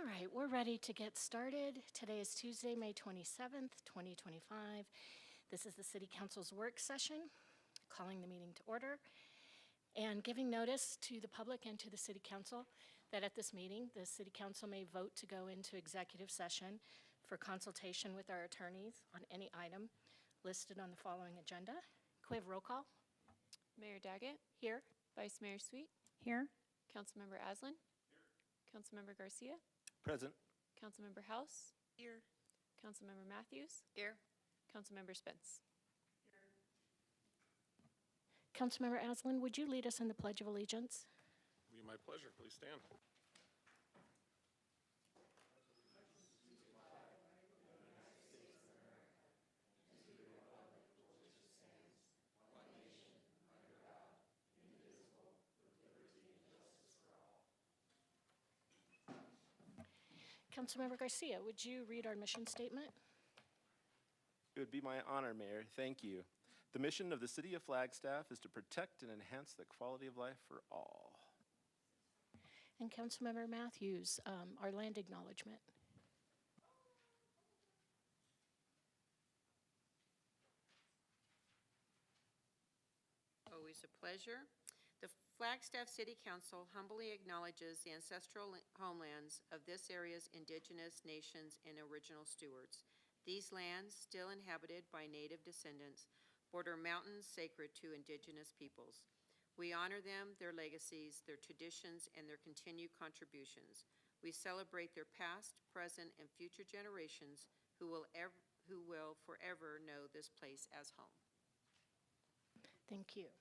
All right, we're ready to get started. Today is Tuesday, May 27th, 2025. This is the City Council's work session, calling the meeting to order and giving notice to the public and to the City Council that at this meeting, the City Council may vote to go into executive session for consultation with our attorneys on any item listed on the following agenda. Can we have roll call? Mayor Daggett, Here. Vice Mayor Sweet, Here. Councilmember Aslan, Councilmember Garcia, Present. Councilmember House, Here. Councilmember Matthews, Here. Councilmember Spence. Councilmember Aslan, would you lead us in the Pledge of Allegiance? It will be my pleasure. Please stand. Councilmember Garcia, would you read our mission statement? It would be my honor, Mayor. Thank you. The mission of the City of Flagstaff is to protect and enhance the quality of life for all. And Councilmember Matthews, our land acknowledgement. Always a pleasure. The Flagstaff City Council humbly acknowledges the ancestral homelands of this area's indigenous nations and original stewards. These lands, still inhabited by Native descendants, border mountains sacred to indigenous peoples. We honor them, their legacies, their traditions, and their continued contributions. We celebrate their past, present, and future generations who will forever know this place as home. Thank you.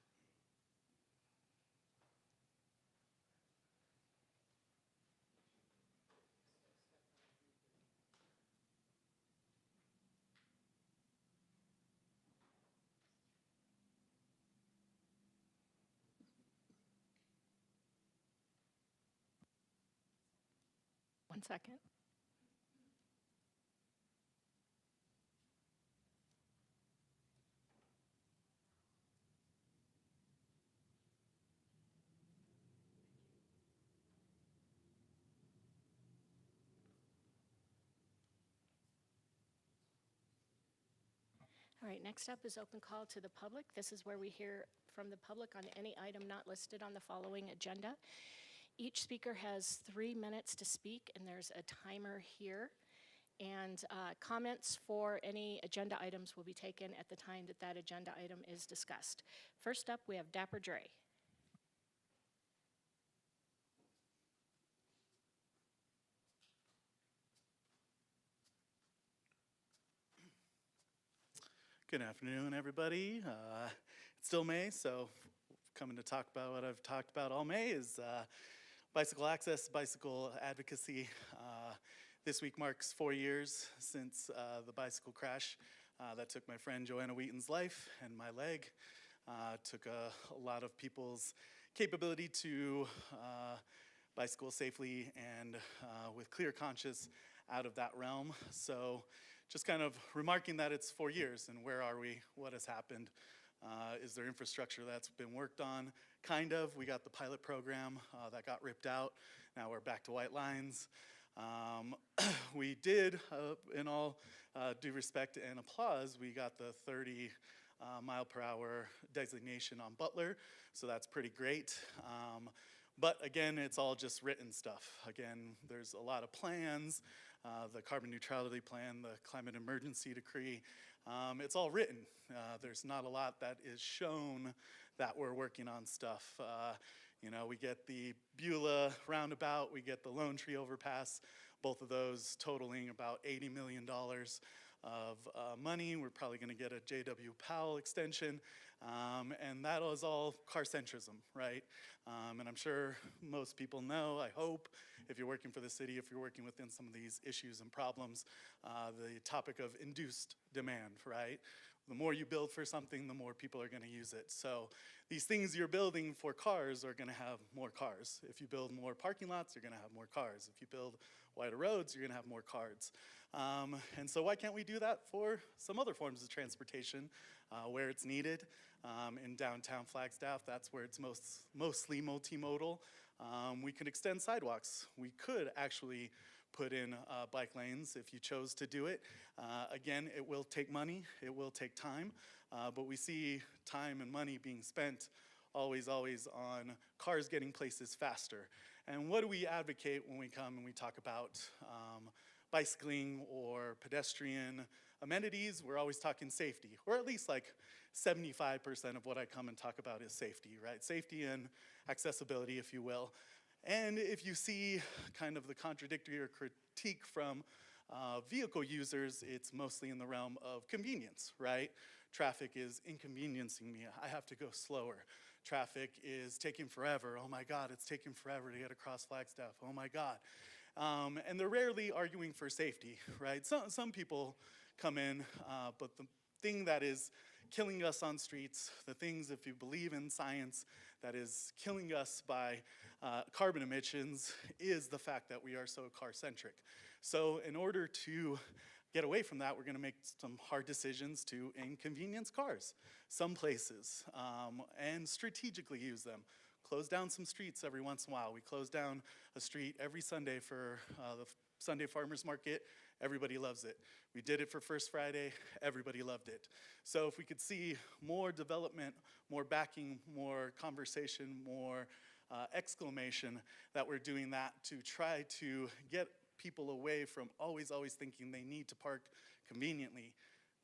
One second. All right, next up is open call to the public. This is where we hear from the public on any item not listed on the following agenda. Each speaker has 3 minutes to speak, and there's a timer here. And comments for any agenda items will be taken at the time that that agenda item is discussed. First up, we have Dapper Dre. Good afternoon, everybody. It's still May, so coming to talk about what I've talked about all May is bicycle access, bicycle advocacy. This week marks 4 years since the bicycle crash that took my friend Joanna Wheaton's life and my leg. Took a lot of people's capability to bicycle safely and with clear conscience out of that realm. So just kind of remarking that it's 4 years and where are we, what has happened. Is there infrastructure that's been worked on? Kind of. We got the pilot program that got ripped out. Now we're back to white lines. We did, in all due respect and applause, we got the 30 mile per hour designation on Butler, so that's pretty great. But again, it's all just written stuff. Again, there's a lot of plans, the carbon neutrality plan, the climate emergency decree. It's all written. There's not a lot that is shown that we're working on stuff. You know, we get the Beulah roundabout, we get the Lone Tree overpass, both of those totaling about $80 million of money. We're probably gonna get a J.W. Powell extension, and that is all car-centrism, right? And I'm sure most people know, I hope, if you're working for the city, if you're working within some of these issues and problems, the topic of induced demand, right? The more you build for something, the more people are gonna use it. So these things you're building for cars are gonna have more cars. If you build more parking lots, you're gonna have more cars. If you build wider roads, you're gonna have more cars. And so why can't we do that for some other forms of transportation where it's needed? in downtown Flagstaff. That's where it's mostly multimodal. We could extend sidewalks. We could actually put in bike lanes if you chose to do it. Again, it will take money, it will take time, but we see time and money being spent always on cars getting places faster. And what do we advocate when we come and we talk about bicycling or pedestrian amenities? We're always talking safety, or at least like 75% of what I come and talk about is safety, right? Safety and accessibility, if you will. And if you see kind of the contradictory or critique from vehicle users, it's mostly in the realm of convenience, right? Traffic is inconveniencing me. I have to go slower. Traffic is taking forever. Oh my God, it's taking forever to get across Flagstaff. Oh my God. And they're rarely arguing for safety, right? Some people come in, but the thing that is killing us on streets, the things, if you believe in science, that is killing us by carbon emissions is the fact that we are so car-centric. So in order to get away from that, we're gonna make some hard decisions to inconvenience cars, some places, and strategically use them. Close down some streets every once in a while. We close down a street every Sunday for the Sunday Farmers Market. Everybody loves it. We did it for First Friday. Everybody loved it. So if we could see more development, more backing, more conversation, more exclamation that we're doing that to try to get people away from always thinking they need to park conveniently.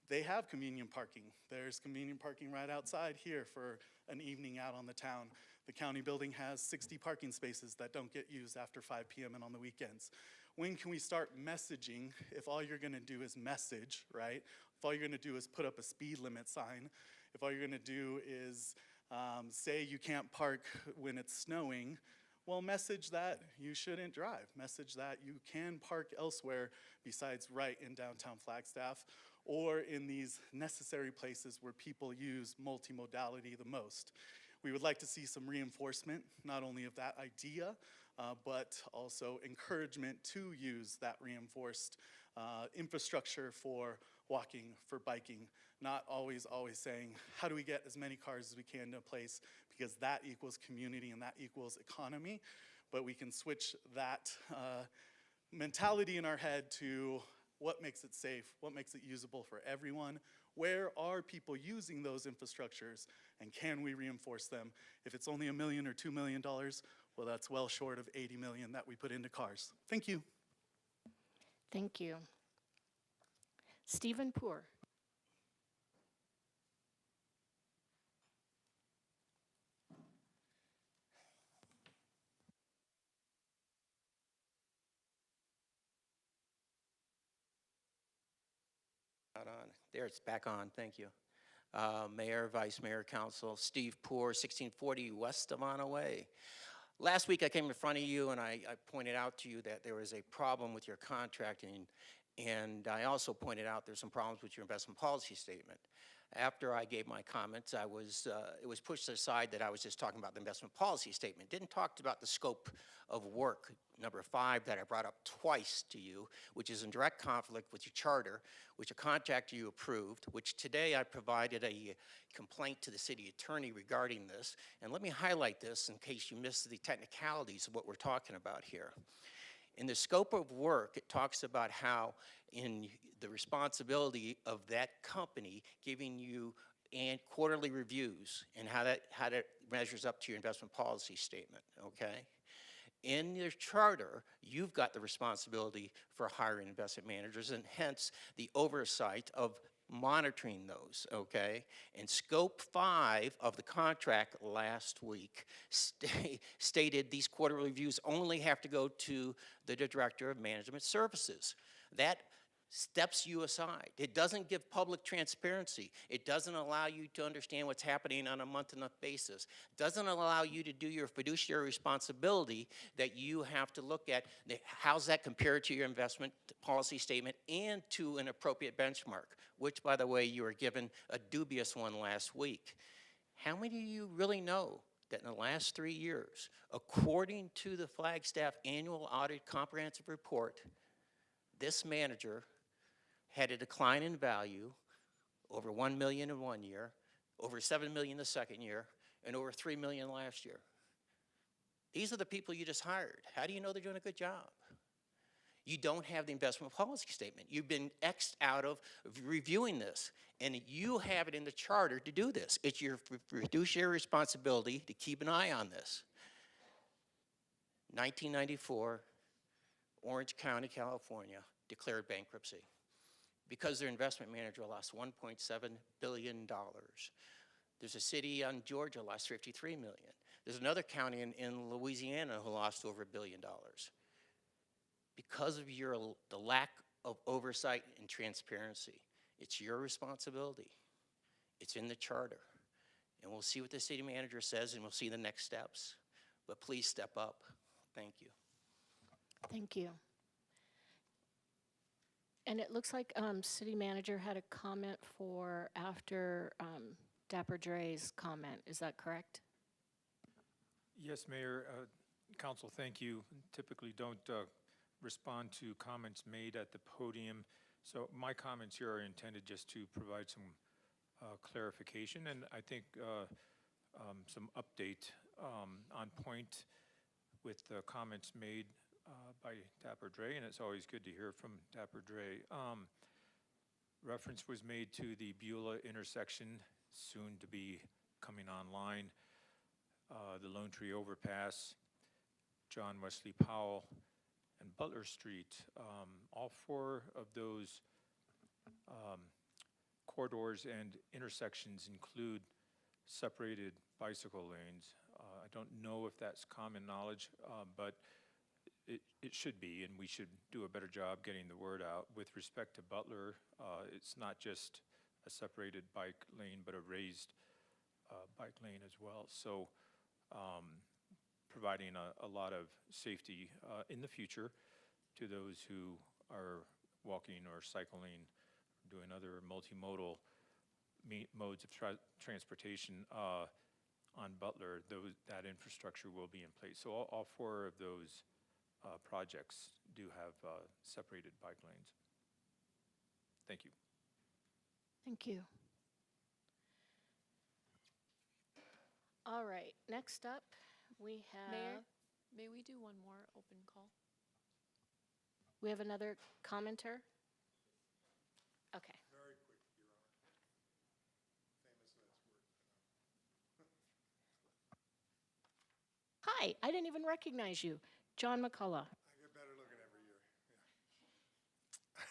They have convenient parking. There's convenient parking right outside here for an evening out on the town. The county building has 60 parking spaces that don't get used after 5 p.m. and on the weekends. When can we start messaging if all you're gonna do is message, right? If all you're gonna do is put up a speed limit sign, if all you're gonna do is say you can't park when it's snowing, well, message that you shouldn't drive. Message that you can park elsewhere besides right in downtown Flagstaff or in these necessary places where people use multimodality the most. We would like to see some reinforcement, not only of that idea, but also encouragement to use that reinforced infrastructure for walking, for biking, not always saying, how do we get as many cars as we can to a place, because that equals community and that equals economy, but we can switch that mentality in our head to what makes it safe, what makes it usable for everyone, where are people using those infrastructures, and can we reinforce them? If it's only $1 million or $2 million, well, that's well short of 80 million that we put into cars. Thank you. Thank you. Stephen Poor. Not on. There, it's back on. Thank you. Mayor, Vice Mayor, Council, Steve Poor, 1640 West Avon Way. Last week I came in front of you and I pointed out to you that there was a problem with your contracting, and I also pointed out there's some problems with your investment policy statement. After I gave my comments, it was pushed aside that I was just talking about the investment policy statement. Didn't talk about the scope of work, number 5, that I brought up twice to you, which is in direct conflict with your charter, which a contractor you approved, which today I provided a complaint to the city attorney regarding this. And let me highlight this in case you missed the technicalities of what we're talking about here. In the scope of work, it talks about how in the responsibility of that company giving you quarterly reviews and how that measures up to your investment policy statement, okay? In your charter, you've got the responsibility for hiring investment managers and hence the oversight of monitoring those, okay? And scope 5 of the contract last week stated these quarterly reviews only have to go to the Director of Management Services. That steps you aside. It doesn't give public transparency. It doesn't allow you to understand what's happening on a month-to-month basis. It doesn't allow you to do your fiduciary responsibility that you have to look at. How's that compared to your investment policy statement and to an appropriate benchmark, which, by the way, you were given a dubious one last week. How many of you really know that in the last 3 years, according to the Flagstaff Annual Audit Comprehensive Report, this manager had a decline in value over $1 million in 1 year, over 7 million the second year, and over 3 million last year. These are the people you just hired. How do you know they're doing a good job? You don't have the investment policy statement. You've been X'd out of reviewing this, and you have it in the charter to do this. It's your fiduciary responsibility to keep an eye on this. 1994, Orange County, California, declared bankruptcy because their investment manager lost $1.7 billion. There's a city in Georgia lost $53 million. There's another county in Louisiana who lost over $1 billion. Because of the lack of oversight and transparency. It's your responsibility. It's in the charter. And we'll see what the city manager says, and we'll see the next steps. But please step up. Thank you. Thank you. And it looks like city manager had a comment for after Dapper Dre's comment. Is that correct? Yes, Mayor. Council, thank you. Typically don't respond to comments made at the podium. So my comments here are intended just to provide some clarification and I think some update on point with the comments made by Dapper Dre, and it's always good to hear from Dapper Dre. Reference was made to the Beulah intersection, soon to be coming online, the Lone Tree Overpass, John Wesley Powell, and Butler Street. All four of those corridors and intersections include separated bicycle lanes. I don't know if that's common knowledge, but it should be, and we should do a better job getting the word out. With respect to Butler, it's not just a separated bike lane, but a raised bike lane as well. So providing a lot of safety in the future to those who are walking or cycling, doing other multimodal modes of transportation on Butler. That infrastructure will be in place. So all four of those projects do have separated bike lanes. Thank you. Thank you. All right, next up, we have... Mayor, may we do one more open call? We have another commenter? Okay. Very quick, Your Honor. Famous last word. Hi, I didn't even recognize you. John McCullough. I get better looking every year.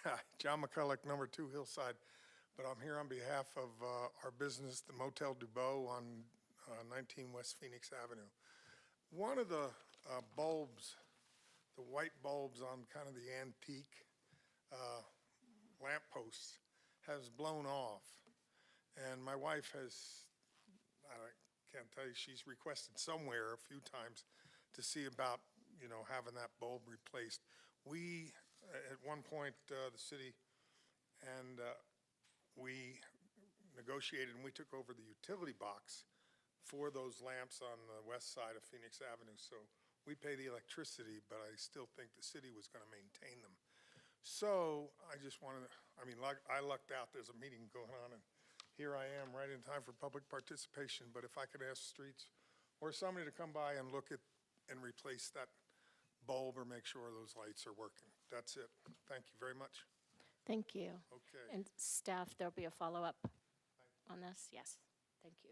Yeah. John McCulloch, number 2 Hillside. But I'm here on behalf of our business, the Motel Dubois on 19 West Phoenix Avenue. One of the bulbs, the white bulbs on kind of the antique lampposts has blown off. And my wife has, I can't tell you, she's requested somewhere a few times to see about, having that bulb replaced. We, at one point, the city and we negotiated and we took over the utility box for those lamps on the west side of Phoenix Avenue. So we pay the electricity, but I still think the city was going to maintain them. So I just wanted to, I lucked out. There's a meeting going on, and here I am right in time for public participation. But if I could ask Streets or somebody to come by and look at and replace that bulb or make sure those lights are working. That's it. Thank you very much. Thank you. Okay. And staff, there'll be a follow-up on this? Yes, thank you.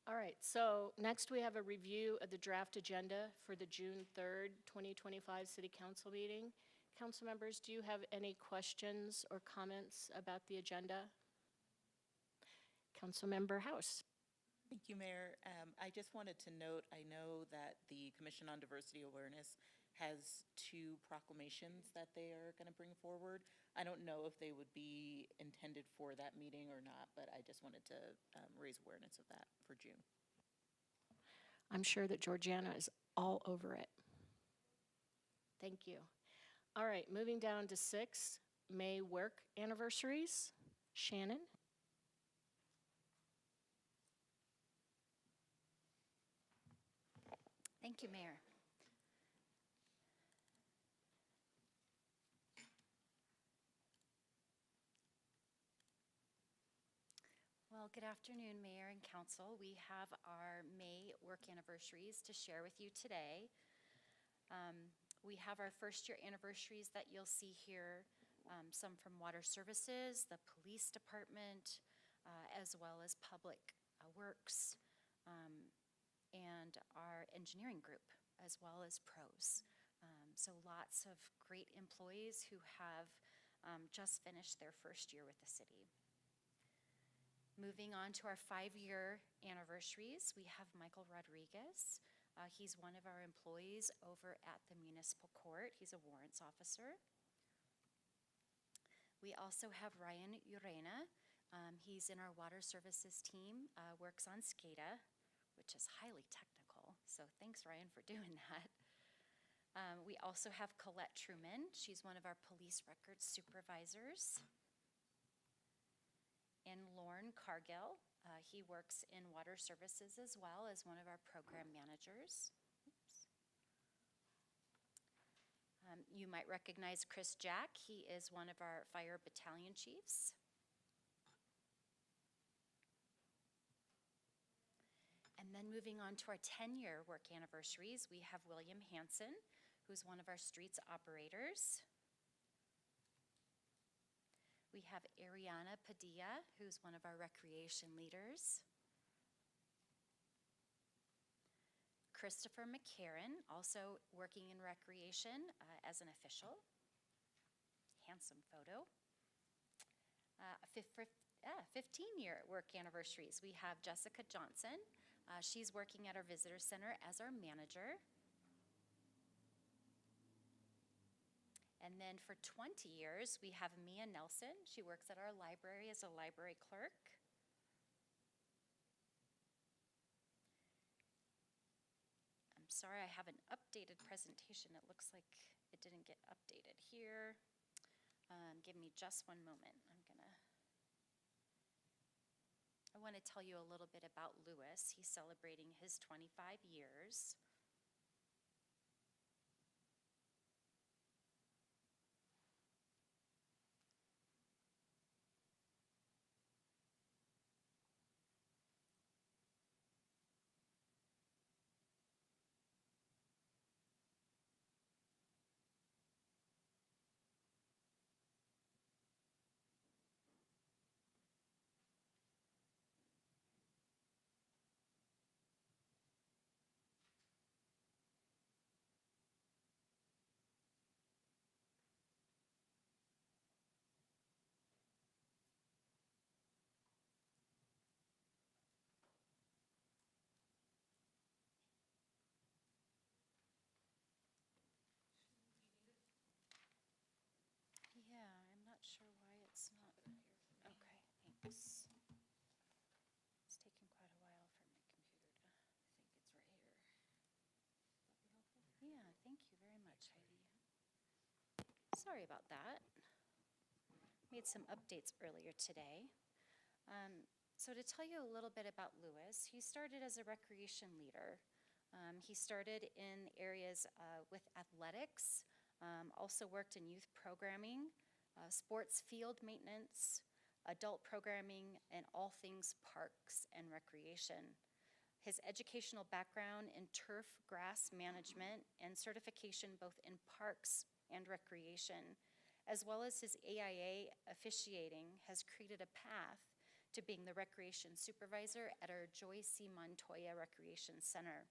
All right, so next we have a review of the draft agenda for the June 3rd, 2025 City Council meeting. Council members, do you have any questions or comments about the agenda? Councilmember House. Thank you, Mayor. I just wanted to note, I know that the Commission on Diversity Awareness has 2 proclamations that they are going to bring forward. I don't know if they would be intended for that meeting or not, but I just wanted to raise awareness of that for June. I'm sure that Georgiana is all over it. Thank you. All right, moving down to 6, May work anniversaries. Shannon? Thank you, Mayor. Well, Well, good afternoon, Mayor and Council. We have our May work anniversaries to share with you today. We have our first-year anniversaries that you'll see here, some from Water Services, the Police Department, as well as Public Works, and our engineering group, as well as pros. So lots of great employees who have just finished their first year with the city. Moving on to our 5-year anniversaries, we have Michael Rodriguez. He's one of our employees over at the municipal court. He's a warrants officer. We also have Ryan Urena. He's in our water services team, works on SCADA, which is highly technical. So thanks, Ryan, for doing that. We also have Colette Truman. She's one of our police records supervisors. And Lorne Cargill. He works in water services as well as one of our program managers. Oops. You might recognize Chris Jack. He is one of our fire battalion chiefs. And then moving on to our 10-year work anniversaries, we have William Hansen, who's one of our streets operators. We have Ariana Padilla, who's one of our recreation leaders. Christopher McCarran, also working in recreation as an official. Handsome photo. 15-year work anniversaries. We have Jessica Johnson. She's working at our visitor center as our manager. And then for 20 years, we have Mia Nelson. She works at our library as a library clerk. I'm sorry, I have an updated presentation. It looks like it didn't get updated here. Give me just one moment. I want to tell you a little bit about Lewis. He's celebrating his 25 years. Yeah, I'm not sure why it's not. Okay, thanks. It's taking quite a while for my computer to, I think it's right here. Yeah, thank you very much, Heidi. Sorry about that. Made some updates earlier today. So to tell you a little bit about Lewis, he started as a recreation leader. He started in areas with athletics, also worked in youth programming, sports field maintenance, adult programming, and all things parks and recreation. His educational background in turf grass management and certification both in parks and recreation, as well as his AIA officiating, has created a path to being the recreation supervisor at our Joy C. Montoya Recreation Center.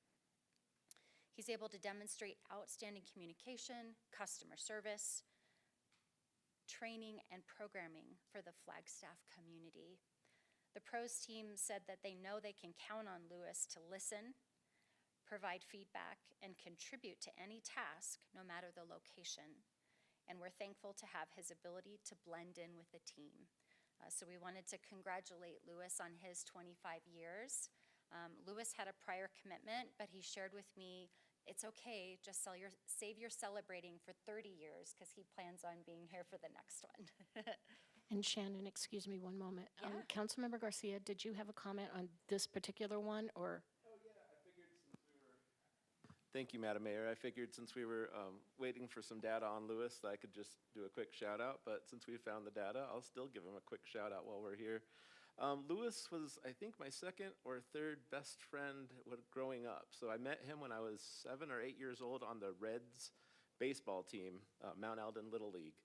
He's able to demonstrate outstanding communication, customer service, training, and programming for the Flagstaff community. The pros team said that they know they can count on Lewis to listen, provide feedback, and contribute to any task, no matter the location. And we're thankful to have his ability to blend in with the team. So we wanted to congratulate Lewis on his 25 years. Lewis had a prior commitment, but he shared with me, it's okay, just save your celebrating for 30 years because he plans on being here for the next one. And Shannon, excuse me one moment. Yeah. Councilmember Garcia, did you have a comment on this particular one, or? Thank you, Madam Mayor. I figured since we were waiting for some data on Lewis, that I could just do a quick shout out, but since we found the data, I'll still give him a quick shout out while we're here. Lewis was, I think, my second or third best friend growing up. So I met him when I was 7 or 8 years old on the Reds baseball team, Mount Eldon Little League.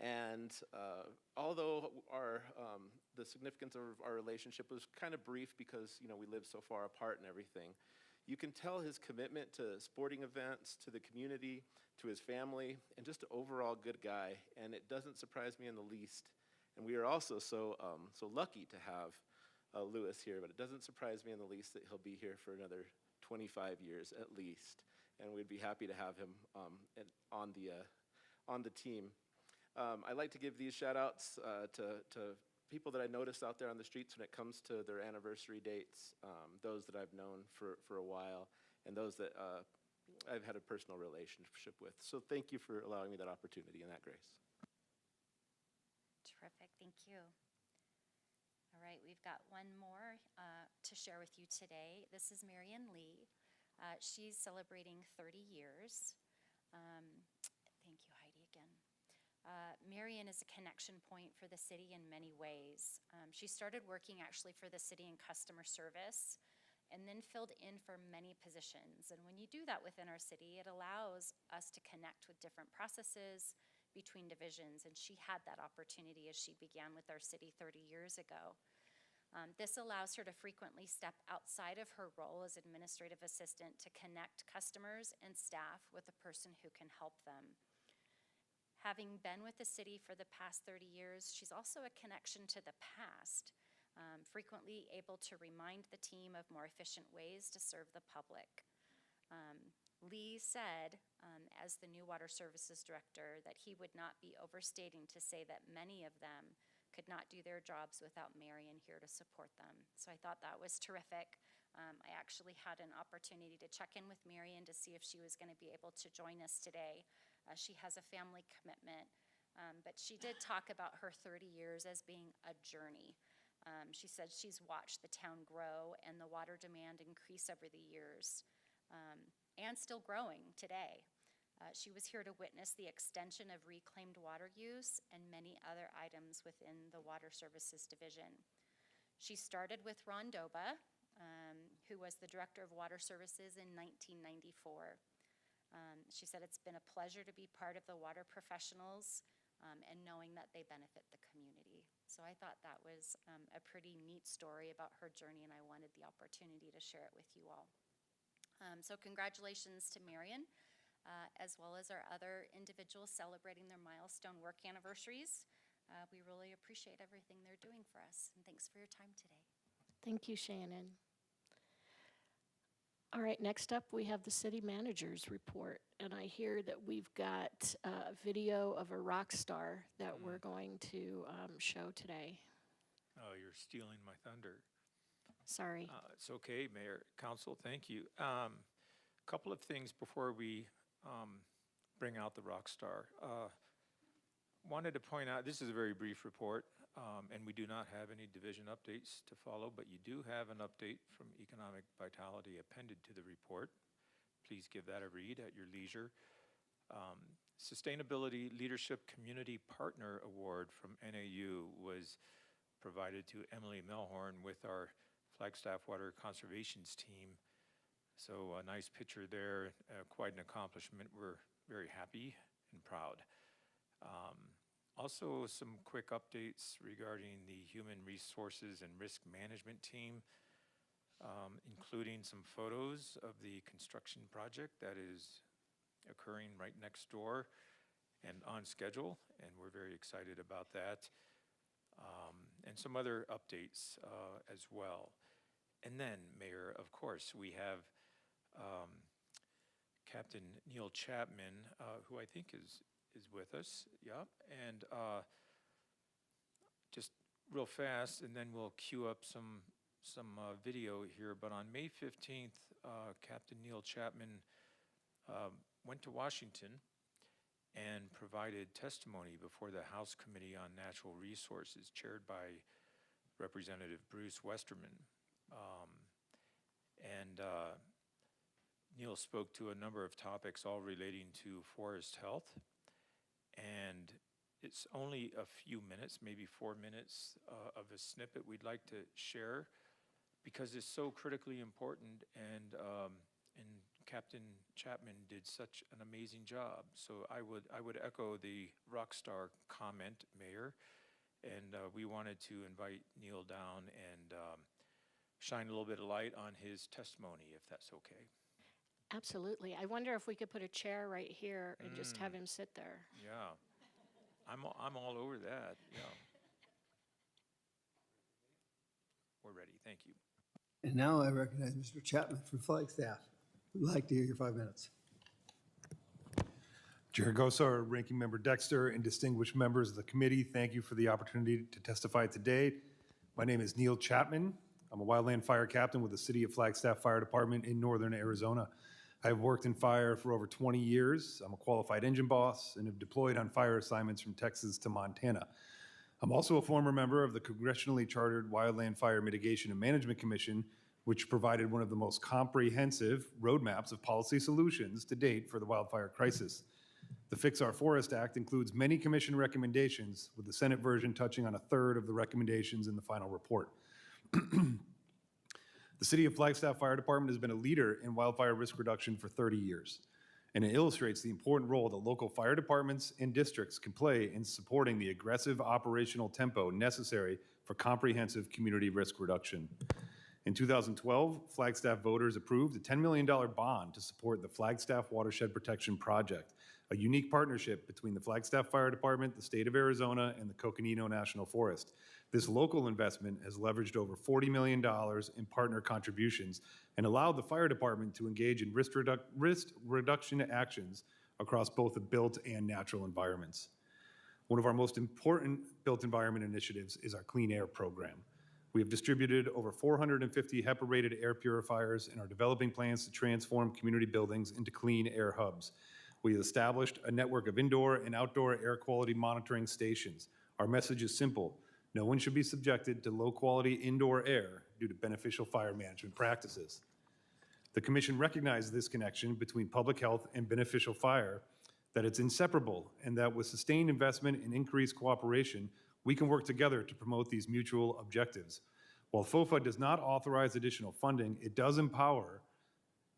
And although the significance of our relationship was kind of brief because, we lived so far apart and everything, you can tell his commitment to sporting events, to the community, to his family, and just an overall good guy. And it doesn't surprise me in the least. And we are also so lucky to have Lewis here, but it doesn't surprise me in the least that he'll be here for another 25 years at least. And we'd be happy to have him on the team. I like to give these shout outs to people that I notice out there on the streets when it comes to their anniversary dates, those that I've known for a while, and those that I've had a personal relationship with. So thank you for allowing me that opportunity and that grace. Terrific, thank you. All right, we've got one more to share with you today. This is Marion Lee. She's celebrating 30 years. Thank you, Heidi, again. Marion is a connection point for the city in many ways. She started working actually for the city in customer service and then filled in for many positions. And when you do that within our city, it allows us to connect with different processes between divisions, and she had that opportunity as she began with our city 30 years ago. This allows her to frequently step outside of her role as administrative assistant to connect customers and staff with a person who can help them. Having been with the city for the past 30 years, she's also a connection to the past, frequently able to remind the team of more efficient ways to serve the public. Lee said, as the new Water Services Director, that he would not be overstating to say that many of them could not do their jobs without Marion here to support them. So I thought that was terrific. I actually had an opportunity to check in with Marion to see if she was going to be able to join us today. She has a family commitment, but she did talk about her 30 years as being a journey. She said she's watched the town grow and the water demand increase over the years. And still growing today. She was here to witness the extension of reclaimed water use and many other items within the Water Services Division. She started with Ron Doba, who was the Director of Water Services in 1994. She said it's been a pleasure to be part of the water professionals and knowing that they benefit the community. So I thought that was a pretty neat story about her journey, and I wanted the opportunity to share it with you all. So congratulations to Marion, as well as our other individuals celebrating their milestone work anniversaries. We really appreciate everything they're doing for us, and thanks for your time today. Thank you, Shannon. All right, next up we have the city manager's report, and I hear that we've got a video of a rock star that we're going to show today. Oh, you're stealing my thunder. Sorry. It's okay, Mayor, Council, thank you. Couple of things before we bring out the rock star. Wanted to point out, this is a very brief report, and we do not have any division updates to follow, but you do have an update from Economic Vitality appended to the report. Please give that a read at your leisure. Sustainability Leadership Community Partner Award from NAU was provided to Emily Melhorn with our Flagstaff Water Conservations team. So a nice picture there, quite an accomplishment. We're very happy and proud. Also some quick updates regarding the Human Resources and Risk Management team, including some photos of the construction project that is occurring right next door and on schedule, and we're very excited about that. And some other updates as well. And then, Mayor, of course, we have Captain Neil Chapman, who I think is with us, yeah. And just real fast, and then we'll queue up some video here. But on May 15th, Captain Neil Chapman went to Washington and provided testimony before the House Committee on Natural Resources, chaired by Representative Bruce Westerman. Neil spoke to a number of topics, all relating to forest health, and it's only a few minutes, maybe 4 minutes of a snippet we'd like to share because it's so critically important, and Captain Chapman did such an amazing job. So I would echo the rock star comment, Mayor, and we wanted to invite Neil down and shine a little bit of light on his testimony, if that's okay. Absolutely. I wonder if we could put a chair right here and just have him sit there. Yeah, I'm all over that. Yeah, we're ready. Thank you. And now I recognize Mr. Chapman from Flagstaff. We'd like to hear your 5 minutes. Jaragosa, Ranking Member Dexter, and distinguished members of the committee, thank you for the opportunity to testify today. My name is Neil Chapman. I'm a wildland fire captain with the City of Flagstaff Fire Department in northern Arizona. I've worked in fire for over 20 years. I'm a qualified engine boss and have deployed on fire assignments from Texas to Montana. I'm also a former member of the congressionally chartered Wildland Fire Mitigation and Management Commission, which provided one of the most comprehensive roadmaps of policy solutions to date for the wildfire crisis. The Fix Our Forest Act includes many commission recommendations, with the Senate version touching on a third of the recommendations in the final report. The City of Flagstaff Fire Department has been a leader in wildfire risk reduction for 30 years, and it illustrates the important role that local fire departments and districts can play in supporting the aggressive operational tempo necessary for comprehensive community risk reduction. In 2012, Flagstaff voters approved a $10 million bond to support the Flagstaff Watershed Protection Project, a unique partnership between the Flagstaff Fire Department, the state of Arizona, and the Coconino National Forest. This local investment has leveraged over $40 million in partner contributions and allowed the fire department to engage in risk reduction actions across both the built and natural environments. One of our most important built environment initiatives is our Clean Air program. We have distributed over 450 HEPA-rated air purifiers and are developing plans to transform community buildings into clean air hubs. We have established a network of indoor and outdoor air quality monitoring stations. Our message is simple: no one should be subjected to low-quality indoor air due to beneficial fire management practices. The Commission recognizes this connection between public health and beneficial fire, that it's inseparable, and that with sustained investment and increased cooperation, we can work together to promote these mutual objectives. While FOFA does not authorize additional funding, it does empower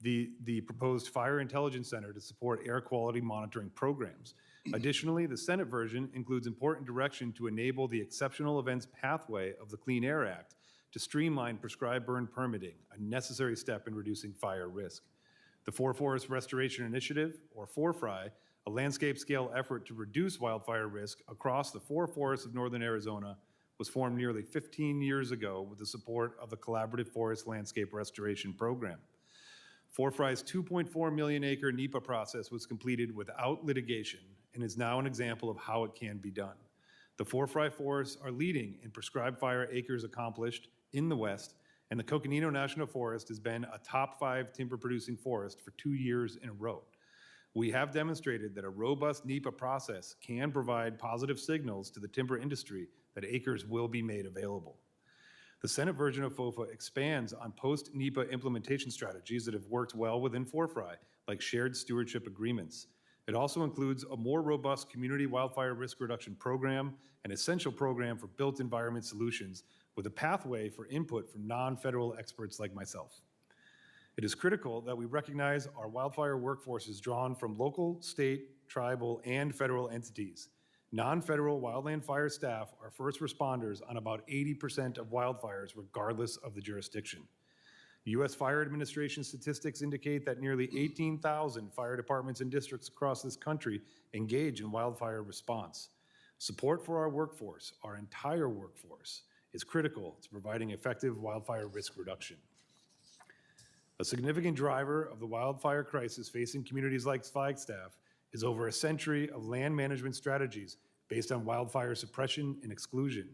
the proposed Fire Intelligence Center to support air quality monitoring programs. Additionally, the Senate version includes important direction to enable the exceptional events pathway of the Clean Air Act to streamline prescribed burn permitting, a necessary step in reducing fire risk. The Forest Restoration Initiative, or FORFRI, a landscape-scale effort to reduce wildfire risk across the 4 forests of northern Arizona, was formed nearly 15 years ago with the support of the Collaborative Forest Landscape Restoration Program. FORFRI's 2.4 million acre NEPA process was completed without litigation and is now an example of how it can be done. The FORFRI forests are leading in prescribed fire acres accomplished in the West, and the Coconino National Forest has been a top 5 timber-producing forest for 2 years in a row. We have demonstrated that a robust NEPA process can provide positive signals to the timber industry that acres will be made available. The Senate version of FOFA expands on post-NEPA implementation strategies that have worked well within FORFRI, like shared stewardship agreements. It also includes a more robust community wildfire risk reduction program, an essential program for built environment solutions, with a pathway for input from non-federal experts like myself. It is critical that we recognize our wildfire workforce is drawn from local, state, tribal, and federal entities. Non-federal wildland fire staff are first responders on about 80% of wildfires, regardless of the jurisdiction. U.S. Fire Administration statistics indicate that nearly 18,000 fire departments and districts across this country engage in wildfire response. Support for our workforce, our entire workforce, is critical to providing effective wildfire risk reduction. A significant driver of the wildfire crisis facing communities like Flagstaff is over a century of land management strategies based on wildfire suppression and exclusion.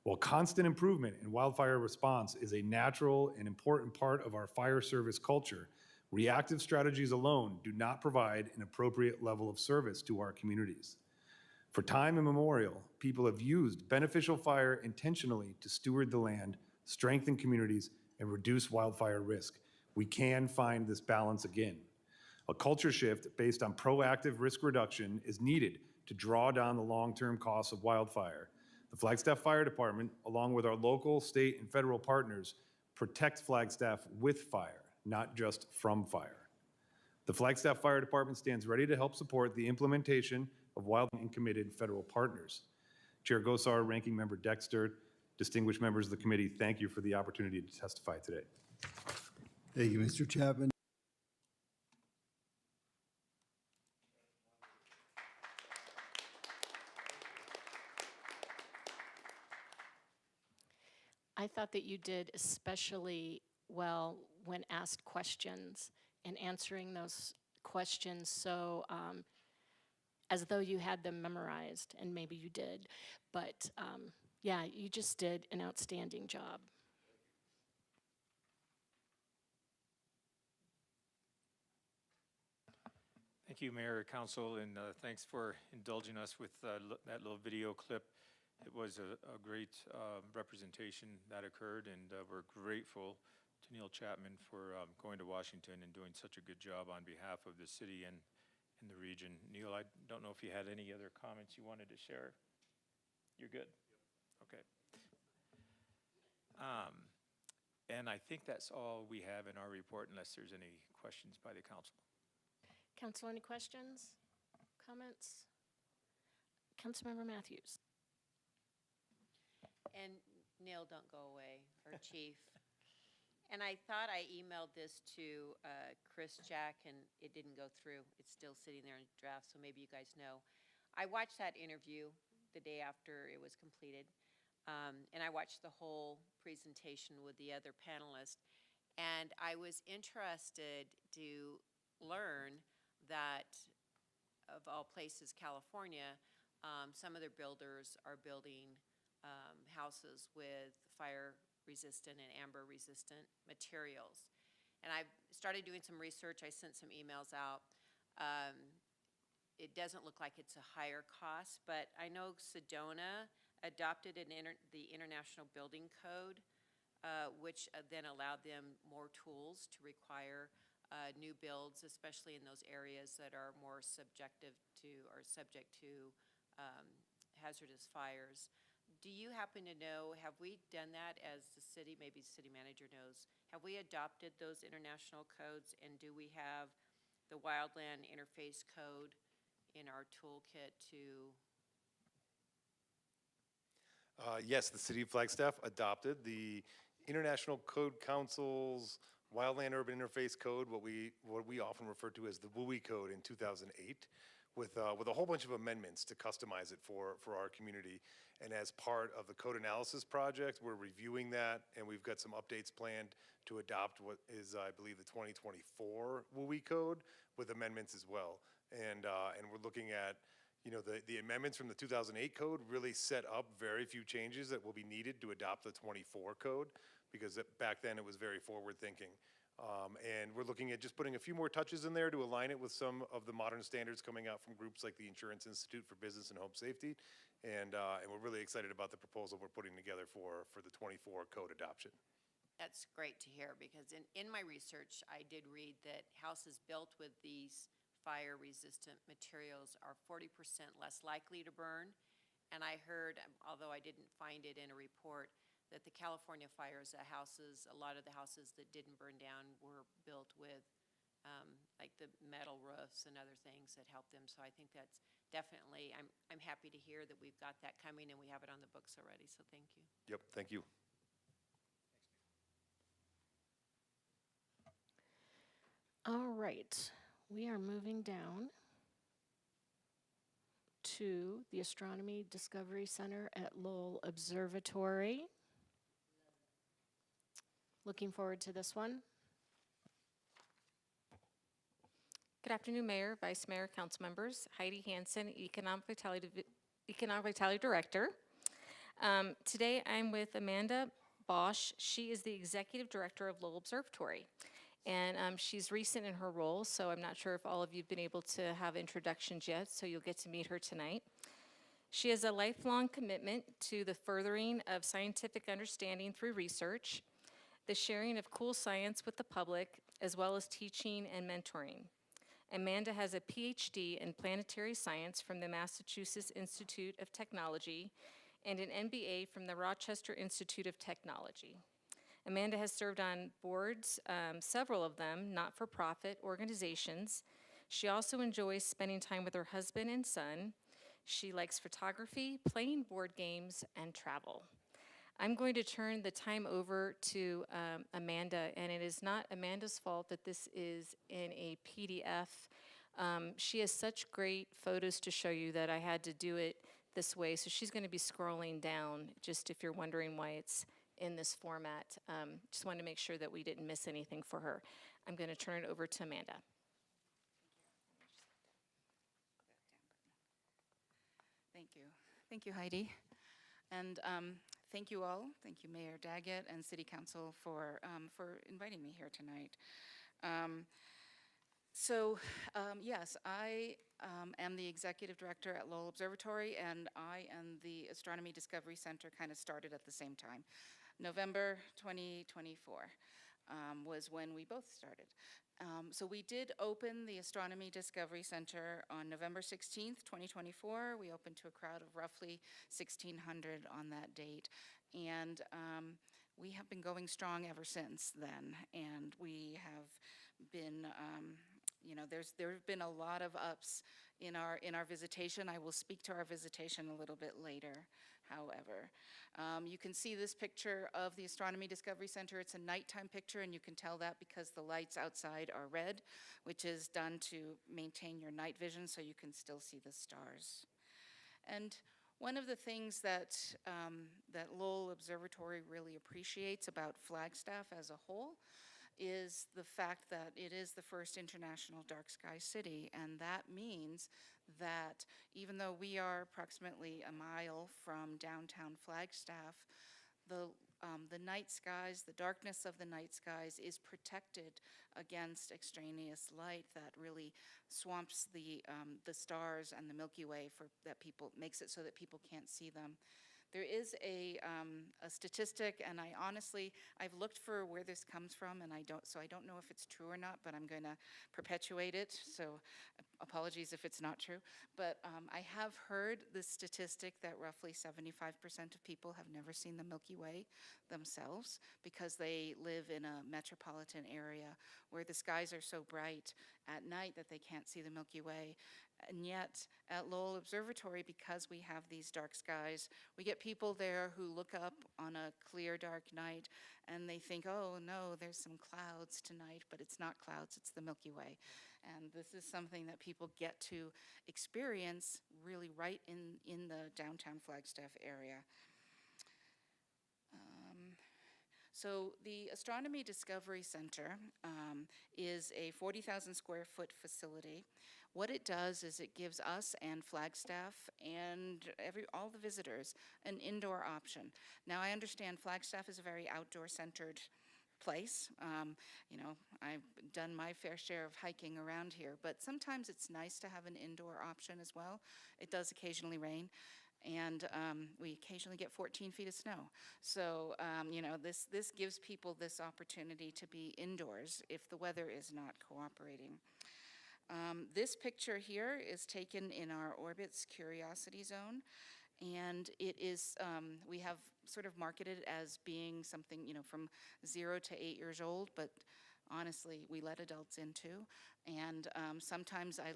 While constant improvement in wildfire response is a natural and important part of our fire service culture, reactive strategies alone do not provide an appropriate level of service to our communities. For time immemorial, people have used beneficial fire intentionally to steward the land, strengthen communities, and reduce wildfire risk. We can find this balance again. A culture shift based on proactive risk reduction is needed to draw down the long-term costs of wildfire. The Flagstaff Fire Department, along with our local, state, and federal partners, protect Flagstaff with fire, not just from fire. The Flagstaff Fire Department stands ready to help support the implementation of wildfire and committed federal partners. Chair Gosar, Ranking Member Dexter, distinguished members of the committee, thank you for the opportunity to testify today. Thank you, Mr. Chapman. I thought that you did especially well when asked questions and answering those questions so as though you had them memorized, and maybe you did. But yeah, you just did an outstanding job. Thank you, Mayor, Council, and thanks for indulging us with that little video clip. It was a great representation that occurred, and we're grateful to Neil Chapman for going to Washington and doing such a good job on behalf of the city and in the region. Neil, I don't know if you had any other comments you wanted to share. You're good? Okay. And I think that's all we have in our report unless there's any questions by the council. Council, any questions, comments? Councilmember Matthews. And Neil, don't go away, or Chief. And I thought I emailed this to Chris Jack, and it didn't go through. It's still sitting there in draft, so maybe you guys know. I watched that interview the day after it was completed, and I watched the whole presentation with the other panelists, and I was interested to learn that, of all places, California, some of their builders are building houses with fire-resistant and amber-resistant materials. And I started doing some research. I sent some emails out. It doesn't look like it's a higher cost, but I know Sedona adopted the International Building Code, which then allowed them more tools to require new builds, especially in those areas that are more subject to hazardous fires. Do you happen to know, have we done that as the city, maybe the city manager knows, have we adopted those international codes, and do we have the Wildland Interface Code in our toolkit to? Yes, the City of Flagstaff adopted the International Code Council's Wildland Urban Interface Code, what we often refer to as the WUI Code, in 2008, with a whole bunch of amendments to customize it for our community. And as part of the code analysis project, we're reviewing that, and we've got some updates planned to adopt what is, I believe, the 2024 WUI Code with amendments as well. And we're looking at, you know, the amendments from the 2008 code really set up very few changes that will be needed to adopt the 24 code, because back then it was very forward-thinking. And we're looking at just putting a few more touches in there to align it with some of the modern standards coming out from groups like the Insurance Institute for Business and Home Safety. And we're really excited about the proposal we're putting together for the 24 code adoption. That's great to hear, because in my research, I did read that houses built with these fire-resistant materials are 40% less likely to burn. And I heard, although I didn't find it in a report, that the California fires, a lot of the houses that didn't burn down were built with like the metal roofs and other things that help them. So I think that's definitely, I'm happy to hear that we've got that coming and we have it on the books already, so thank you. Yep, thank you. All right, we are moving down to the Astronomy Discovery Center at Lowell Observatory. Looking forward to this one. Good afternoon, Mayor, Vice Mayor, Council members. Heidi Hansen, Economic Vitality Director. Today I'm with Amanda Bosch. She is the Executive Director of Lowell Observatory. And she's recent in her role, so I'm not sure if all of you have been able to have introductions yet, so you'll get to meet her tonight. She has a lifelong commitment to the furthering of scientific understanding through research, the sharing of cool science with the public, as well as teaching and mentoring. Amanda has a PhD in planetary science from the Massachusetts Institute of Technology and an MBA from the Rochester Institute of Technology. Amanda has served on boards, several of them, not-for-profit organizations. She also enjoys spending time with her husband and son. She likes photography, playing board games, and travel. I'm going to turn the time over to Amanda, and it is not Amanda's fault that this is in a PDF. She has such great photos to show you that I had to do it this way, so she's going to be scrolling down, just if you're wondering why it's in this format. Just wanted to make sure that we didn't miss anything for her. I'm going to turn it over to Amanda. Thank you. Thank you, Heidi. And thank you all. Thank you, Mayor Daggett and City Council for inviting me here tonight. Yes, I am the Executive Director at Lowell Observatory, and I and the Astronomy Discovery Center kind of started at the same time. November 2024 was when we both started. So we did open the Astronomy Discovery Center on November 16th, 2024. We opened to a crowd of roughly 1,600 on that date. And we have been going strong ever since then. And we have been, there have been a lot of ups in our visitation. I will speak to our visitation a little bit later, however. You can see this picture of the Astronomy Discovery Center. It's a nighttime picture, and you can tell that because the lights outside are red, which is done to maintain your night vision so you can still see the stars. And one of the things that Lowell Observatory really appreciates about Flagstaff as a whole is the fact that it is the first international dark sky city, and that means that even though we are approximately a mile from downtown Flagstaff, the night skies, the darkness of the night skies is protected against extraneous light that really swamps the stars and the Milky Way makes it so that people can't see them. There is a statistic, and I've looked for where this comes from, and I don't know if it's true or not, but I'm going to perpetuate it, so apologies if it's not true. But I have heard the statistic that roughly 75% of people have never seen the Milky Way themselves because they live in a metropolitan area where the skies are so bright at night that they can't see the Milky Way. And yet, at Lowell Observatory, because we have these dark skies, we get people there who look up on a clear, dark night, and they think, oh, no, there's some clouds tonight, but it's not clouds, it's the Milky Way. And this is something that people get to experience really right in the downtown Flagstaff area. So the Astronomy Discovery Center is a 40,000 square foot facility. What it does is it gives us and Flagstaff and all the visitors an indoor option. Now, I understand Flagstaff is a very outdoor-centered place. I've done my fair share of hiking around here, but sometimes it's nice to have an indoor option as well. It does occasionally rain, and we occasionally get 14 feet of snow. So, this gives people this opportunity to be indoors if the weather is not cooperating. This picture here is taken in our Orbit's Curiosity Zone, and it is, we have sort of marketed as being something, from 0 to 8 years old, but honestly, we let adults in too. And sometimes I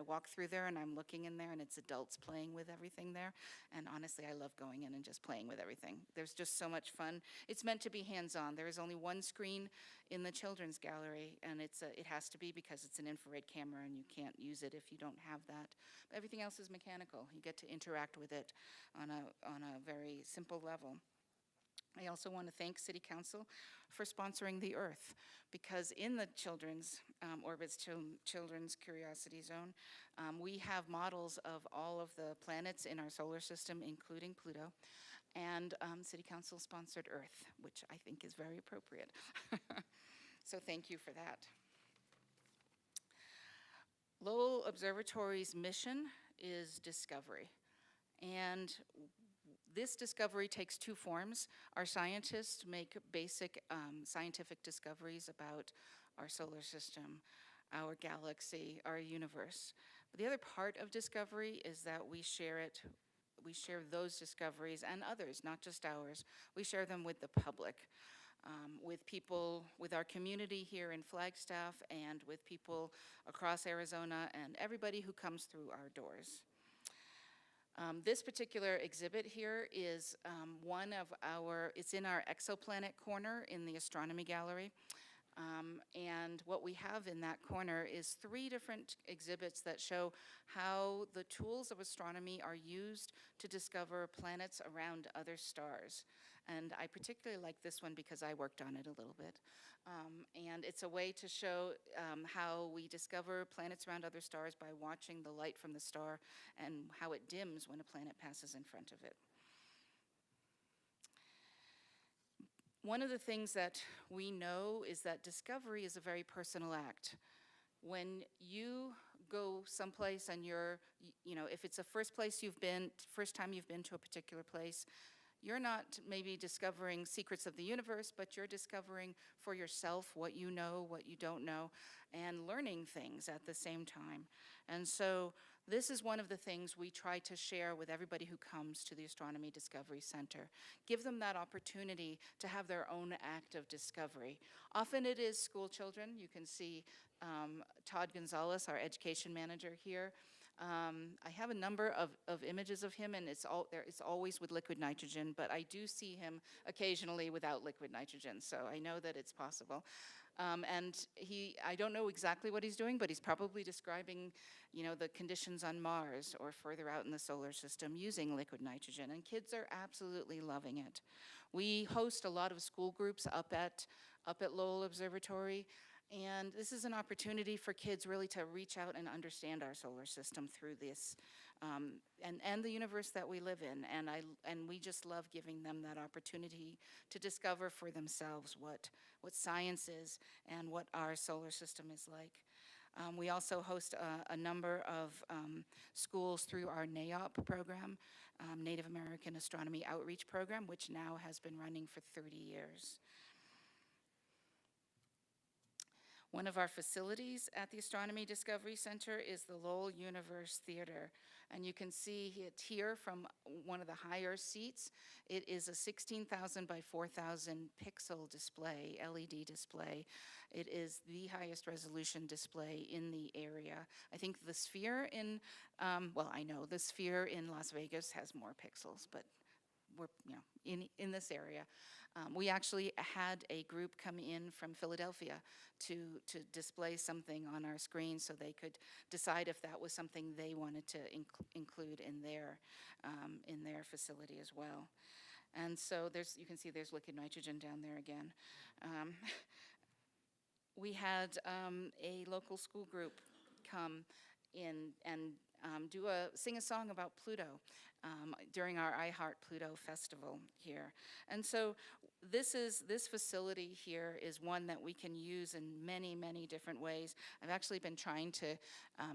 walk through there and I'm looking in there and it's adults playing with everything there. And honestly, I love going in and just playing with everything. There's just so much fun. It's meant to be hands-on. There is only one screen in the children's gallery, and it has to be because it's an infrared camera and you can't use it if you don't have that. But everything else is mechanical. You get to interact with it on a very simple level. I also want to thank City Council for sponsoring the Earth, because in the Orbit's Children's Curiosity Zone, we have models of all of the planets in our solar system, including Pluto, and City Council sponsored Earth, which I think is very appropriate. So thank you for that. Lowell Observatory's mission is discovery, and this discovery takes two forms. Our scientists make basic scientific discoveries about our solar system. our galaxy, our universe. But the other part of discovery is that we share those discoveries and others, not just ours. We share them with the public, with people, with our community here in Flagstaff, and with people across Arizona, and everybody who comes through our doors. This particular exhibit here is it's in our exoplanet corner in the astronomy gallery. And what we have in that corner is 3 different exhibits that show how the tools of astronomy are used to discover planets around other stars. And I particularly like this one because I worked on it a little bit. And it's a way to show how we discover planets around other stars by watching the light from the star and how it dims when a planet passes in front of it. One of the things that we know is that discovery is a very personal act. When you go someplace and if it's the first time you've been to a particular place, you're not maybe discovering secrets of the universe, but you're discovering for yourself what you know, what you don't know, and learning things at the same time. And so this is one of the things we try to share with everybody who comes to the Astronomy Discovery Center. Give them that opportunity to have their own act of discovery. Often it is school children. You can see Todd Gonzalez, our education manager here. I have a number of images of him, and it's always with liquid nitrogen, but I do see him occasionally without liquid nitrogen, so I know that it's possible. And I don't know exactly what he's doing, but he's probably describing, the conditions on Mars or further out in the solar system using liquid nitrogen, and kids are absolutely loving it. We host a lot of school groups up at Lowell Observatory. And this is an opportunity for kids really to reach out and understand our solar system through this, and the universe that we live in. And we just love giving them that opportunity to discover for themselves what science is and what our solar system is like. We also host a number of schools through our NAOP program, Native American Astronomy Outreach Program, which now has been running for 30 years. One of our facilities at the Astronomy Discovery Center is the Lowell Universe Theater. And you can see it here from one of the higher seats. It is a 16,000 by 4,000 pixel display, LED display. It is the highest resolution display in the area. I think the Sphere I know the Sphere in Las Vegas has more pixels, but we're, in this area. We actually had a group come in from Philadelphia to display something on our screen so they could decide if that was something they wanted to include in their facility as well. And so you can see there's liquid nitrogen down there again. We had a local school group come in and sing a song about Pluto during our I Heart Pluto festival here. And so this facility here is one that we can use in many, many different ways. I've actually been trying to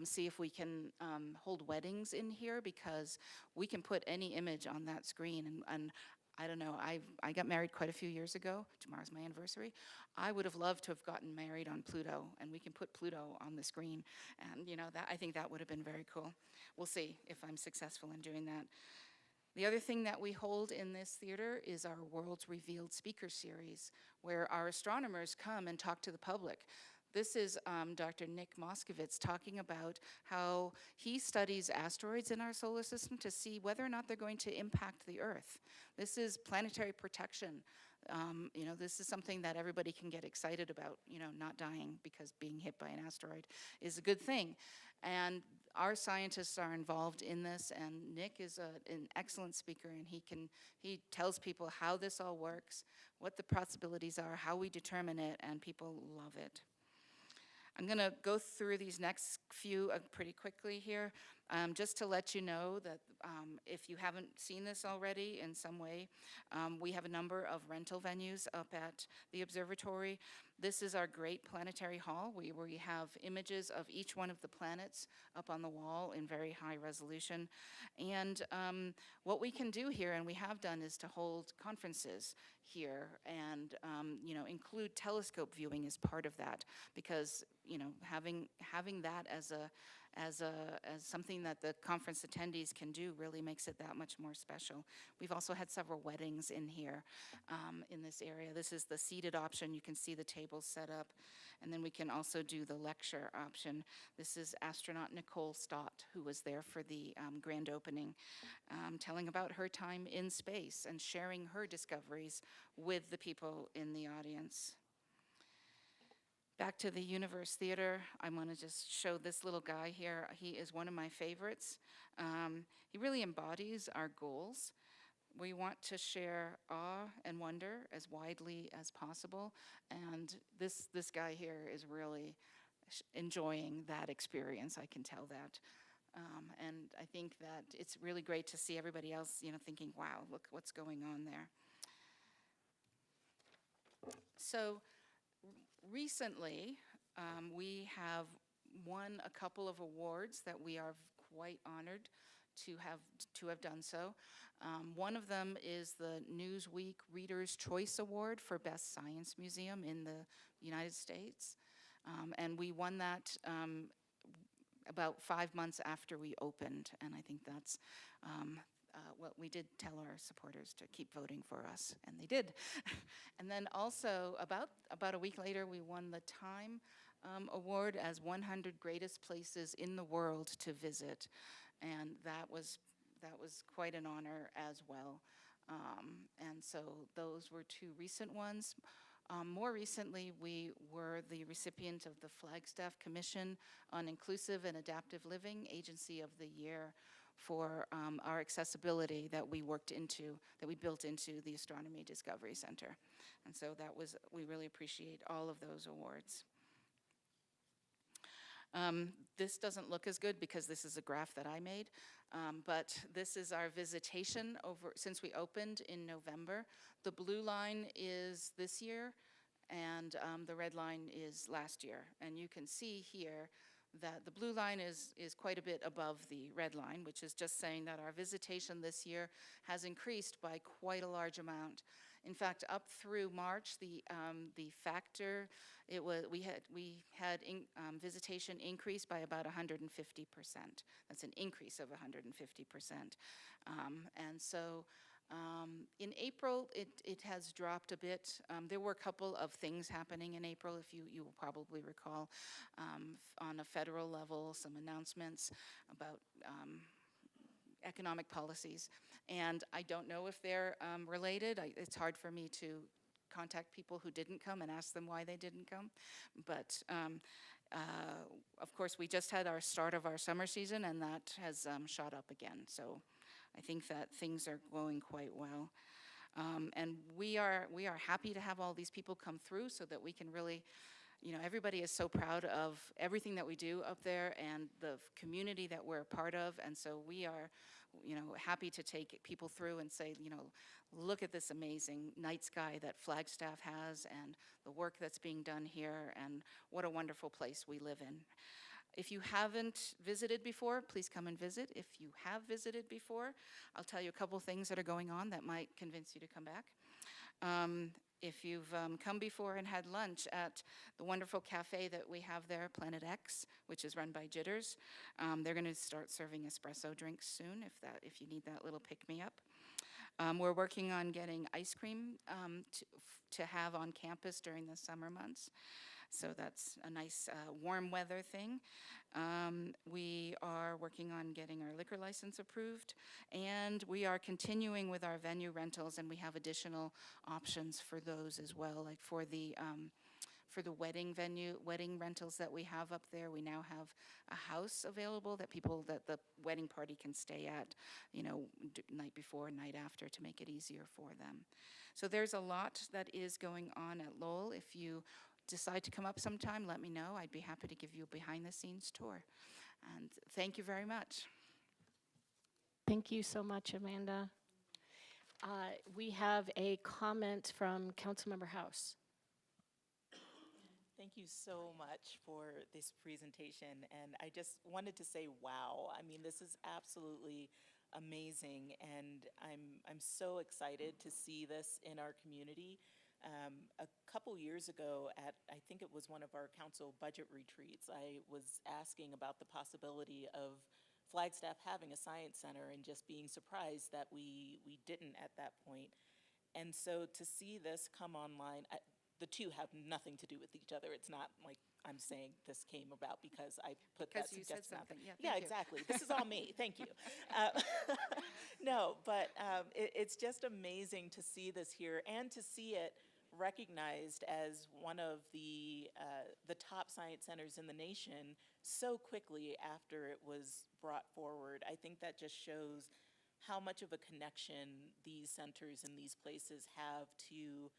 see if we can hold weddings in here, because we can put any image on that screen. And I don't know, I got married quite a few years ago. Tomorrow's my anniversary. I would have loved to have gotten married on Pluto, and we can put Pluto on the screen. And I think that would have been very cool. We'll see if I'm successful in doing that. The other thing that we hold in this theater is our Worlds Revealed speaker series, where our astronomers come and talk to the public. This is Dr. Nick Moskovitz talking about how he studies asteroids in our solar system to see whether or not they're going to impact the Earth. This is planetary protection. This is something that everybody can get excited about, not dying because being hit by an asteroid is a good thing. And our scientists are involved in this, and Nick is an excellent speaker, and he tells people how this all works, what the possibilities are, how we determine it, and people love it. I'm going to go through these next few pretty quickly here, just to let you know that if you haven't seen this already in some way, we have a number of rental venues up at the observatory. This is our great planetary hall, where we have images of each one of the planets up on the wall in very high resolution. And what we can do here, and we have done, is to hold conferences here and include telescope viewing as part of that, because having that as something that the conference attendees can do really makes it that much more special. We've also had several weddings in here in this area. This is the seated option. You can see the tables set up. And then we can also do the lecture option. This is astronaut Nicole Stott, who was there for the grand opening, telling about her time in space and sharing her discoveries with the people in the audience. Back to the Universe Theater, I want to just show this little guy here. He is one of my favorites. He really embodies our goals. We want to share awe and wonder as widely as possible, and this guy here is really enjoying that experience. I can tell that. And I think that it's really great to see everybody else, thinking, wow, look what's going on there. So recently, we have won a couple of awards that we are quite honored to have done so. One of them is the Newsweek Reader's Choice Award for Best Science Museum in the United States. And we won that about 5 months after we opened, and I think that's what we did tell our supporters to keep voting for us, and they did. And then also, about a week later, we won the Time Award as 100 Greatest Places in the World to Visit, and that was quite an honor as well. And so those were two recent ones. More recently, we were the recipient of the Flagstaff Commission on Inclusive and Adaptive Living Agency of the Year for our accessibility that we built into the Astronomy Discovery Center. And so we really appreciate all of those awards. This doesn't look as good because this is a graph that I made, but this is our visitation since we opened in November. The blue line is this year, and the red line is last year. And you can see here that the blue line is quite a bit above the red line, which is just saying that our visitation this year has increased by quite a large amount. In fact, up through March, the factor we had visitation increased by about 150%. That's an increase of 150%, and so. In April, it has dropped a bit. There were a couple of things happening in April, if you will probably recall, on a federal level, some announcements about economic policies. And I don't know if they're related. It's hard for me to contact people who didn't come and ask them why they didn't come. But of course, we just had our start of our summer season, and that has shot up again. So I think that things are going quite well. And we are happy to have all these people come through so that we can really, everybody is so proud of everything that we do up there and the community that we're a part of. And so we are, happy to take people through and say, look at this amazing night sky that Flagstaff has and the work that's being done here and what a wonderful place we live in. If you haven't visited before, please come and visit. If you have visited before, I'll tell you a couple things that are going on that might convince you to come back. If you've come before and had lunch at the wonderful cafe that we have there, Planet X, which is run by Jitters, they're going to start serving espresso drinks soon if you need that little pick-me-up. We're working on getting ice cream to have on campus during the summer months. So that's a nice warm weather thing. We are working on getting our liquor license approved, and we are continuing with our venue rentals, and we have additional options for those as well, like for the wedding rentals that we have up there. We now have a house available that the wedding party can stay at, night before, night after, to make it easier for them. So there's a lot that is going on at Lowell. If you decide to come up sometime, let me know. I'd be happy to give you a behind-the-scenes tour. And thank you very much. Thank you so much, Amanda. We have a comment from Councilmember House. Thank you so much for this presentation, and I just wanted to say, wow. I mean, this is absolutely amazing, and I'm so excited to see this in our community. A couple years ago I think it was one of our council budget retreats, I was asking about the possibility of Flagstaff having a science center and just being surprised that we didn't at that point. And so to see this come online, the two have nothing to do with each other. It's not like I'm saying this came about because I put that Because you said suggestion out there. something. Yeah, Yeah, thank you. exactly. This is all me. Thank you. Uh, No, but it's just amazing to see this here and to see it recognized as one of the top science centers in the nation so quickly after it was brought forward. I think that just shows how much of a connection these centers and these places have to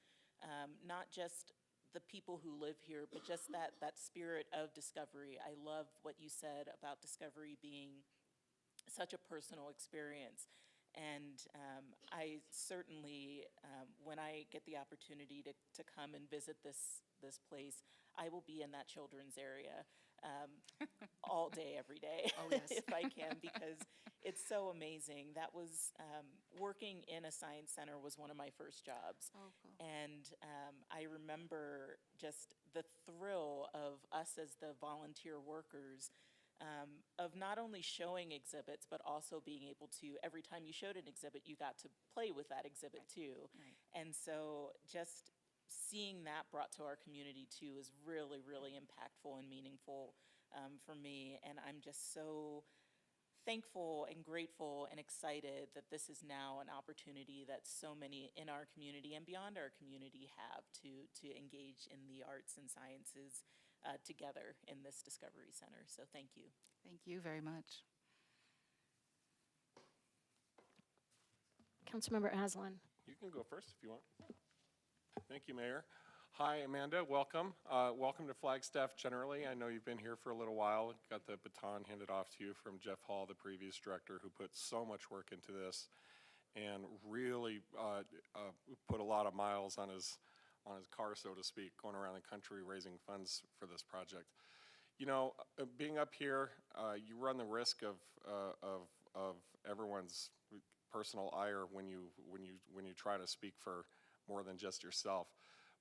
not just the people who live here, but just that spirit of discovery. I love what you said about discovery being such a personal experience. And I certainly, when I get the opportunity to come and visit this place, I will be in that children's area all day, every day, Oh, yes. if I can, because it's so amazing. That was, working in a science center was one of my first jobs. Oh, cool. And I remember just the thrill of us as the volunteer workers of not only showing exhibits, but also being able to, every time you showed an exhibit, you got to play with that exhibit too. Right. And so just seeing that brought to our community too is really, really impactful and meaningful for me. And I'm just so thankful and grateful and excited that this is now an opportunity that so many in our community and beyond our community have to engage in the arts and sciences together in this Discovery Center. So thank you. Thank you very much. Councilmember Aslan. You can go first if you want. Thank you, Mayor. Hi, Amanda, welcome. Welcome to Flagstaff generally. I know you've been here for a little while. Got the baton handed off to you from Jeff Hall, the previous director, who put so much work into this and really put a lot of miles on his car, so to speak, going around the country raising funds for this project. You know, being up here, you run the risk of everyone's personal ire when you try to speak for more than just yourself.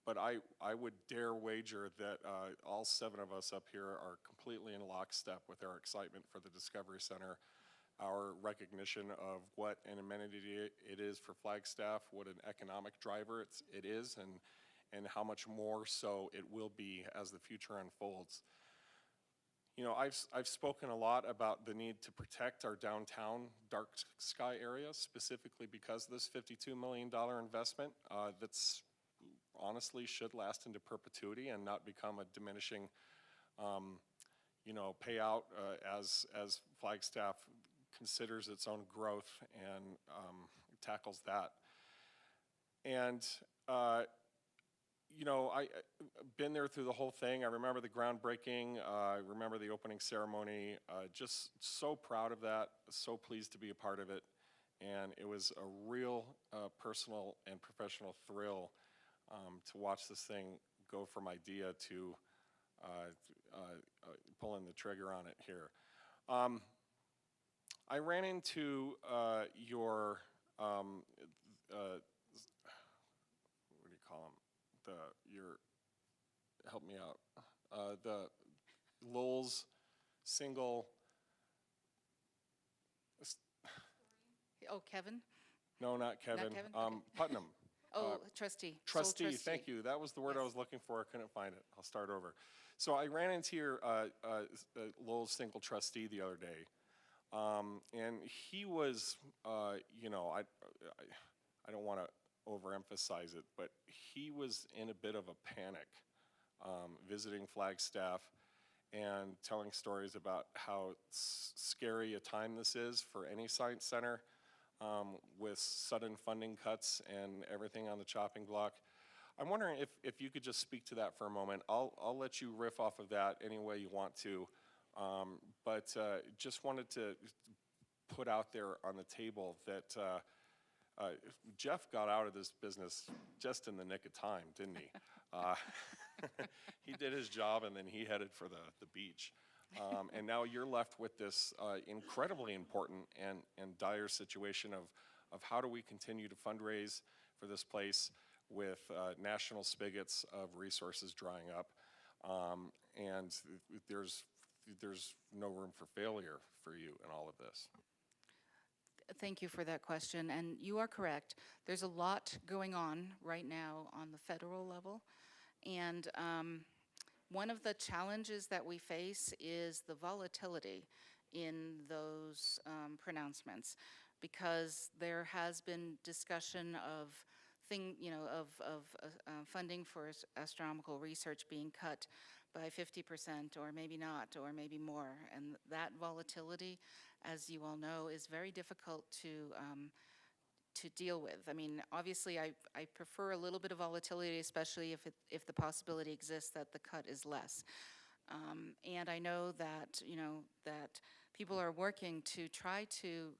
But I would dare wager that all 7 of us up here are completely in lockstep with our excitement for the Discovery Center, our recognition of what an amenity it is for Flagstaff, what an economic driver it is, and how much more so it will be as the future unfolds. You know, I've spoken a lot about the need to protect our downtown dark sky area, specifically because of this $52 million investment that's honestly should last into perpetuity and not become a diminishing, you know, payout as Flagstaff considers its own growth and tackles that. And you know, I've been there through the whole thing. I remember the groundbreaking. I remember the opening ceremony. Just so proud of that. So pleased to be a part of it. And it was a real personal and professional thrill to watch this thing go from idea to pulling the trigger on it here. I ran into your, what do you call them? Help me out. The Lowell's single. Oh, Kevin? No, not Kevin. Kevin? Okay. Putnam. Oh, trustee. Sole Trustee, thank you. That was the word I was looking for. I couldn't find it. I'll start over. So I ran into your Lowell's single trustee the other day, and he was, you know, I don't want to overemphasize it, but he was in a bit of a panic visiting Flagstaff and telling stories about how scary a time this is for any science center with sudden funding cuts and everything on the chopping block. I'm wondering if you could just speak to that for a moment. I'll let you riff off of that any way you want to, but just wanted to put out there on the table that Jeff got out of this business just in the nick of time, didn't he? He did his job, and then he headed for the beach. And now you're left with this incredibly important and dire situation of how do we continue to fundraise for this place with national spigots of resources drying up. And there's no room for failure for you in all of this. Thank you for that question, and you are correct. There's a lot going on right now on the federal level, and one of the challenges that we face is the volatility in those pronouncements, because there has been discussion of funding for astronomical research being cut by 50%, or maybe not, or maybe more, and that volatility, as you all know, is very difficult to deal with. I mean, obviously, I prefer a little bit of volatility, especially if the possibility exists that the cut is less. And I know that that people are working to try to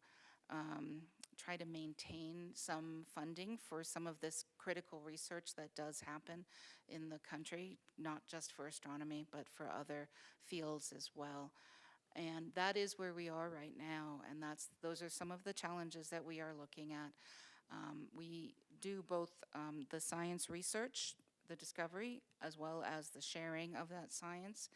maintain some funding for some of this critical research that does happen in the country, not just for astronomy, but for other fields as well. And that is where we are right now, and those are some of the challenges that we are looking at. We do both the science research, the discovery, as well as the sharing of that science.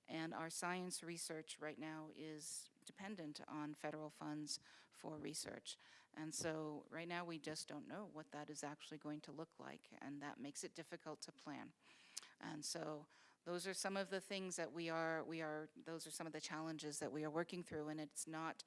And our science research right now is dependent on federal funds for research. And so right now we just don't know what that is actually going to look like, and that makes it difficult to plan. And so those are some of the things that those are some of the challenges that we are working through, and it's not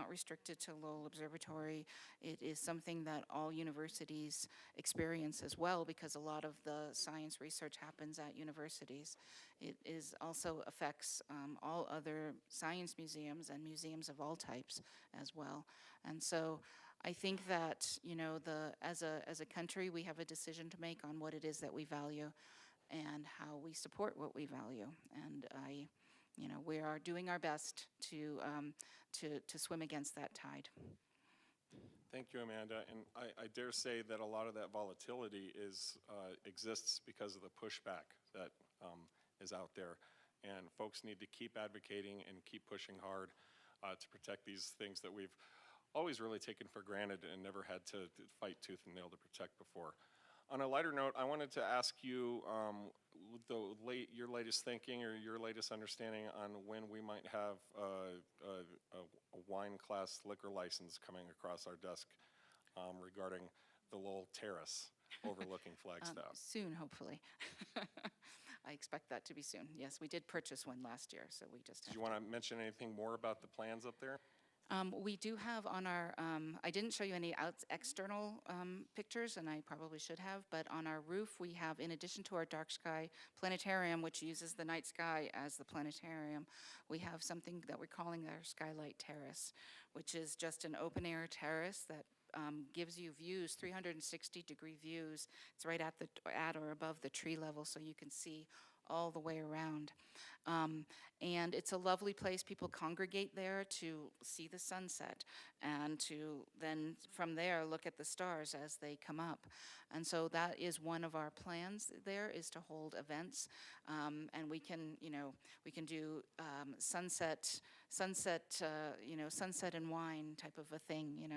restricted to Lowell Observatory. It is something that all universities experience as well, because a lot of the science research happens at universities. It also affects all other science museums and museums of all types as well. And so I think that, as a country, we have a decision to make on what it is that we value and how we support what we value. And we are doing our best to swim against that tide. Thank you, Amanda. And I dare say that a lot of that volatility exists because of the pushback that is out there. And folks need to keep advocating and keep pushing hard to protect these things that we've always really taken for granted and never had to fight tooth and nail to protect before. On a lighter note, I wanted to ask you your latest thinking or your latest understanding on when we might have a wine class liquor license coming across our desk regarding the Lowell Terrace overlooking Flagstaff. Soon, hopefully. I expect that to be soon. Yes, we did purchase one last year, so we just Do you want to mention anything more about the plans up there? We do have on our, I didn't show you any external pictures, and I probably should have, but on our roof we have, in addition to our dark sky planetarium, which uses the night sky as the planetarium, we have something that we're calling our Skylight Terrace, which is just an open air terrace that gives you views, 360-degree views. It's right at or above the tree level, so you can see all the way around. And it's a lovely place. People congregate there to see the sunset and to then from there look at the stars as they come up. And so that is one of our plans there, is to hold events. And we can do sunset and wine type of a thing,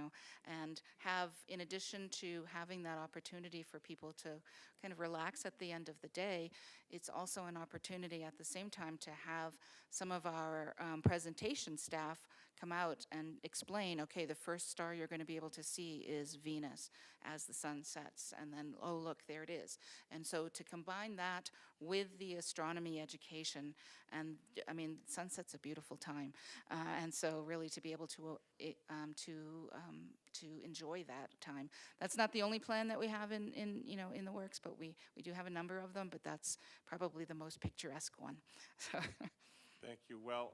and have, in addition to having that opportunity for people to kind of relax at the end of the day, it's also an opportunity at the same time to have some of our presentation staff come out and explain, okay, the first star you're going to be able to see is Venus as the sun sets, and then, oh, look, there it is. And so to combine that with the astronomy education, and I mean, sunset's a beautiful time, and so really to be able to enjoy that time. That's not the only plan that we have in the works, but we do have a number of them, but that's probably the most picturesque one. So. Thank you. Well,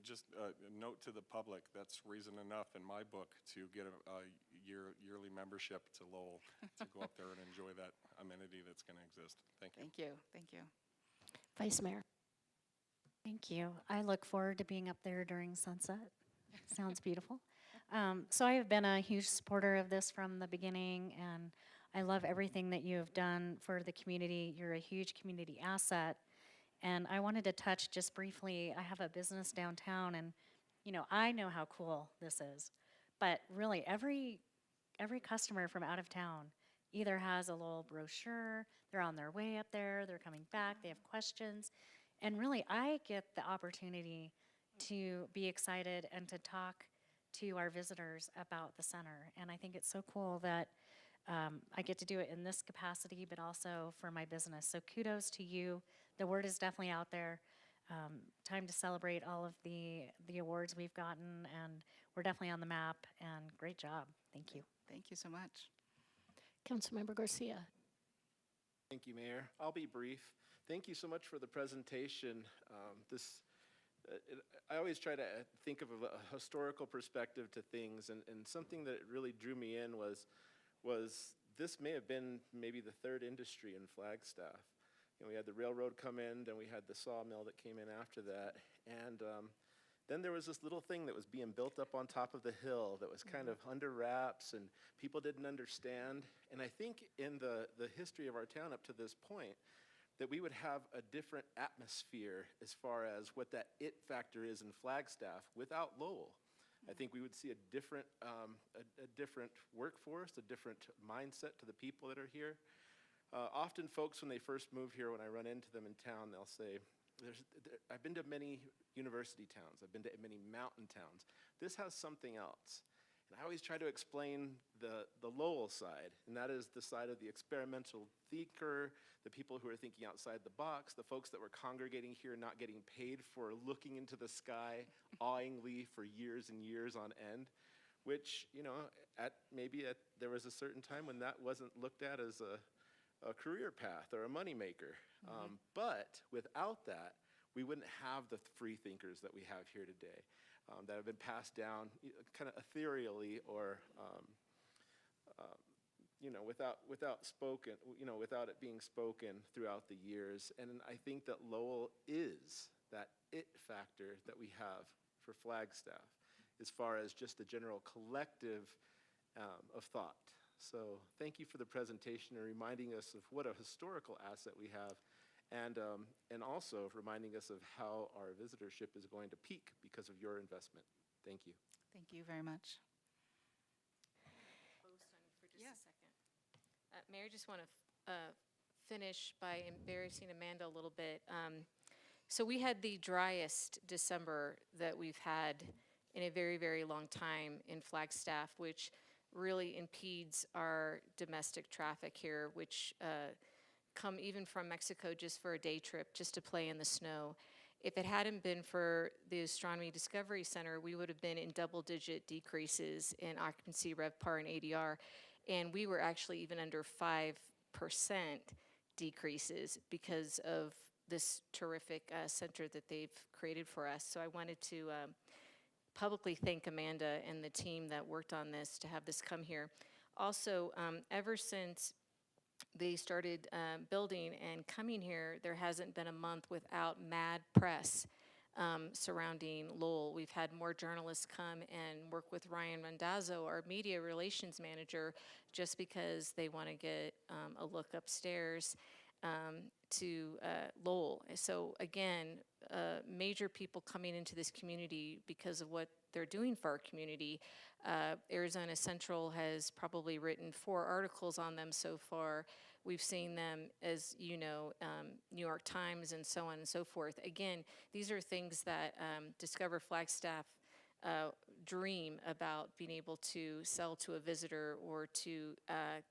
just a note to the public, that's reason enough in my book to get a yearly membership to Lowell to go up there and enjoy that amenity that's going to exist. Thank you. Thank you. Thank you. Vice Mayor. Thank you. I look forward to being up there during sunset. Sounds beautiful. So I have been a huge supporter of this from the beginning, and I love everything that you have done for the community. You're a huge community asset. And I wanted to touch just briefly, I have a business downtown, and I know how cool this is. But really, every customer from out of town either has a little brochure, they're on their way up there, they're coming back, they have questions. And really, I get the opportunity to be excited and to talk to our visitors about the center. And I think it's so cool that I get to do it in this capacity, but also for my business. So kudos to you. The word is definitely out there. Time to celebrate all of the awards we've gotten, and we're definitely on the map, and great job. Thank you. Thank you so much. Councilmember Garcia. Thank you, Mayor. I'll be brief. Thank you so much for the presentation. I always try to think of a historical perspective to things, and something that really drew me in was this may have been maybe the third industry in Flagstaff. We had the railroad come in, then we had the sawmill that came in after that, and then there was this little thing that was being built up on top of the hill that was kind of under wraps, and people didn't understand. And I think in the history of our town up to this point, that we would have a different atmosphere as far as what that it factor is in Flagstaff without Lowell. I think we would see a different workforce, a different mindset to the people that are here. Often folks, when they first move here, when I run into them in town, they'll say, I've been to many university towns, I've been to many mountain towns. This has something else. And I always try to explain the Lowell side, and that is the side of the experimental thinker, the people who are thinking outside the box, the folks that were congregating here not getting paid for looking into the sky awingly for years and years on end, which, there was a certain time when that wasn't looked at as a career path or a moneymaker. But without that, we wouldn't have the free thinkers that we have here today. That have been passed down kind of ethereally or without it being spoken throughout the years. And I think that Lowell is that it factor that we have for Flagstaff as far as just the general collective of thought. So thank you for the presentation and reminding us of what a historical asset we have, and also reminding us of how our visitorship is going to peak because of your investment. Thank you. Thank you very much. For just a second. Mayor, just want to finish by embarrassing Amanda a little bit. So we had the driest December that we've had in a very, very long time in Flagstaff, which really impedes our domestic traffic here, which come even from Mexico just for a day trip, just to play in the snow. If it hadn't been for the Astronomy Discovery Center, we would have been in double-digit decreases in occupancy, RevPAR, and ADR, and we were actually even under 5% decreases because of this terrific center that they've created for us. So I wanted to publicly thank Amanda and the team that worked on this to have this come here. Also, ever since they started building and coming here, there hasn't been a month without mad press surrounding Lowell. We've had more journalists come and work with Ryan Randazzo, our media relations manager, just because they want to get a look upstairs to Lowell. So again, major people coming into this community because of what they're doing for our community. Arizona Central has probably written 4 articles on them so far. We've seen them, as you know, New York Times and so on and so forth. Again, these are things that Discover Flagstaff dream about being able to sell to a visitor or to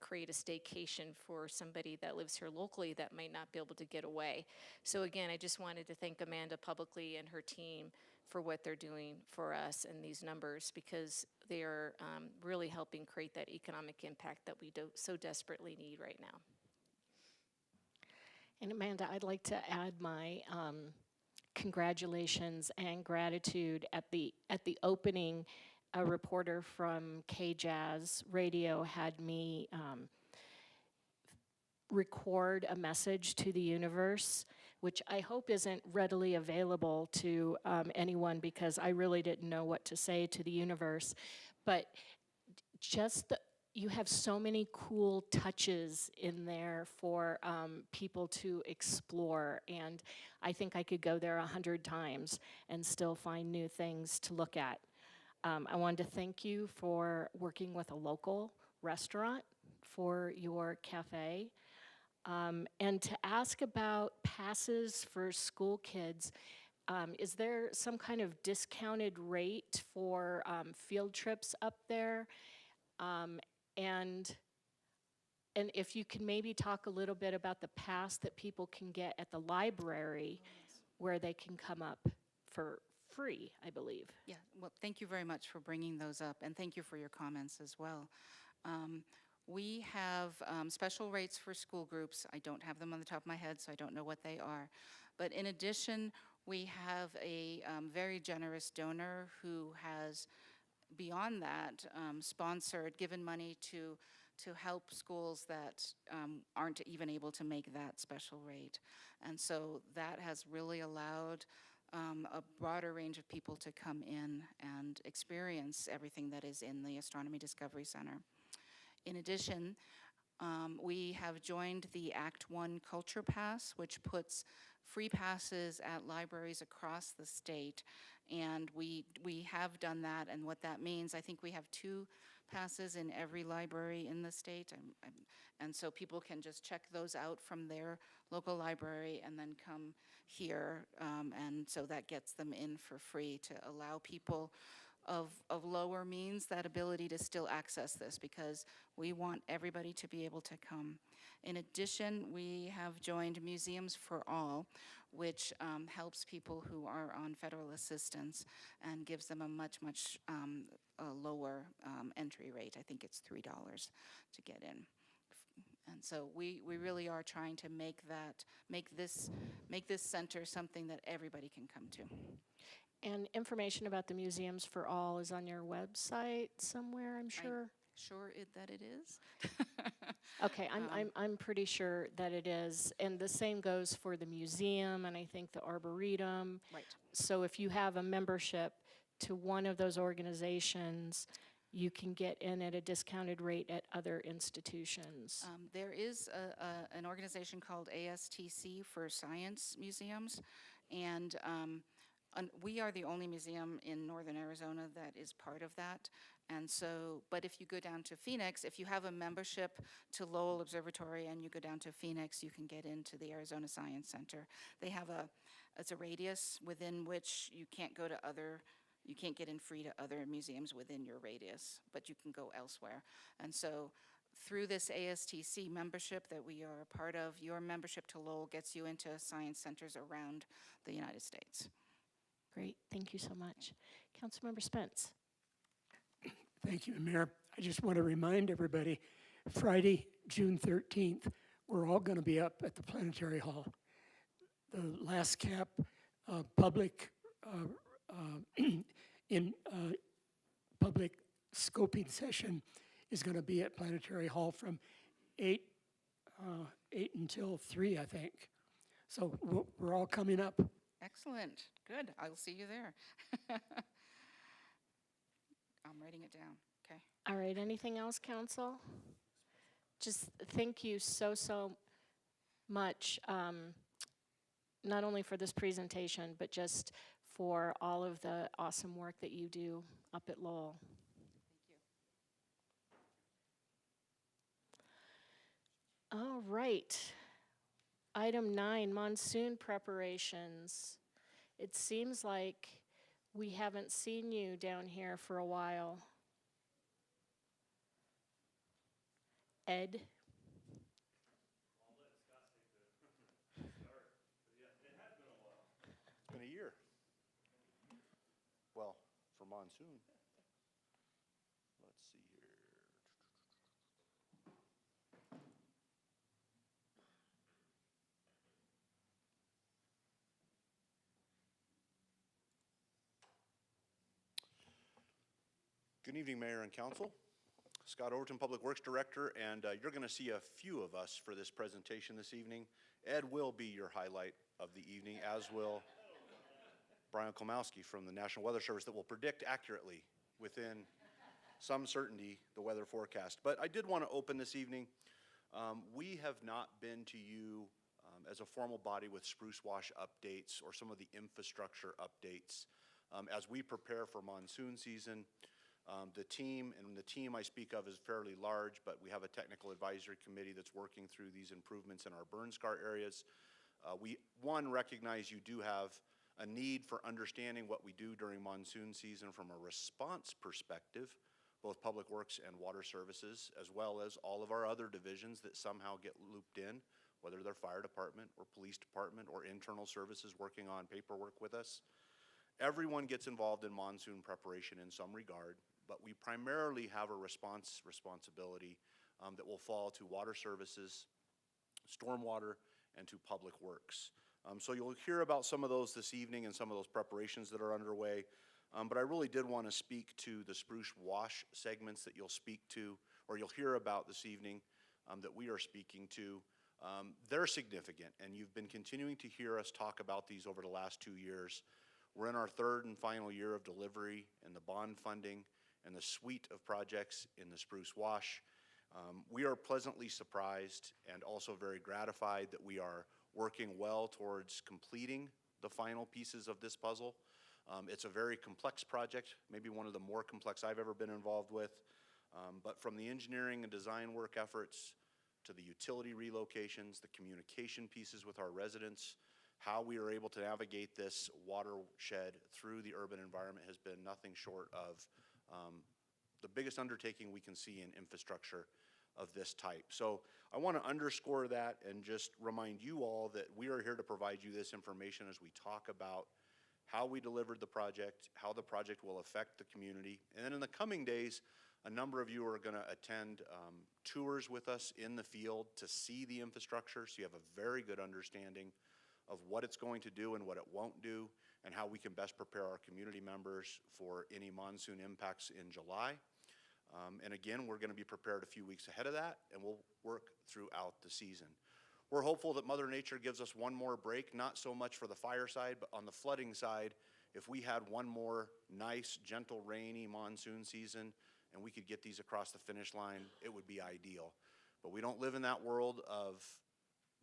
create a staycation for somebody that lives here locally that might not be able to get away. So again, I just wanted to thank Amanda publicly and her team for what they're doing for us and these numbers, because they are really helping create that economic impact that we so desperately need right now. And Amanda, I'd like to add my congratulations and gratitude at the opening. A reporter from KJazz Radio had me record a message to the universe, which I hope isn't readily available to anyone, because I really didn't know what to say to the universe. but just you have so many cool touches in there for people to explore, and I think I could go there 100 times and still find new things to look at. I wanted to thank you for working with a local restaurant for your cafe, and to ask about passes for school kids. Is there some kind of discounted rate for field trips up there? And if you can maybe talk a little bit about the pass that people can get at the library, where they can come up for free, I believe. Yeah, well, thank you very much for bringing those up, and thank you for your comments as well. We have special rates for school groups. I don't have them on the top of my head, so I don't know what they are. But in addition, we have a very generous donor who has, beyond that, sponsored, given money to help schools that aren't even able to make that special rate. And so that has really allowed a broader range of people to come in and experience everything that is in the Astronomy Discovery Center. In addition, we have joined the Act One Culture Pass, which puts free passes at libraries across the state. And we have done that, and what that means, I think we have 2 passes in every library in the state. And so people can just check those out from their local library and then come here. And so that gets them in for free to allow people of lower means that ability to still access this, because we want everybody to be able to come. In addition, we have joined Museums for All, which helps people who are on federal assistance and gives them a much lower entry rate. I think it's $3 to get in. And so we really are trying to make this center something that everybody can come to. And information about the Museums for All is on your website somewhere, I'm sure? That it is. Okay, I'm pretty sure that it is. And the same goes for the museum and I think the Arboretum. Right. So if you have a membership to one of those organizations, you can get in at a discounted rate at other institutions. There is an organization called ASTC for Science Museums, and we are the only museum in northern Arizona that is part of that. And so, but if you go down to Phoenix, if you have a membership to Lowell Observatory and you go down to Phoenix, you can get into the Arizona Science Center. They have it's a radius within which you can't go to you can't get in free to other museums within your radius, but you can go elsewhere. And so through this ASTC membership that we are a part of, your membership to Lowell gets you into science centers around the United States. Great, thank you so much. Councilmember Spence. Thank you, Mayor. I just want to remind everybody, Friday, June 13th, we're all going to be up at the Planetary Hall. The last cap public public scoping session is going to be at Planetary Hall from 8 until 3, I think. So we're all coming up. Excellent. Good. I'll see you there. I'm writing it down. Okay. All right, anything else, council? Just thank you so much, not only for this presentation, but just for all of the awesome work that you do up at Lowell. Thank you. All right. Item 9, monsoon preparations. It seems like we haven't seen you down here for a while. Ed? It's been a year. Well, for monsoon. Let's see here. Good evening, Mayor and Council. Scott Overton, Public Works Director, and you're going to see a few of us for this presentation this evening. Ed will be your highlight of the evening, as will Brian Komowski from the National Weather Service, that will predict accurately within some certainty, the weather forecast. But I did want to open this evening. We have not been to you as a formal body with spruce wash updates or some of the infrastructure updates as we prepare for monsoon season. The team I speak of is fairly large, but we have a technical advisory committee that's working through these improvements in our burn scar areas. We recognize you do have a need for understanding what we do during monsoon season from a response perspective, both Public Works and Water Services, as well as all of our other divisions that somehow get looped in, whether they're fire department or police department or internal services working on paperwork with us. Everyone gets involved in monsoon preparation in some regard, but we primarily have a responsibility that will fall to Water Services, Stormwater, and to Public Works. So you'll hear about some of those this evening and some of those preparations that are underway. But I really did want to speak to the spruce wash segments that you'll speak to, or you'll hear about this evening that we are speaking to. They're significant, and you've been continuing to hear us talk about these over the last 2 years. We're in our third and final year of delivery and the bond funding and the suite of projects in the spruce wash. We are pleasantly surprised and also very gratified that we are working well towards completing the final pieces of this puzzle. It's a very complex project, maybe one of the more complex I've ever been involved with. But from the engineering and design work efforts to the utility relocations, the communication pieces with our residents, how we are able to navigate this watershed through the urban environment has been nothing short of the biggest undertaking we can see in infrastructure of this type. So I want to underscore that and just remind you all that we are here to provide you this information as we talk about how we delivered the project, how the project will affect the community. And then in the coming days, a number of you are going to attend tours with us in the field to see the infrastructure, so you have a very good understanding of what it's going to do and what it won't do, and how we can best prepare our community members for any monsoon impacts in July. And again, we're going to be prepared a few weeks ahead of that, and we'll work throughout the season. We're hopeful that Mother Nature gives us one more break, not so much for the fire side, but on the flooding side, if we had one more nice, gentle, rainy monsoon season and we could get these across the finish line, it would be ideal. But we don't live in that world of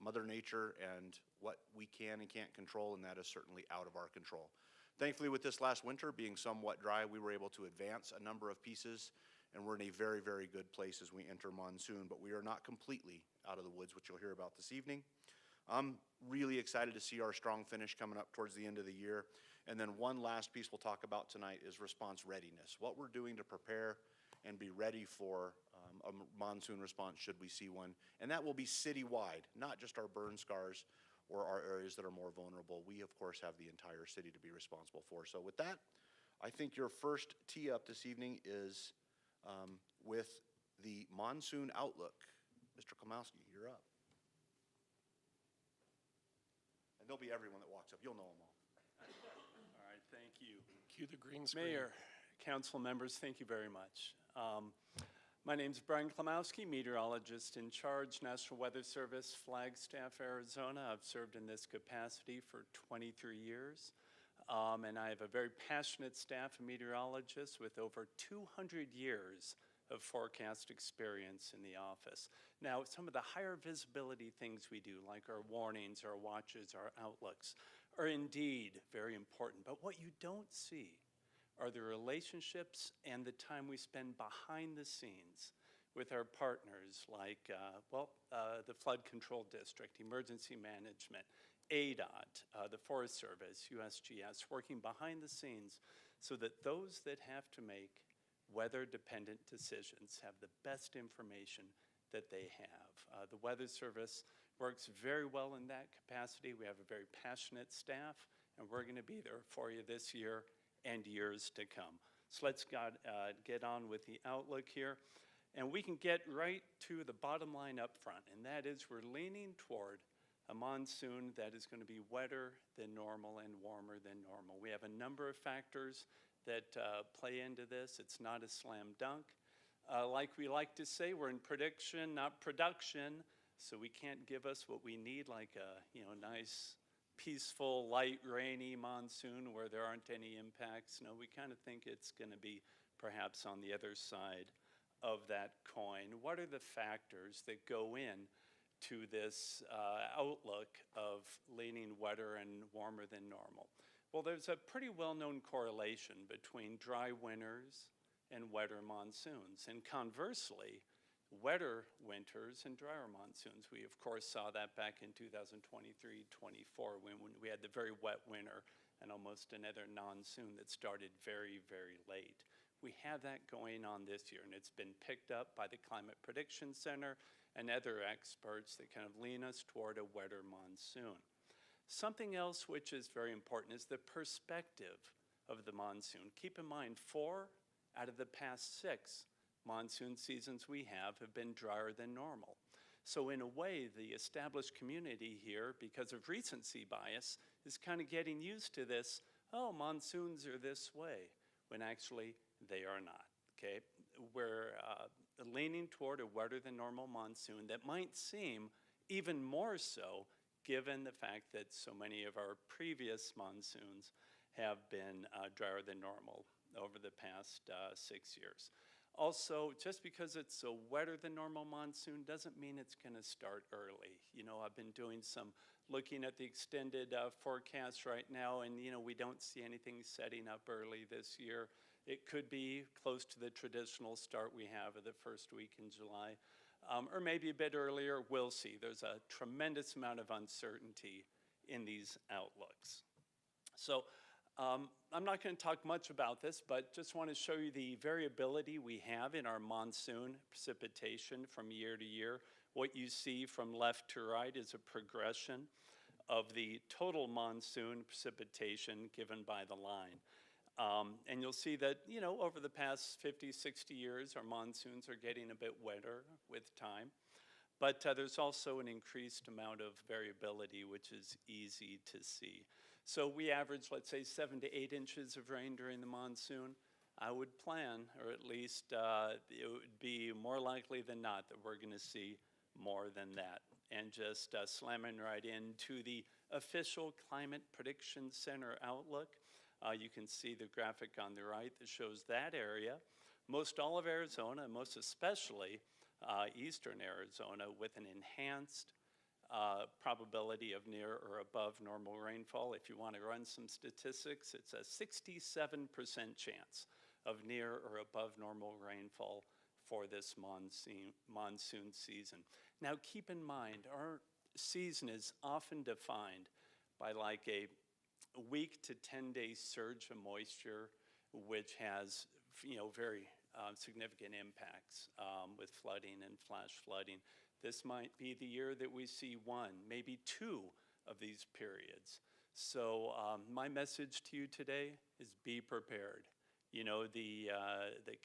Mother Nature and what we can and can't control, and that is certainly out of our control. Thankfully, with this last winter being somewhat dry, we were able to advance a number of pieces, and we're in a very, very good place as we enter monsoon, but we are not completely out of the woods, which you'll hear about this evening. I'm really excited to see our strong finish coming up towards the end of the year. And then one last piece we'll talk about tonight is response readiness, what we're doing to prepare and be ready for a monsoon response should we see one. And that will be citywide, not just our burn scars or our areas that are more vulnerable. We, of course, have the entire city to be responsible for. So with that, I think your first tee up this evening is with the monsoon outlook. Mr. Klimowski, you're up. And there'll be everyone that walks up. You'll know them all. All right, thank you. Cue the green screen. Mayor, council members, thank you very much. My name's Brian Klimowski, meteorologist in charge, National Weather Service, Flagstaff, Arizona. I've served in this capacity for 23 years. And I have a very passionate staff of meteorologists with over 200 years of forecast experience in the office. Now, some of the higher visibility things we do, like our warnings, our watches, our outlooks, are indeed very important. But what you don't see are the relationships and the time we spend behind the scenes with our partners like, the Flood Control District, Emergency Management, ADOT, the Forest Service, USGS, working behind the scenes so that those that have to make weather-dependent decisions have the best information that they have. The Weather Service works very well in that capacity. We have a very passionate staff, and we're going to be there for you this year and years to come. So let's get on with the outlook here. And we can get right to the bottom line up front, and that is we're leaning toward a monsoon that is going to be wetter than normal and warmer than normal. We have a number of factors that play into this. It's not a slam dunk. Like we like to say, we're in prediction, not production, so we can't give us what we need, like a nice, peaceful, light, rainy monsoon where there aren't any impacts. No, we kind of think it's going to be perhaps on the other side of that coin? What are the factors that go in to this outlook of leaning wetter and warmer than normal? Well, there's a pretty well-known correlation between dry winters and wetter monsoons. And conversely, wetter winters and drier monsoons. We, of course, saw that back in 2023-24 when we had the very wet winter and almost another monsoon that started very, very late. We have that going on this year, and it's been picked up by the Climate Prediction Center and other experts that kind of lean us toward a wetter monsoon. Something else which is very important is the perspective of the monsoon. Keep in mind, 4 out of the past 6 monsoon seasons we have been drier than normal. So in a way, the established community here, because of recency bias, is kind of getting used to this, oh, monsoons are this way, when actually they are not, okay? We're leaning toward a wetter than normal monsoon that might seem even more so given the fact that so many of our previous monsoons have been drier than normal over the past 6 years. Also, just because it's a wetter than normal monsoon doesn't mean it's going to start early. You know, I've been doing some looking at the extended forecast right now, and, you know, we don't see anything setting up early this year. It could be close to the traditional start we have of the first week in July, or maybe a bit earlier. We'll see. There's a tremendous amount of uncertainty in these outlooks. So I'm not going to talk much about this, but just want to show you the variability we have in our monsoon precipitation from year to year. What you see from left to right is a progression of the total monsoon precipitation given by the line. And you'll see that, you know, over the past 50, 60 years, our monsoons are getting a bit wetter with time. But there's also an increased amount of variability, which is easy to see. So we average, let's say, 7 to 8 inches of rain during the monsoon. I would plan, or at least it would be more likely than not that we're going to see more than that. And just slamming right into the official Climate Prediction Center outlook, you can see the graphic on the right that shows that area. Most all of Arizona, most especially eastern Arizona, with an enhanced probability of near or above normal rainfall. If you want to run some statistics, it's a 67% chance of near or above normal rainfall for this monsoon season. Now keep in mind, our season is often defined by like a week to 10-day surge of moisture, which has, you know, very significant impacts with flooding and flash flooding. This might be the year that we see 1, maybe 2 of these periods. So my message to you today is be prepared. You know, the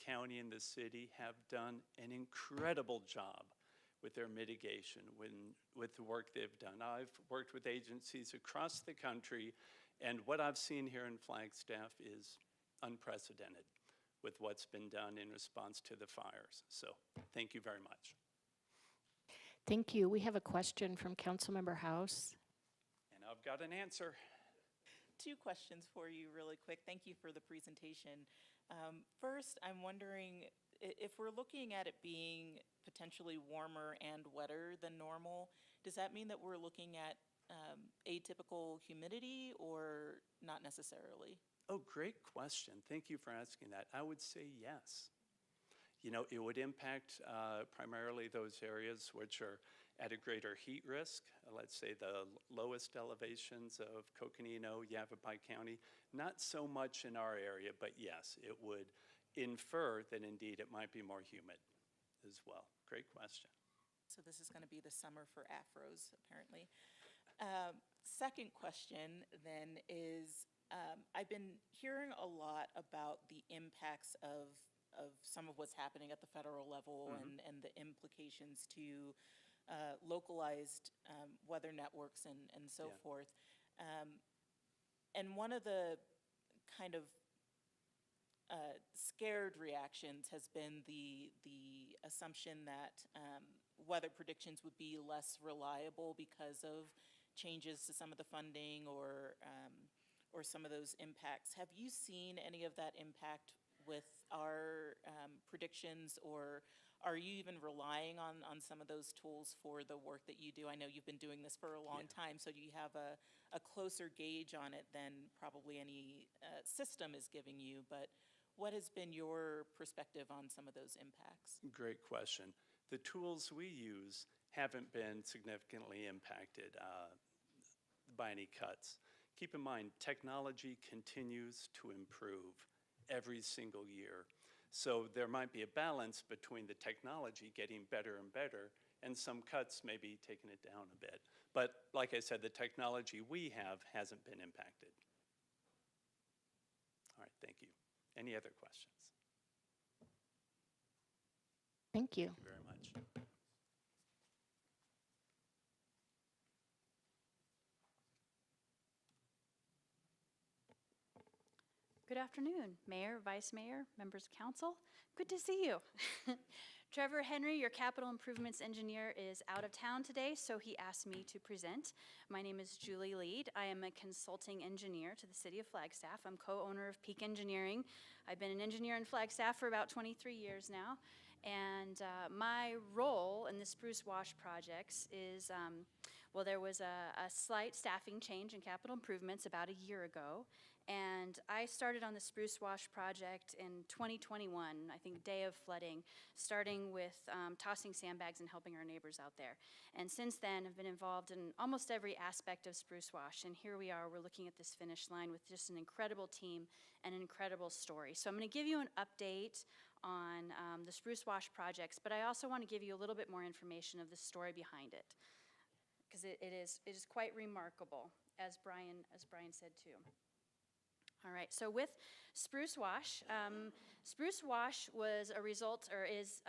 county and the city have done an incredible job with their mitigation, with the work they've done. I've worked with agencies across the country, and what I've seen here in Flagstaff is unprecedented with what's been done in response to the fires. So thank you very much. Thank you. We have a question from Councilmember House. And I've got an answer. 2 questions for you really quick. Thank you for the presentation. First, I'm wondering if we're looking at it being potentially warmer and wetter than normal, does that mean that we're looking at atypical humidity or not necessarily? Oh, great question. Thank you for asking that. I would say yes. You know, it would impact primarily those areas which are at a greater heat risk. Let's say the lowest elevations of Coconino, Yavapai County. Not so much in our area, but yes, it would infer that indeed it might be more humid as well. Great question. So this is going to be the summer for afros, apparently. Second question then is, I've been hearing a lot about the impacts of some of what's happening at the federal level and the implications to localized weather networks and so forth. And one of the kind of scared reactions has been the assumption that weather predictions would be less reliable because of changes to some of the funding or some of those impacts. Have you seen any of that impact with are predictions, or are you even relying on some of those tools for the work that you do? I know you've been doing this for a long time, so do you have a closer gauge on it than probably any system is giving you? But what has been your perspective on some of those impacts? Great question. The tools we use haven't been significantly impacted by any cuts. Keep in mind, technology continues to improve every single year. So there might be a balance between the technology getting better and better and some cuts maybe taking it down a bit. But like I said, the technology we have hasn't been impacted. All right, thank you. Any other questions? Thank you. Thank you very much. Good afternoon, Mayor, Vice Mayor, members of council. Good to see you. Trevor Henry, your capital improvements engineer, is out of town today, so he asked me to present. My name is Julie Lead. I am a consulting engineer to the city of Flagstaff. I'm co-owner of Peak Engineering. I've been an engineer in Flagstaff for about 23 years now. And my role in the Spruce Wash projects is, well, there was a slight staffing change in capital improvements about a year ago. And I started on the Spruce Wash project in 2021, I think day of flooding, starting with tossing sandbags and helping our neighbors out there. And since then, I've been involved in almost every aspect of Spruce Wash. And here we are, we're looking at this finish line with just an incredible team and an incredible story. So I'm gonna give you an update on the Spruce Wash projects, but I also want to give you a little bit more information of the story behind it, because it is quite remarkable, as Brian said too. All right, so with Spruce Wash, Spruce Wash was a result, or is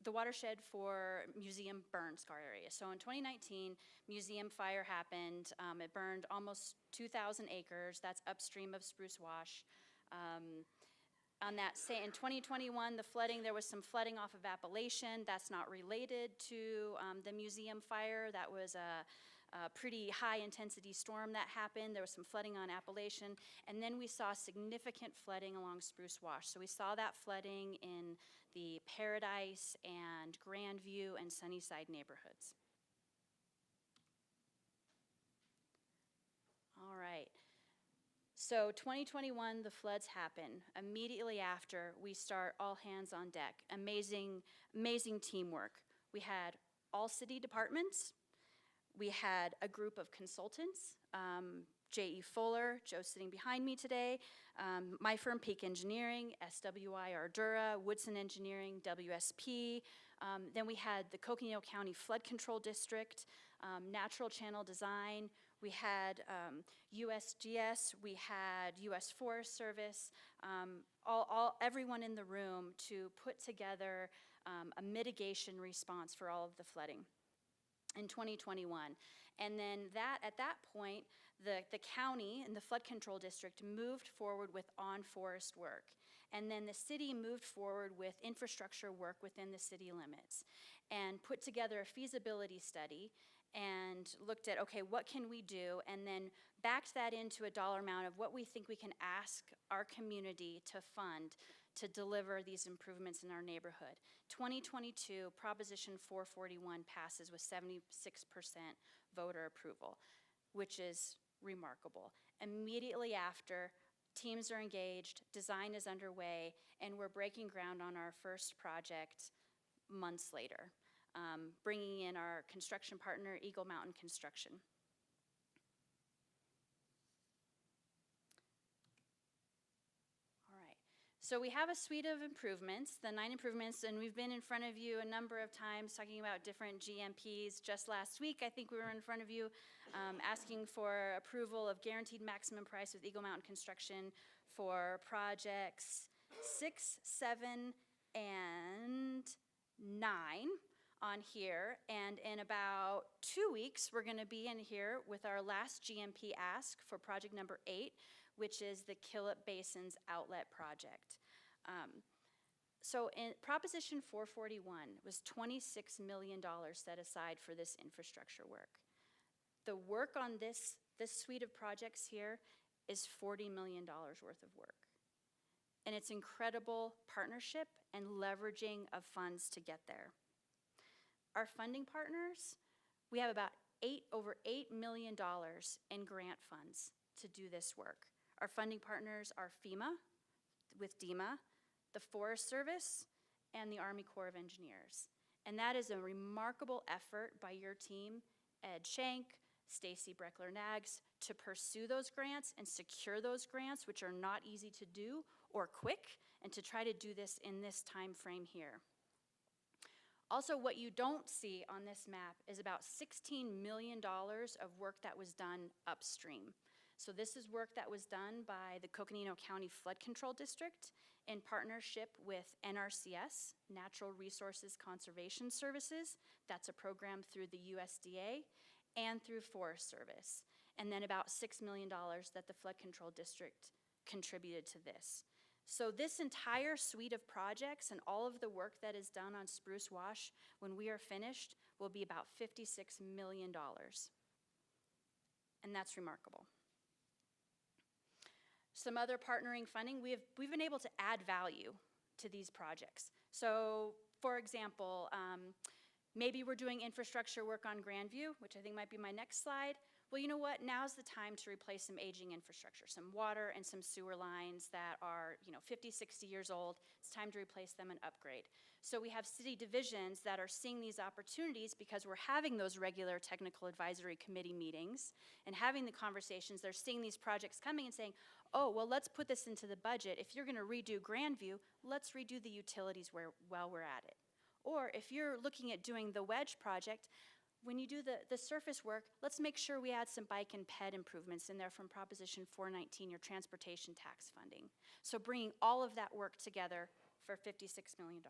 the watershed for museum burn scar area. So in 2019, museum fire happened. It burned almost 2,000 acres. That's upstream of Spruce Wash. In 2021, the flooding, there was some flooding off of Appalachian. That's not related to the museum fire. That was a pretty high intensity storm that happened. There was some flooding on Appalachian. And then we saw significant flooding along Spruce Wash. So we saw that flooding in the Paradise and Grandview and Sunnyside neighborhoods. All right. So 2021, the floods happen. Immediately after, we start all hands on deck. Amazing, amazing teamwork. We had all city departments. We had a group of consultants, J.E. Fuller, Joe sitting behind me today, my firm, Peak Engineering, SWI Ardura, Woodson Engineering, WSP. Then we had the Coconino County Flood Control District, Natural Channel Design. We had USGS, we had US Forest Service, everyone in the room to put together a mitigation response for all of the flooding in 2021. And then at that point, the county and the flood control district moved forward with on-forest work. And then the city moved forward with infrastructure work within the city limits and put together a feasibility study and looked at, okay, what can we do? And then backed that into a dollar amount of what we think we can ask our community to fund to deliver these improvements in our neighborhood. 2022, Proposition 441 passes with 76% voter approval, which is remarkable. Immediately after, teams are engaged, design is underway, and we're breaking ground on our first project months later. Bringing in our construction partner, Eagle Mountain Construction. All right, so we have a suite of improvements, the 9 improvements, and we've been in front of you a number of times talking about different GMPs. Just last week, I think we were in front of you asking for approval of guaranteed maximum price with Eagle Mountain Construction for projects 6, 7, and 9. On here, and in about 2 weeks, we're gonna be in here with our last GMP ask for project number 8, which is the Killip Basin's outlet project. So in Proposition 441 was $26 million set aside for this infrastructure work. The work on this suite of projects here is $40 million worth of work. and its incredible partnership and leveraging of funds to get there. Our funding partners, we have about over $8 million in grant funds to do this work. Our funding partners are FEMA with DEMA, the Forest Service, and the Army Corps of Engineers. And that is a remarkable effort by your team, Ed Shank, Stacy Breckler-Nags, to pursue those grants and secure those grants, which are not easy to do or quick, and to try to do this in this time frame here. Also, what you don't see on this map is about $16 million of work that was done upstream. So this is work that was done by the Coconino County Flood Control District in partnership with NRCS, Natural Resources Conservation Services. That's a program through the USDA and through Forest Service. And then about $6 million that the Flood Control District contributed to this. So this entire suite of projects and all of the work that is done on Spruce Wash, when we are finished, will be about $56 million. And that's remarkable. Some other partnering funding, we've been able to add value to these projects. So, for example, maybe we're doing infrastructure work on Grandview, which I think might be my next slide. Well, you know what? Now's the time to replace some aging infrastructure, some water and some sewer lines that are 50, 60 years old. It's time to replace them and upgrade. So we have city divisions that are seeing these opportunities because we're having those regular technical advisory committee meetings and having the conversations. They're seeing these projects coming and saying, oh, well, let's put this into the budget. If you're gonna redo Grandview, let's redo the utilities while we're at it. Or if you're looking at doing the wedge project, when you do the surface work, let's make sure we add some bike and ped improvements in there from Proposition 419, your transportation tax funding. So bringing all of that work together for $56 million.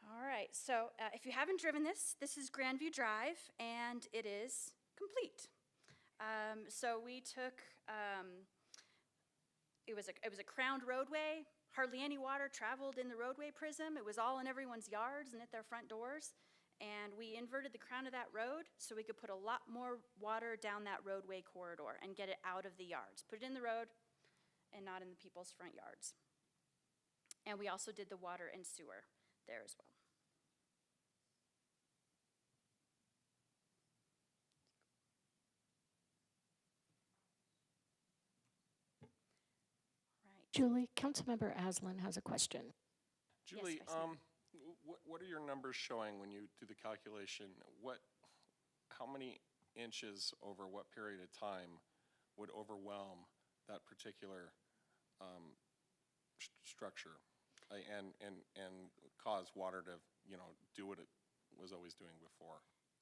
All right, so if you haven't driven this, this is Grandview Drive, and it is complete. So we took, it was a crowned roadway. Hardly any water traveled in the roadway prism. It was all in everyone's yards and at their front doors. And we inverted the crown of that road so we could put a lot more water down that roadway corridor and get it out of the yards. Put it in the road and not in the people's front yards. And we also did the water and sewer there as well. Julie, Councilmember Aslan has a question. Julie, Vice Mayor. what are your numbers showing when you do the calculation? How many inches over what period of time would overwhelm that particular structure and cause water to do what it was always doing before?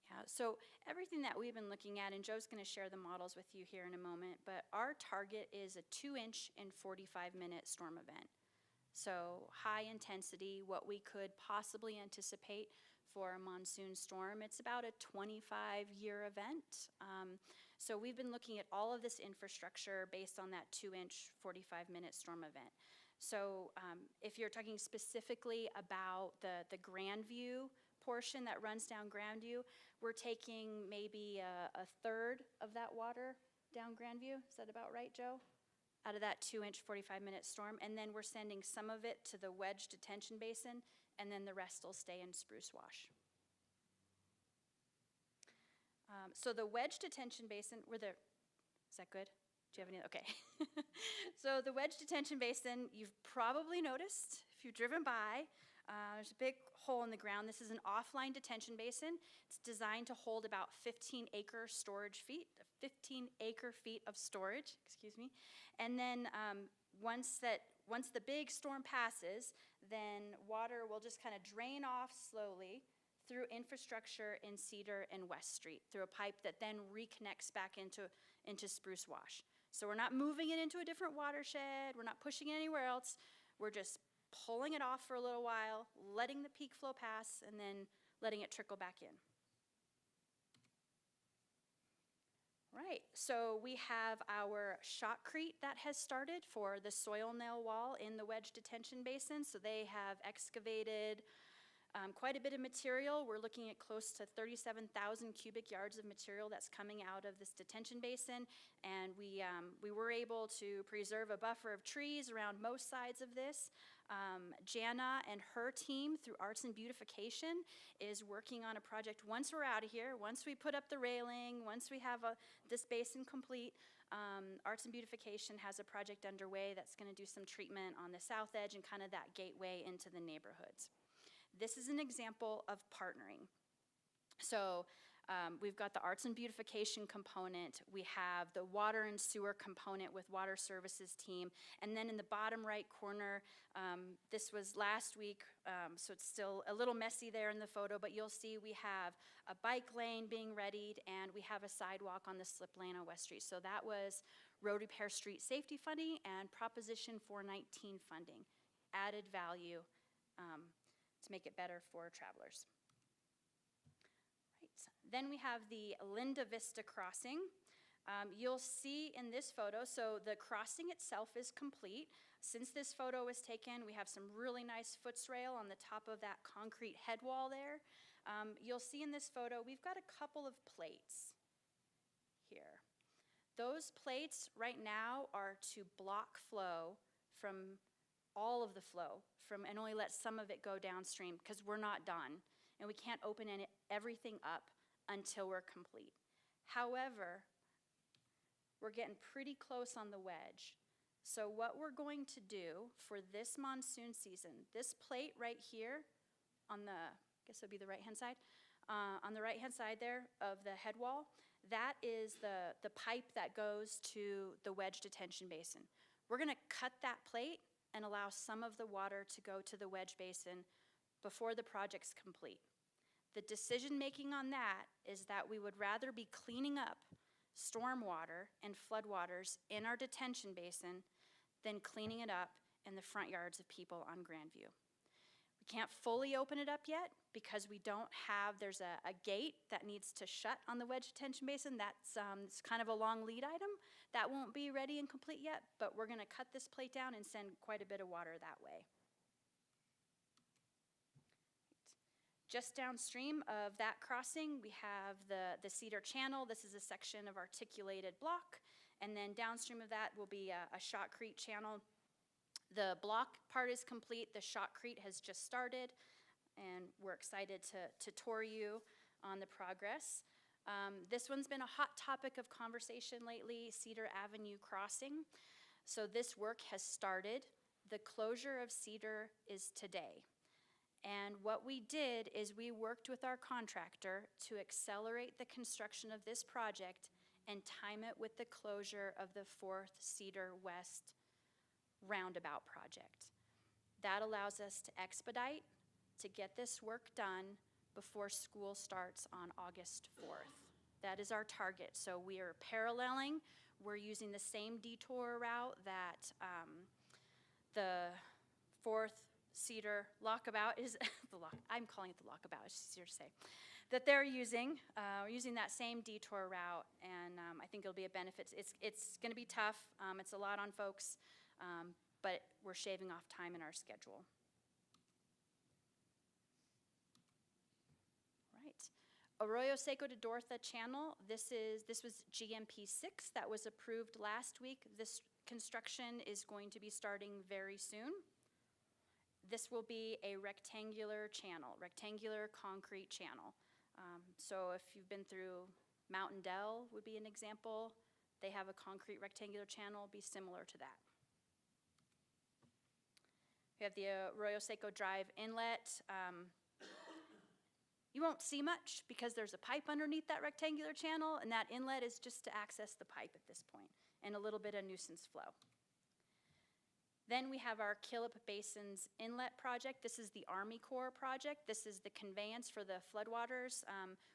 Yeah, so everything that we've been looking at, and Joe's going to share the models with you here in a moment, but our target is a 2-inch in 45-minute storm event. So high intensity, what we could possibly anticipate for a monsoon storm. It's about a 25-year event. So we've been looking at all of this infrastructure based on that 2-inch 45-minute storm event. So if you're talking specifically about the Grandview portion that runs down Grandview, we're taking maybe a third of that water down Grandview. Is that about right, Joe? Out of that 2-inch 45-minute storm. And then we're sending some of it to the wedge detention basin, and then the rest will stay in Spruce Wash. So the wedge detention basin, is that good? Do you have any? Okay. So the wedge detention basin, you've probably noticed if you've driven by, there's a big hole in the ground. This is an offline detention basin. It's designed to hold about 15 acre feet of storage, excuse me. And then once the big storm passes, then water will just kind of drain off slowly through infrastructure in Cedar and West Street, through a pipe that then reconnects back into Spruce Wash. So we're not moving it into a different watershed. We're not pushing it anywhere else. We're just pulling it off for a little while, letting the peak flow pass, and then letting it trickle back in. Right, so we have our shotcrete that has started for the soil nail wall in the wedge detention basin. So they have excavated Quite a bit of material. We're looking at close to 37,000 cubic yards of material that's coming out of this detention basin. And we were able to preserve a buffer of trees around most sides of this. Jana and her team through Arts and Beautification is working on a project. Once we're out of here, once we put up the railing, once we have this basin complete, Arts and Beautification has a project underway that's going to do some treatment on the south edge and kind of that gateway into the neighborhoods. This is an example of partnering. So we've got the Arts and Beautification component, we have the water and sewer component with Water Services team, and then in the bottom right corner, this was last week, so it's still a little messy there in the photo, but you'll see we have a bike lane being readied, and we have a sidewalk on the slip lane on West Street. So that was Road Repair Street Safety Funding and Proposition 419 funding, added value to make it better for travelers. Right. Then we have the Linda Vista crossing. You'll see in this photo, so the crossing itself is complete. Since this photo was taken, we have some really nice footrail on the top of that concrete head wall there. You'll see in this photo, we've got a couple of plates here. Those plates right now are to block flow from all of the flow and only let some of it go downstream because we're not done and we can't open everything up until we're complete. However, we're getting pretty close on the wedge. So what we're going to do for this monsoon season, this plate right here on the, I guess it'll be the right-hand side, on the right-hand side there of the head wall, that is the pipe that goes to the wedge detention basin. We're gonna cut that plate and allow some of the water to go to the wedge basin before the project's complete. The decision-making on that is that we would rather be cleaning up stormwater and floodwaters in our detention basin than cleaning it up in the front yards of people on Grandview. We can't fully open it up yet because we don't have, there's a gate that needs to shut on the wedge detention basin. That's it's kind of a long lead item. That won't be ready and complete yet, but we're gonna cut this plate down and send quite a bit of water that way. Just downstream of that crossing, we have the Cedar Channel. This is a section of articulated block. And then downstream of that will be a shotcrete channel. The block part is complete. The shotcrete has just started. And we're excited to tour you on the progress. This one's been a hot topic of conversation lately, Cedar Avenue crossing. So this work has started. The closure of Cedar is today. And what we did is we worked with our contractor to accelerate the construction of this project and time it with the closure of the 4th Cedar West roundabout project. That allows us to expedite, to get this work done before school starts on August 4th. That is our target. So we are paralleling. We're using the same detour route that the 4th Cedar Lockabout is, I'm calling it the Lockabout, it's easier to say, that they're using. We're using that same detour route, and I think it'll be a benefit. It's gonna be tough. It's a lot on folks, but we're shaving off time in our schedule. Arroyo Seco to Dortha Channel, this was GMP 6 that was approved last week. This construction is going to be starting very soon. This will be a rectangular channel, rectangular concrete channel. So if you've been through Mountain Dell would be an example. They have a concrete rectangular channel, be similar to that. We have the Arroyo Seco Drive inlet. You won't see much because there's a pipe underneath that rectangular channel, and that inlet is just to access the pipe at this point, and a little bit of nuisance flow. Then we have our Killip Basin's inlet project. This is the Army Corps project. This is the conveyance for the floodwaters.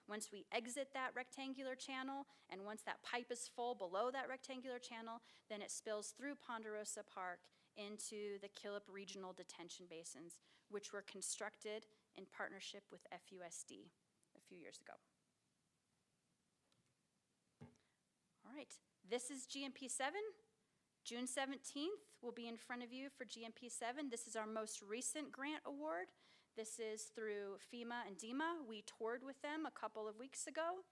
Once we exit that rectangular channel, and once that pipe is full below that rectangular channel, then it spills through Ponderosa Park into the Killip Regional Detention Basins, which were constructed in partnership with FUSD a few years ago. All right, this is GMP 7. June 17th, we'll be in front of you for GMP 7. This is our most recent grant award. This is through FEMA and DEMA. We toured with them a couple of weeks ago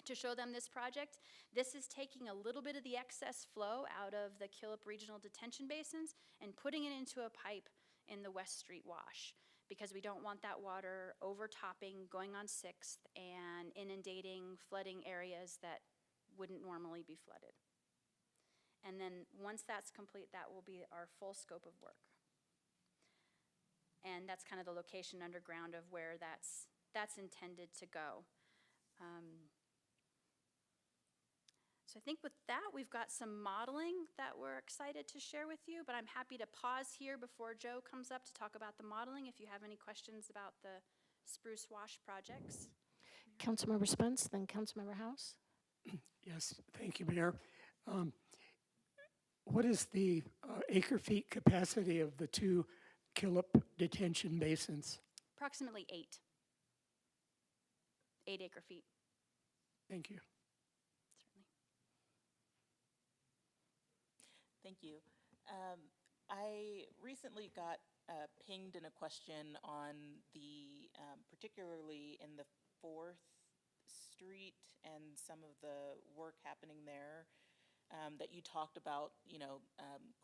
to show them this project. This is taking a little bit of the excess flow out of the Killip Regional Detention Basins and putting it into a pipe in the West Street Wash, because we don't want that water overtopping, going on 6th, and inundating, flooding areas that wouldn't normally be flooded. And then once that's complete, that will be our full scope of work. And that's kind of the location underground of where that's intended to go. So I think with that, we've got some modeling that we're excited to share with you, but I'm happy to pause here before Joe comes up to talk about the modeling if you have any questions about the Spruce Wash projects. Councilmember Spence, then Councilmember House. Yes, thank you, Mayor. What is the acre-feet capacity of the two Killip detention basins? Approximately 8 acre-feet. Thank you. Certainly. Thank you. I recently got pinged in a question on the, particularly in the 4th Street and some of the work happening there, that you talked about,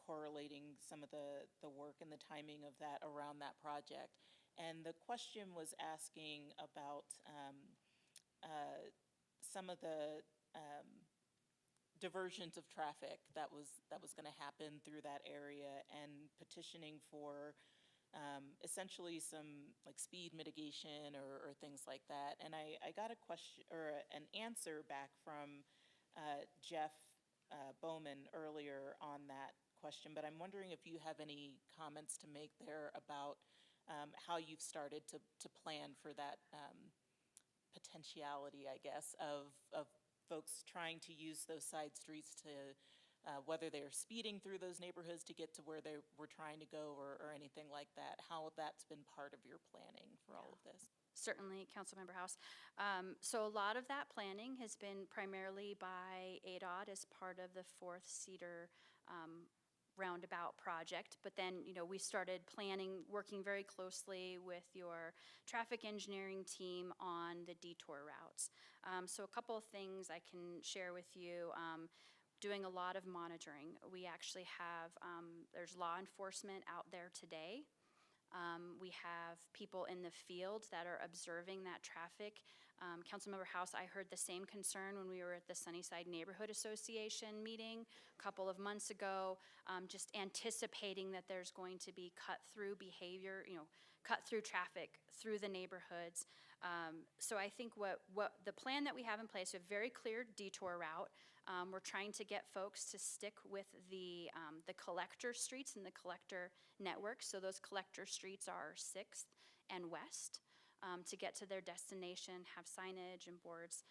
correlating some of the work and the timing of that around that project. And the question was asking about some of the diversions of traffic that was going to happen through that area, and petitioning for essentially some like speed mitigation or things like that. And I got a question or an answer back from Jeff Bowman earlier on that question, but I'm wondering if you have any comments to make there about how you've started to plan for that potentiality, I guess, of folks trying to use those side streets to, whether they're speeding through those neighborhoods to get to where they were trying to go or anything like that, how that's been part of your planning for all of this. Certainly, Councilmember House. So a lot of that planning has been primarily by ADOT as part of the 4th Cedar roundabout project, but then we started planning, working very closely with your traffic engineering team on the detour routes. So a couple of things I can share with you. Doing a lot of monitoring. We actually have, there's law enforcement out there today. We have people in the field that are observing that traffic. Councilmember House, I heard the same concern when we were at the Sunnyside Neighborhood Association meeting a couple of months ago, just anticipating that there's going to be cut-through behavior, cut-through traffic through the neighborhoods. So I think what the plan that we have in place, a very clear detour route. We're trying to get folks to stick with the collector streets and the collector network. So those collector streets are 6th and West to get to their destination, have signage and boards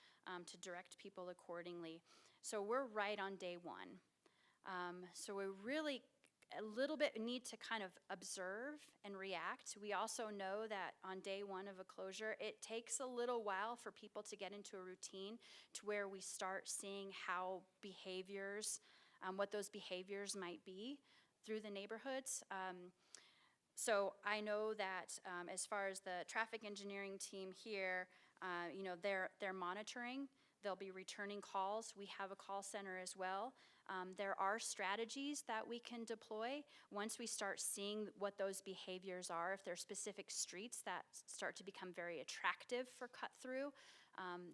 to direct people accordingly. So we're right on day one. So we really a little bit need to kind of observe and react. We also know that on day one of a closure, it takes a little while for people to get into a routine to where we start seeing how behaviors, what those behaviors might be through the neighborhoods. So I know that as far as the traffic engineering team here, they're monitoring. They'll be returning calls. We have a call center as well. There are strategies that we can deploy once we start seeing what those behaviors are. If there are specific streets that start to become very attractive for cut through,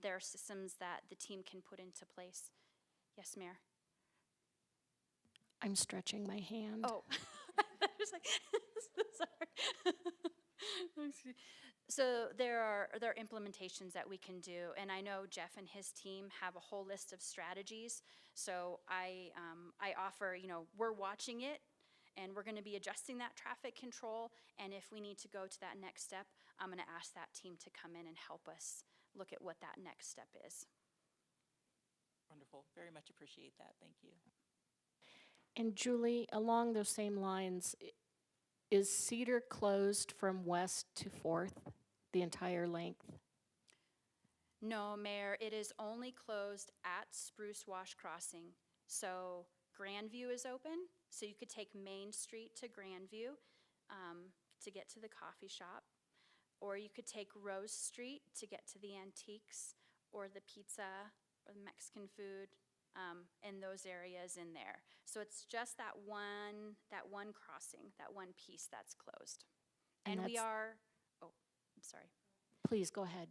there are systems that the team can put into place. Yes, Mayor? I'm stretching my hand. Oh, I was like, sorry. So there are implementations that we can do, and I know Jeff and his team have a whole list of strategies. So I offer, we're watching it, and we're going to be adjusting that traffic control. And if we need to go to that next step, I'm going to ask that team to come in and help us look at what that next step is. Wonderful. Very much appreciate that. Thank you. And Julie, along those same lines, is Cedar closed from West to 4th, the entire length? No, Mayor, it is only closed at Spruce Wash Crossing. So Grandview is open, so you could take Main Street to Grandview to get to the coffee shop. Or you could take Rose Street to get to the antiques, or the pizza, or the Mexican food, in those areas in there. So it's just that one crossing, that one piece that's closed. And And we that's- are, oh, I'm sorry. Please, go ahead.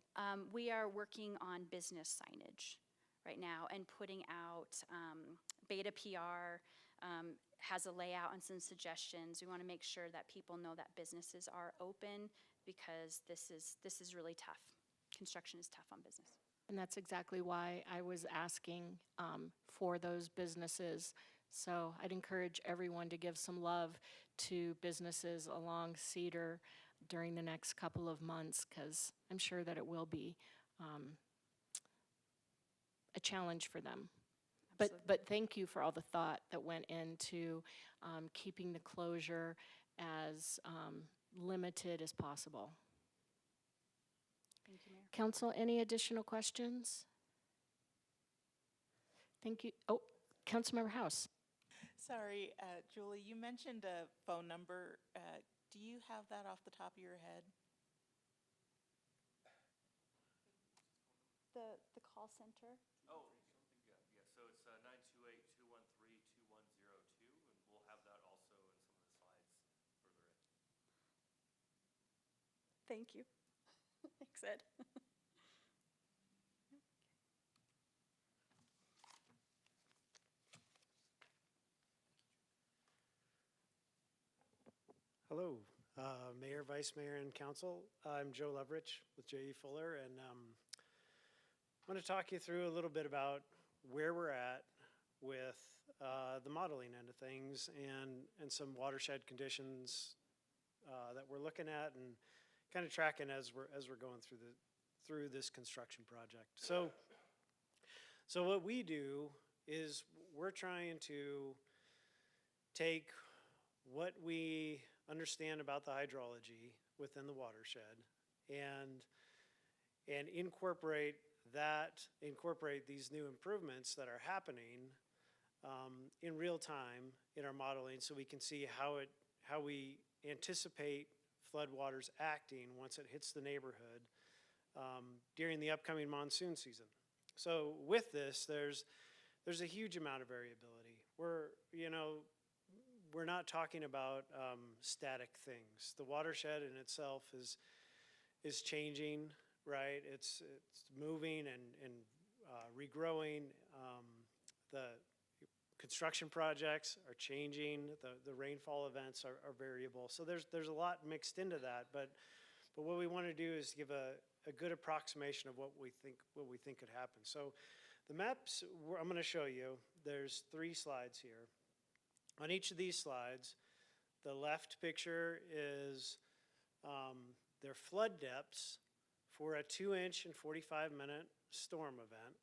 We are working on business signage right now and putting out, Beta PR has a layout and some suggestions. We want to make sure that people know that businesses are open, because this is really tough. Construction is tough on business. And that's exactly why I was asking for those businesses. So I'd encourage everyone to give some love to businesses along Cedar during the next couple of months, because I'm sure that it will be a challenge for them. But thank you for all the thought that went into keeping the closure as limited as possible. Thank you, Mayor. Council, any additional questions? Thank you. Oh, Councilmember House. Sorry, Julie, you mentioned a phone number. Do you have that off the top of your head? The call center? Oh, yeah, so it's 928-213-2102, and we'll have that also in some of the slides further in. Thank you. Thanks, Ed. Hello, Mayor, Vice Mayor, and Council. I'm Joe Leverich with J.E. Fuller, and I want to talk you through a little bit about where we're at with the modeling end of things and some watershed conditions that we're looking at and kind of tracking as we're going through this construction project. So what we do is we're trying to take what we understand about the hydrology within the watershed and incorporate these new improvements that are happening in real time in our modeling, so we can see how we anticipate floodwaters acting once it hits the neighborhood during the upcoming monsoon season. So with this, there's a huge amount of variability. We're not talking about static things. The watershed in itself is changing, right? It's moving and regrowing. The construction projects are changing. The rainfall events are variable. So there's a lot mixed into that. But what we want to do is give a good approximation of what we think could happen. So the maps I'm going to show you, there's 3 slides here. On each of these slides, the left picture is their flood depths for a 2-inch and 45-minute storm event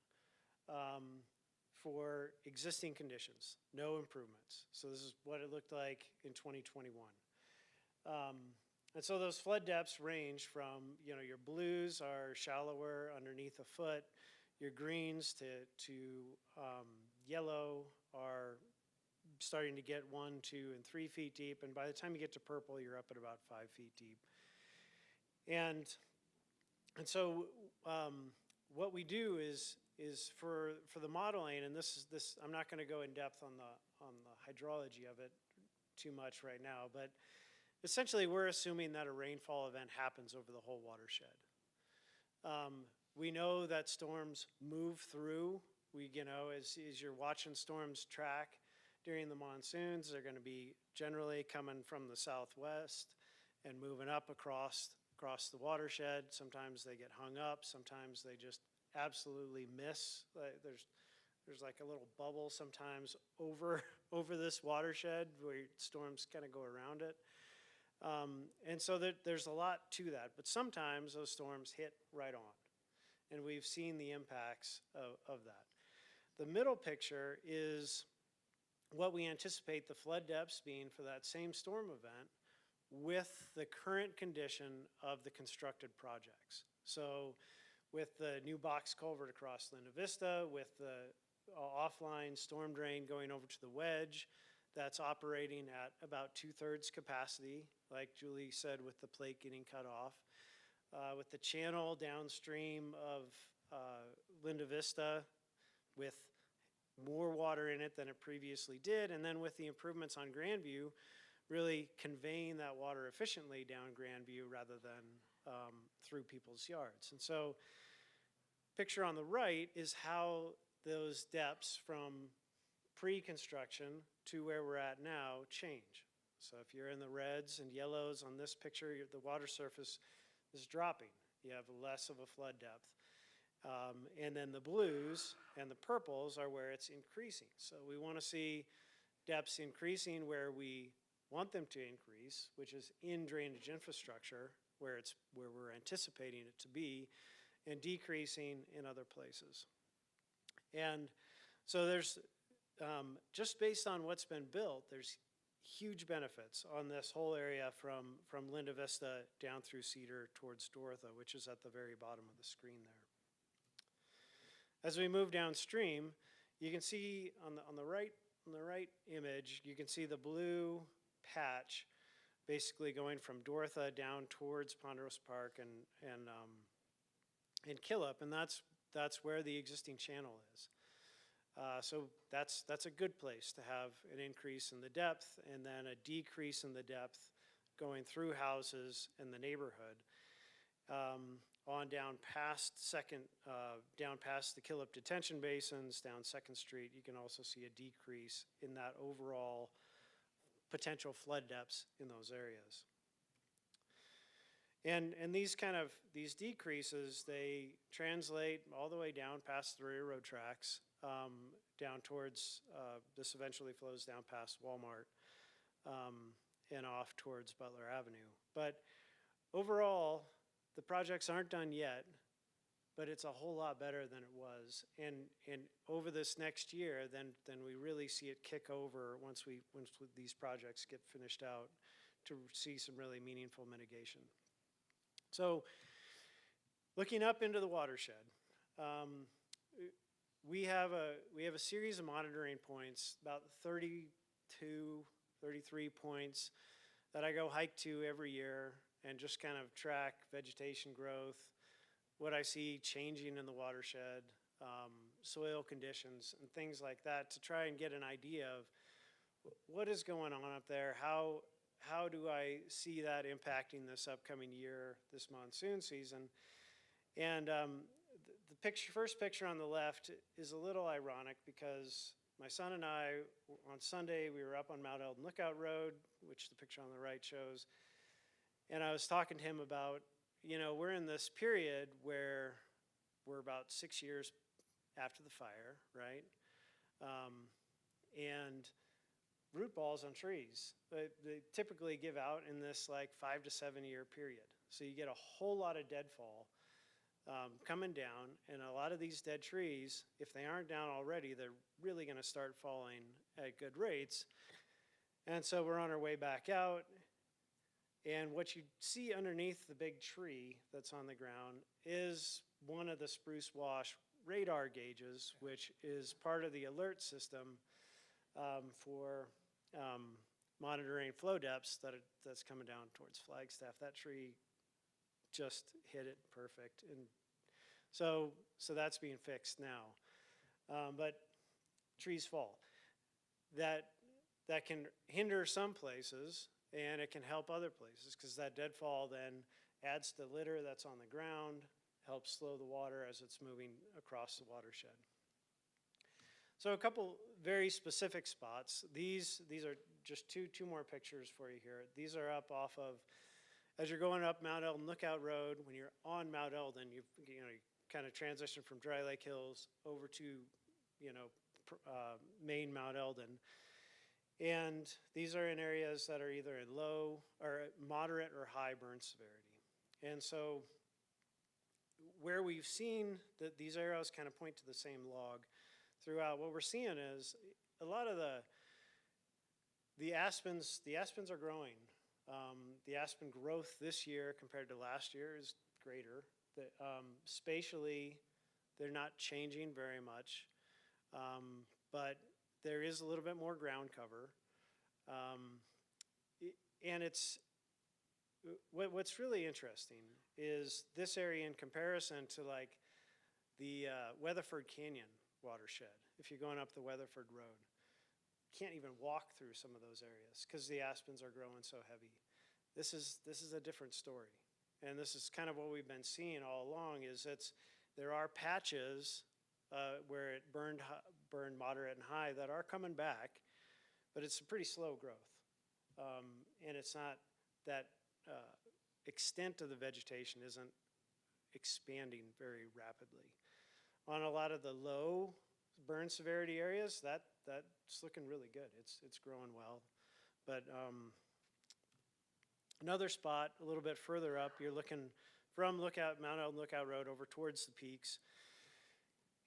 for existing conditions, no improvements. So this is what it looked like in 2021. And so those flood depths range from, your blues are shallower, underneath a foot. Your greens to yellow are starting to get 1, 2, and 3 feet deep, and by the time you get to purple, you're up at about 5 feet deep. And so what we do is for the modeling, and this I'm not going to go in depth on the hydrology of it too much right now, but essentially we're assuming that a rainfall event happens over the whole watershed. We know that storms move through. As you're watching storms track during the monsoons, they're going to be generally coming from the southwest and moving up across the watershed. Sometimes they get hung up. Sometimes they just absolutely miss. There's like a little bubble sometimes over this watershed where storms kind of go around it. And so there's a lot to that. But sometimes those storms hit right on. And we've seen the impacts of that. The middle picture is what we anticipate the flood depths being for that same storm event with the current condition of the constructed projects. So with the new box culvert across Linda Vista, with the offline storm drain going over to the wedge, that's operating at about 2/3 capacity, like Julie said, with the plate getting cut off. with the channel downstream of Linda Vista with more water in it than it previously did, and then with the improvements on Grandview, really conveying that water efficiently down Grandview rather than through people's yards. And so, picture on the right is how those depths from pre-construction to where we're at now change. So if you're in the reds and yellows on this picture, the water surface is dropping. You have less of a flood depth. And then the blues and the purples are where it's increasing. So we want to see depths increasing where we want them to increase, which is in drainage infrastructure, where we're anticipating it to be, and decreasing in other places. And so there's, just based on what's been built, there's huge benefits on this whole area from Linda Vista down through Cedar towards Dorotha, which is at the very bottom of the screen there. As we move downstream, you can see on the right image, you can see the blue patch basically going from Dorotha down towards Ponderosa Park and Killip, and that's where the existing channel is. So that's a good place to have an increase in the depth and then a decrease in the depth going through houses in the neighborhood. On down past down past the Killip detention basins, down 2nd Street, you can also see a decrease in that overall potential flood depths in those areas. And these decreases, they translate all the way down past the railroad tracks, down towards, this eventually flows down past Walmart, and off towards Butler Avenue. But overall, the projects aren't done yet, but it's a whole lot better than it was. And over this next year, then we really see it kick over once these projects get finished out to see some really meaningful mitigation. So, looking up into the watershed, we have a series of monitoring points, about 32, 33 points that I go hike to every year and just kind of track vegetation growth, what I see changing in the watershed, soil conditions, and things like that to try and get an idea of what is going on up there, how do I see that impacting this upcoming year, this monsoon season. And the first picture on the left is a little ironic because my son and I, on Sunday, we were up on Mount Eldon Lookout Road, which the picture on the right shows, and I was talking to him about, we're in this period where we're about 6 years after the fire, right? And root balls on trees, they typically give out in this like 5 to 7 year period. So you get a whole lot of deadfall coming down, and a lot of these dead trees, if they aren't down already, they're really gonna start falling at good rates. And so we're on our way back out, and what you see underneath the big tree that's on the ground is one of the spruce wash radar gauges, which is part of the alert system for monitoring flow depths that's coming down towards Flagstaff. That tree just hit it perfect, and so that's being fixed now. But trees fall. That can hinder some places, and it can help other places because that deadfall then adds to litter that's on the ground, helps slow the water as it's moving across the watershed. So a couple very specific spots. These are just two more pictures for you here. These are up off of, as you're going up Mount Eldon Lookout Road, when you're on Mount Eldon, you kind of transition from Dry Lake Hills over to, main Mount Eldon. And these are in areas that are either in low or moderate or high burn severity. And so where we've seen that these arrows kind of point to the same log throughout, what we're seeing is a lot of the aspens are growing. The aspen growth this year compared to last year is greater. Spatially, they're not changing very much, but there is a little bit more ground cover. And what's really interesting is this area in comparison to like the Weatherford Canyon watershed. If you're going up the Weatherford Road, can't even walk through some of those areas because the aspens are growing so heavy. This is a different story, and this is kind of what we've been seeing all along. Is there are patches where it burned moderate and high that are coming back, but it's a pretty slow growth, and it's not that extent of the vegetation isn't expanding very rapidly. On a lot of the low burn severity areas, that's looking really good. It's growing well, but another spot a little bit further up, you're looking from Mount Eldon Lookout Road over towards the peaks,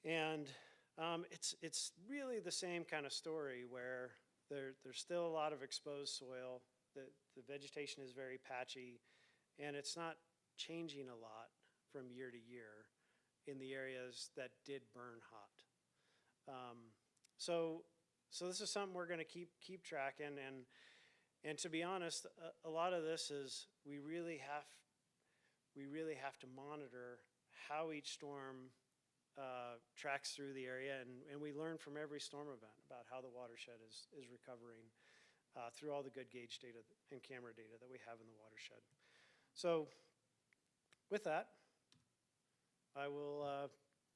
and it's really the same kind of story where there's still a lot of exposed soil. The vegetation is very patchy, and it's not changing a lot from year to year in the areas that did burn hot. So this is something we're going to keep tracking, and to be honest, a lot of this is we really have to monitor how each storm tracks through the area, and we learn from every storm event about how the watershed is recovering through all the good gauge data and camera data that we have in the watershed. So with that, I will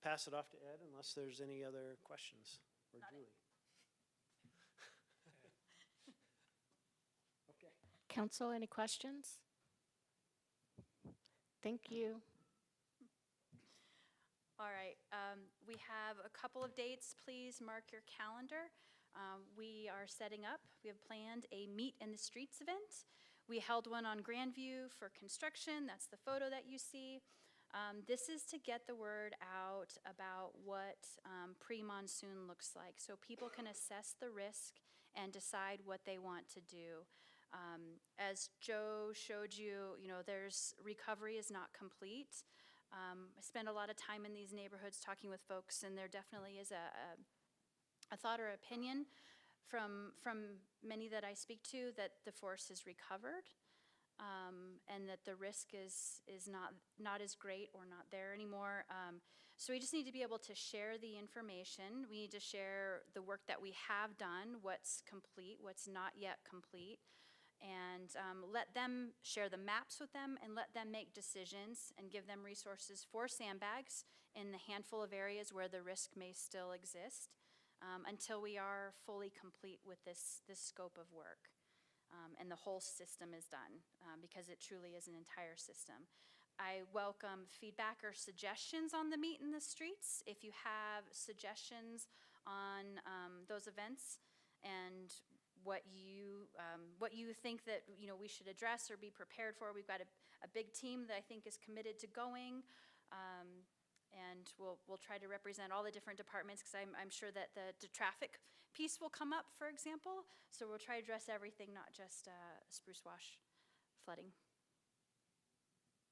pass it off to Ed unless there's any other questions, or Julie. Okay. Council, any questions? Thank you. All right, we have a couple of dates. Please mark your calendar. We are setting up, we have planned a Meet in the Streets event. We held one on Grandview for construction. That's the photo that you see. This is to get the word out about what pre-monsoon looks like, so people can assess the risk and decide what they want to do. As Joe showed you, there's recovery is not complete. I spend a lot of time in these neighborhoods talking with folks, and there definitely is a thought or opinion from many that I speak to that the forest is recovered, and that the risk is not as great or not there anymore. So we just need to be able to share the information. We need to share the work that we have done, what's complete, what's not yet complete, and let them share the maps with them and let them make decisions and give them resources for sandbags in the handful of areas where the risk may still exist, until we are fully complete with this scope of work. And the whole system is done, because it truly is an entire system. I welcome feedback or suggestions on the Meet in the Streets. If you have suggestions on those events and what you think that we should address or be prepared for, we've got a big team that I think is committed to going. And we'll try to represent all the different departments, because I'm sure that the traffic piece will come up, for example. So we'll try to address everything, not just spruce wash flooding.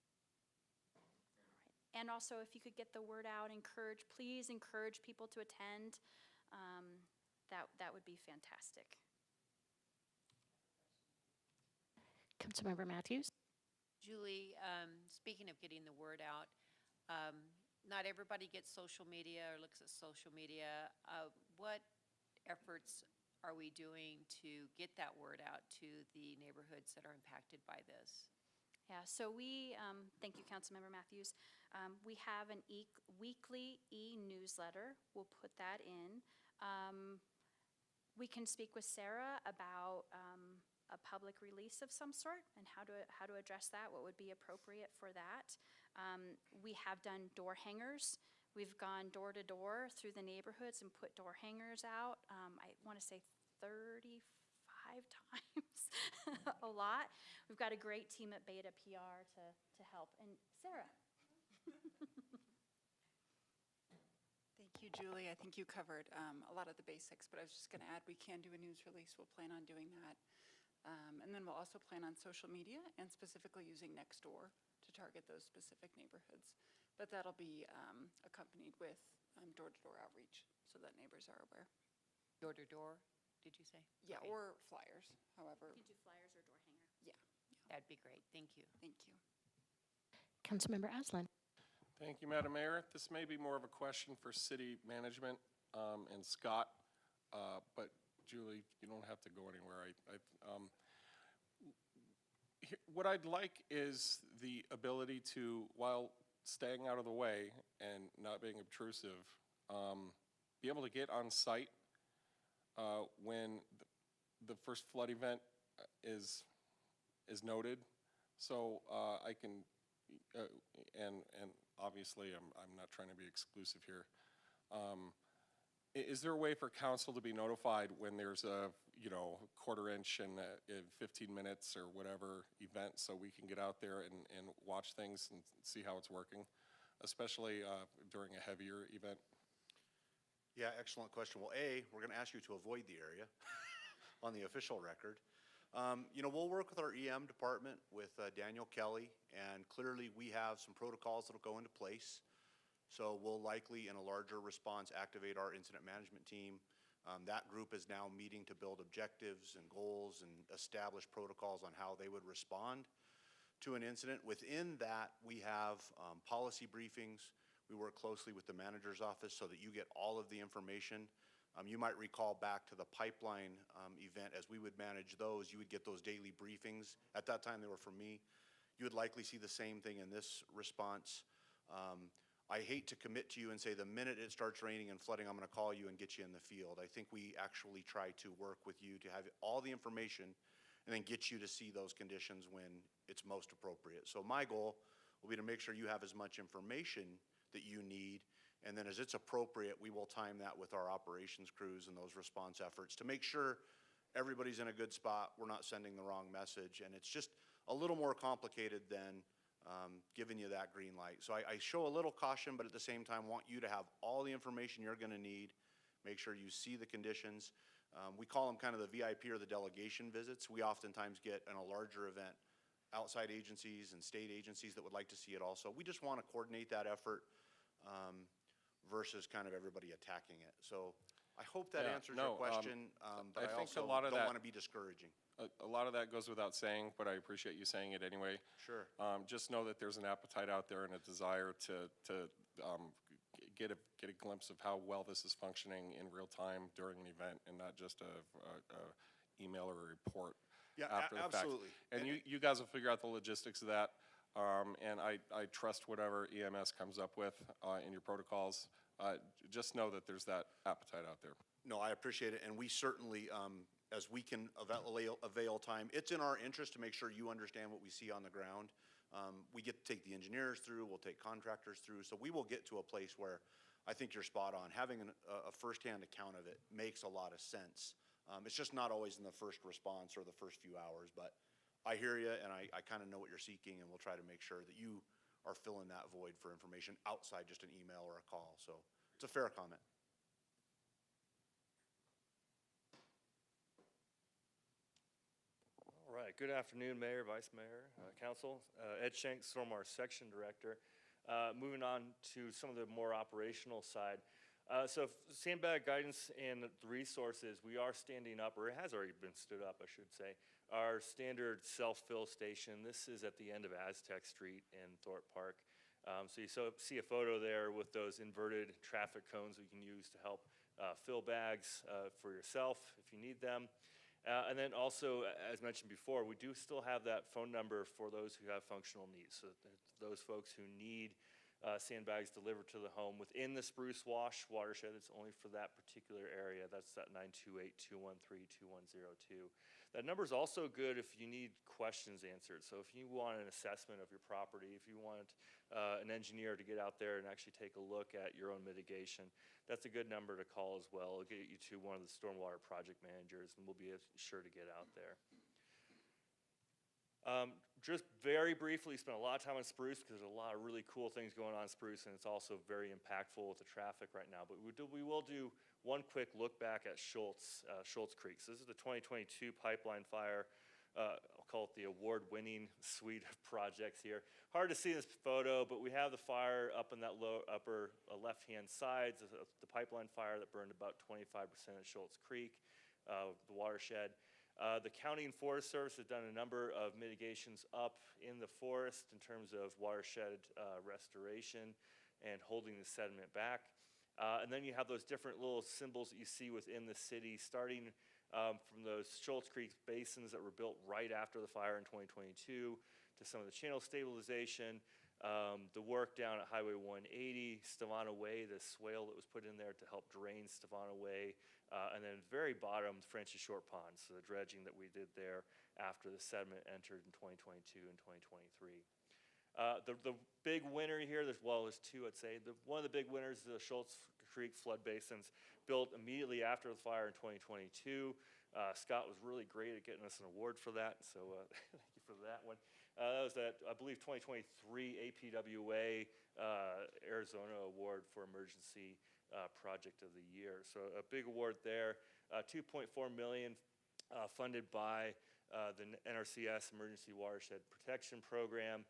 All right. And also, if you could get the word out, please encourage people to attend. That would be fantastic. Councilmember Matthews? Julie, speaking of getting the word out, not everybody gets social media or looks at social media. What efforts are we doing to get that word out to the neighborhoods that are impacted by this? Yeah, so thank you, Councilmember Matthews. We have an weekly e-newsletter. We'll put that in. We can speak with Sarah about a public release of some sort and how to address that, what would be appropriate for that. We have done door hangers. We've gone door to door through the neighborhoods and put door hangers out. I want to say 35 times, a lot. We've got a great team at Beta PR to help. And Sarah. Thank you, Julie. I think you covered a lot of the basics, but I was just going to add we can do a news release. We'll plan on doing that. And then we'll also plan on social media and specifically using Nextdoor to target those specific neighborhoods. But that'll be accompanied with door-to-door outreach so that neighbors are aware. Door-to-door, did you say? Yeah, Okay. or flyers, however. You can do flyers or door hanger. Yeah. That'd be great. Thank you. Thank you. Councilmember Aslan. Thank you, Madam Mayor. This may be more of a question for city management and Scott, but Julie, you don't have to go anywhere. What I'd like is the ability to, while staying out of the way and not being obtrusive, be able to get on site when the first flood event is noted. So I can, and obviously I'm not trying to be exclusive here. Is there a way for council to be notified when there's a, quarter inch in 15 minutes or whatever event, so we can get out there and watch things and see how it's working, especially during a heavier event? Yeah, excellent question. Well, we're going to ask you to avoid the area on the official record. We'll work with our EM department, with Daniel Kelly, and clearly we have some protocols that'll go into place. So we'll likely, in a larger response, activate our incident management team. That group is now meeting to build objectives and goals and establish protocols on how they would respond to an incident. Within that, we have policy briefings. We work closely with the manager's office so that you get all of the information. You might recall back to the pipeline event, as we would manage those, you would get those daily briefings. At that time, they were from me. You would likely see the same thing in this response. I hate to commit to you and say the minute it starts raining and flooding, I'm going to call you and get you in the field. I think we actually try to work with you to have all the information and then get you to see those conditions when it's most appropriate. So my goal will be to make sure you have as much information that you need, and then as it's appropriate, we will time that with our operations crews and those response efforts to make sure everybody's in a good spot, we're not sending the wrong message, and it's just a little more complicated than giving you that green light. So I show a little caution, but at the same time want you to have all the information you're going to need. Make sure you see the conditions. We call them kind of the VIP or the delegation visits. We oftentimes get in a larger event outside agencies and state agencies that would like to see it also. We just want to coordinate that effort versus kind of everybody attacking it. So I hope that answers your question, but I think also a lot of don't that, want to be discouraging. A lot of that goes without saying, but I appreciate you saying it anyway. Sure. Just know that there's an appetite out there and a desire to get a glimpse of how well this is functioning in real time during an event, and not just a email or a report after the absolutely. fact. And you guys will figure out the logistics of that. And I trust whatever EMS comes up with in your protocols. Just know that there's that appetite out there. No, I appreciate it, and we certainly, as we can avail time, it's in our interest to make sure you understand what we see on the ground. We get to take the engineers through, we'll take contractors through, so we will get to a place where I think you're spot on. Having a firsthand account of it makes a lot of sense. It's just not always in the first response or the first few hours, but I hear you, and I kind of know what you're seeking, and we'll try to make sure that you are filling that void for information outside just an email or a call. So it's a fair comment. All right, good afternoon, Mayor, Vice Mayor, Council. Ed Schenk, Stormwater Section Director. Moving on to some of the more operational side. So sandbag guidance and the resources, we are standing up, or it has already been stood up, I should say, our standard self-fill station. This is at the end of Aztec Street in Thorpe Park. So you see a photo there with those inverted traffic cones we can use to help fill bags for yourself if you need them. And then also, as mentioned before, we do still have that phone number for those who have functional needs. So those folks who need sandbags delivered to the home within the Spruce Wash watershed, it's only for that particular area. That's that 928-213-2102. That number is also good if you need questions answered. So if you want an assessment of your property, if you want an engineer to get out there and actually take a look at your own mitigation, that's a good number to call as well. It'll get you to one of the stormwater project managers, and we'll be sure to get out there. Just very briefly, spent a lot of time on Spruce because there's a lot of really cool things going on in Spruce, and it's also very impactful with the traffic right now. But we will do one quick look back at Schultz Creek. So this is the 2022 pipeline fire. I'll call it the award-winning suite of projects here. Hard to see this photo, but we have the fire up in that upper left-hand side, the pipeline fire that burned about 25% of Schultz Creek, the watershed. The County and Forest Service has done a number of mitigations up in the forest in terms of watershed restoration and holding the sediment back. And then you have those different little symbols that you see within the city, starting from those Schultz Creek basins that were built right after the fire in 2022, to some of the channel stabilization, the work down at Highway 180, Stavana Way, the swale that was put in there to help drain Stavana Way, and then very bottom, French's Short Pond, so the dredging that we did there after the sediment entered in 2022 and 2023. The big winner here, there's two, I'd say. One of the big winners is the Schultz Creek flood basins, built immediately after the fire in 2022. Scott was really great at getting us an award for that, so thank you for that one. That was that, I believe, 2023 APWA Arizona Award for Emergency Project of the Year. So a big award there. $2.4 million funded by the NRCS Emergency Watershed Protection Program.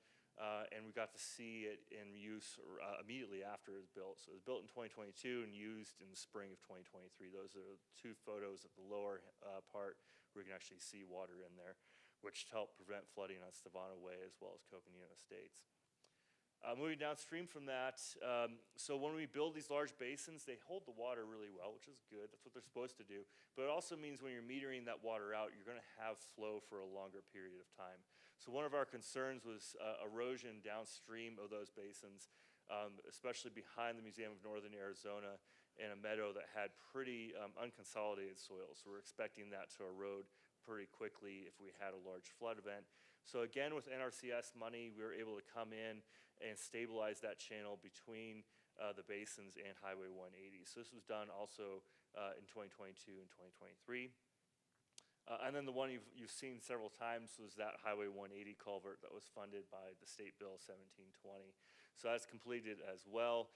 And we got to see it in use immediately after it was built. So it was built in 2022 and used in the spring of 2023. Those are two photos at the lower part where you can actually see water in there, which helped prevent flooding on Stavana Way as well as Coconino Estates. Moving downstream from that, so when we build these large basins, they hold the water really well, which is good. That's what they're supposed to do. But it also means when you're metering that water out, you're going to have flow for a longer period of time. So one of our concerns was erosion downstream of those basins, especially behind the Museum of Northern Arizona in a meadow that had pretty unconsolidated soil. So we're expecting that to erode pretty quickly if we had a large flood event. So again, with NRCS money, we were able to come in and stabilize that channel between the basins and Highway 180. So this was done also in 2022 and 2023. And then the one you've seen several times was that Highway 180 culvert that was funded by the State Bill 1720. So that's completed as well.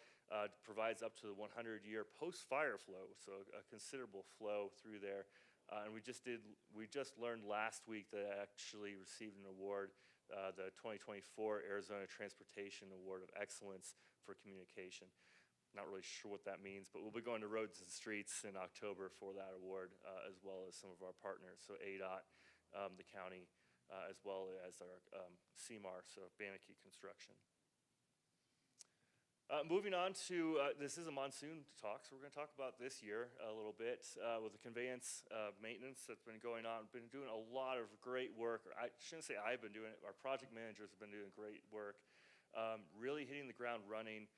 Provides up to the 100-year post-fire flow, so a considerable flow through there. And we just learned last week that I actually received an award, the 2024 Arizona Transportation Award of Excellence for Communication. Not really sure what that means, but we'll be going to Roads and Streets in October for that award, as well as some of our partners, so ADOT, the county, as well as our CMAR, so Bannockey Construction. Moving on to, this is a monsoon talk, so we're going to talk about this year a little bit with the conveyance maintenance that's been going on. Been doing a lot of great work. I shouldn't say I've been doing it. Our project managers have been doing great work, really hitting the ground running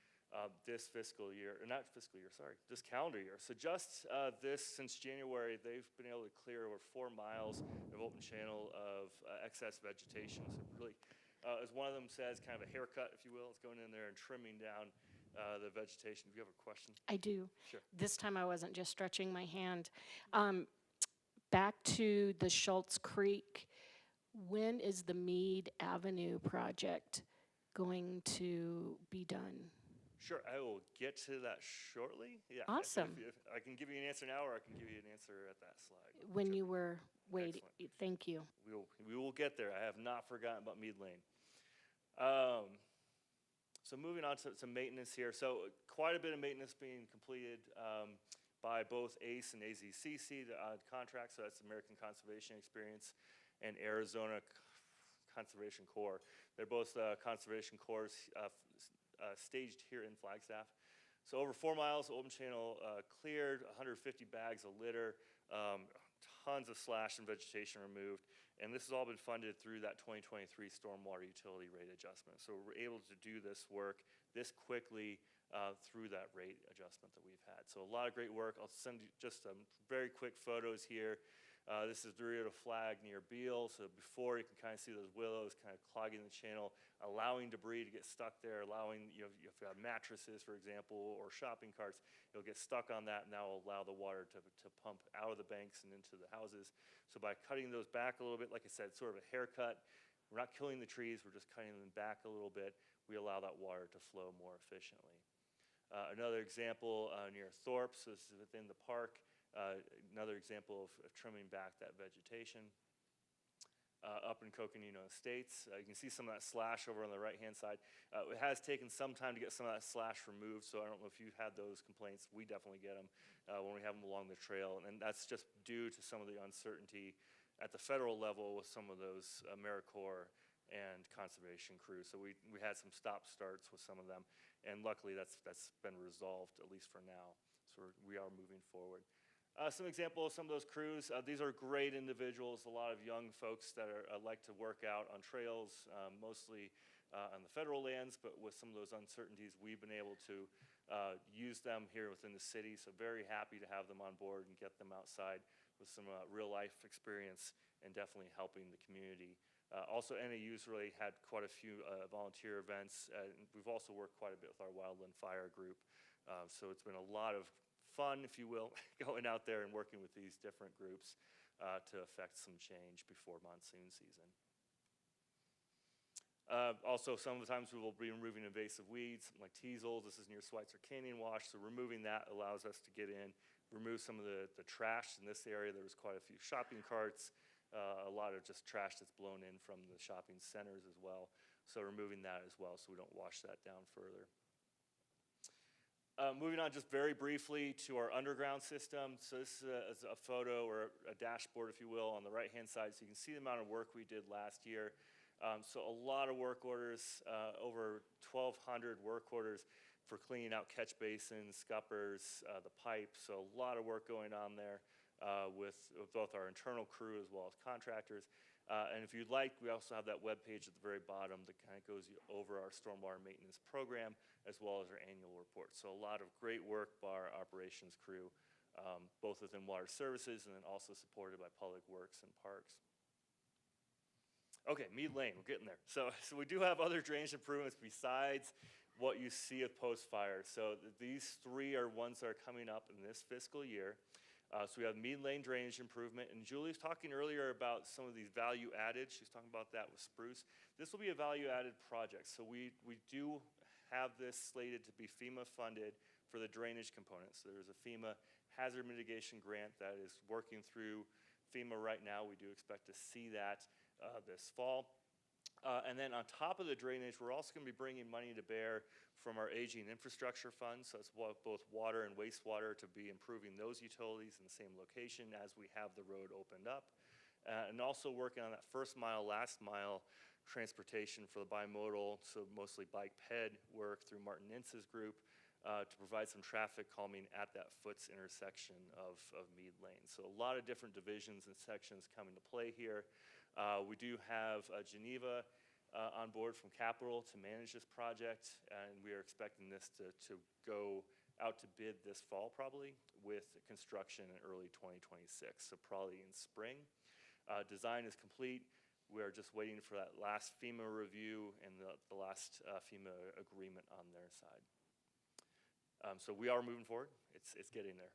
this fiscal year, or not fiscal year, sorry, this calendar year. So just since January, they've been able to clear over 4 miles of open channel of excess vegetation. So really, as one of them says, kind of a haircut, if you will. It's going in there and trimming down the vegetation. Do you have a question? I do. Sure. This time I wasn't just stretching my hand. Back to the Schultz Creek, when is the Meade Avenue project going to be done? Sure, I will get to that shortly. Yeah. Awesome. If I can give you an answer now, or I can give you an answer at that slide. When you were waiting, thank you. We will get there. I have not forgotten about Meade Lane. So moving on to maintenance here. So quite a bit of maintenance being completed by both ACE and AZCC, the contracts. So that's American Conservation Experience and Arizona Conservation Corps. They're both conservation corps staged here in Flagstaff. So over 4 miles of open channel cleared, 150 bags of litter, tons of slash and vegetation removed. And this has all been funded through that 2023 stormwater utility rate adjustment. So we're able to do this work this quickly through that rate adjustment that we've had. So a lot of great work. I'll send you just some very quick photos here. This is the Rio Flag near Beale. So before, you can kind of see those willows kind of clogging the channel, allowing debris to get stuck there, allowing, if you have mattresses, for example, or shopping carts, you'll get stuck on that, and that will allow the water to pump out of the banks and into the houses. So by cutting those back a little bit, like I said, sort of a haircut, we're not killing the trees, we're just cutting them back a little bit. We allow that water to flow more efficiently. Another example near Thorpe, so this is within the park. Another example of trimming back that vegetation. Up in Coconino Estates, you can see some of that slash over on the right-hand side. It has taken some time to get some of that slash removed, so I don't know if you've had those complaints. We definitely get them when we have them along the trail, and that's just due to some of the uncertainty at the federal level with some of those AmeriCorps and conservation crews. So we had some stop-starts with some of them, and luckily that's been resolved, at least for now. So we are moving forward. Some examples of some of those crews. These are great individuals, a lot of young folks that like to work out on trails, mostly on the federal lands, but with some of those uncertainties, we've been able to use them here within the city. So very happy to have them on board and get them outside with some real-life experience and definitely helping the community. Also, NAU's really had quite a few volunteer events. We've also worked quite a bit with our Wildland Fire group. So it's been a lot of fun, if you will, going out there and working with these different groups to affect some change before monsoon season. Also, sometimes we will be removing invasive weeds like teasels. This is near Schweitzer Canyon Wash, so removing that allows us to get in, remove some of the trash in this area. There was quite a few shopping carts, a lot of just trash that's blown in from the shopping centers as well. So removing that as well so we don't wash that down further. Moving on just very briefly to our underground system. So this is a photo or a dashboard, if you will, on the right-hand side. So you can see the amount of work we did last year. So a lot of work orders, over 1,200 work orders for cleaning out catch basins, scuppers, the pipes. So a lot of work going on there with both our internal crew as well as contractors. And if you'd like, we also have that webpage at the very bottom that kind of goes over our stormwater maintenance program as well as our annual report. So a lot of great work by our operations crew, both within water services and then also supported by public works and parks. Okay, Mead Lane, we're getting there. So we do have other drainage improvements besides what you see of post-fire. So these three are ones that are coming up in this fiscal year. So we have Mead Lane drainage improvement, and Julie's talking earlier about some of these value added. She's talking about that with Spruce. This will be a value added project. So we do have this slated to be FEMA funded for the drainage component. So there's a FEMA hazard mitigation grant that is working through FEMA right now. We do expect to see that this fall. And then on top of the drainage, we're also going to be bringing money to bear from our aging infrastructure fund. So it's both water and wastewater to be improving those utilities in the same location as we have the road opened up. And also working on that first mile, last mile transportation for the bimodal, so mostly bike ped work through Martin Ince's group to provide some traffic calming at that Foots intersection of Mead Lane. So a lot of different divisions and sections coming to play here. We do have Geneva on board from Capital to manage this project, and we are expecting this to go out to bid this fall probably with construction in early 2026, so probably in spring. Design is complete. We are just waiting for that last FEMA review and the last FEMA agreement on their side. So we are moving forward. It's getting there.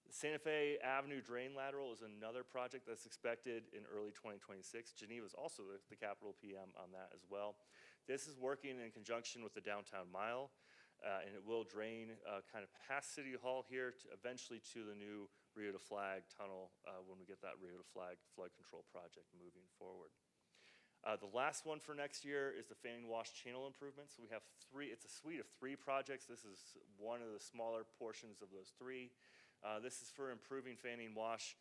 Santa Fe Avenue Drain Lateral is another project that's expected in early 2026. Geneva is also the capital PM on that as well. This is working in conjunction with the Downtown Mile, and it will drain kind of past City Hall here to eventually to the new Rio de Flag tunnel when we get that Rio de Flag flood control project moving forward. The last one for next year is the Fanning Wash Channel improvements. We have three, it's a suite of three projects. This is one of the smaller portions of those three. This is for improving Fanning Wash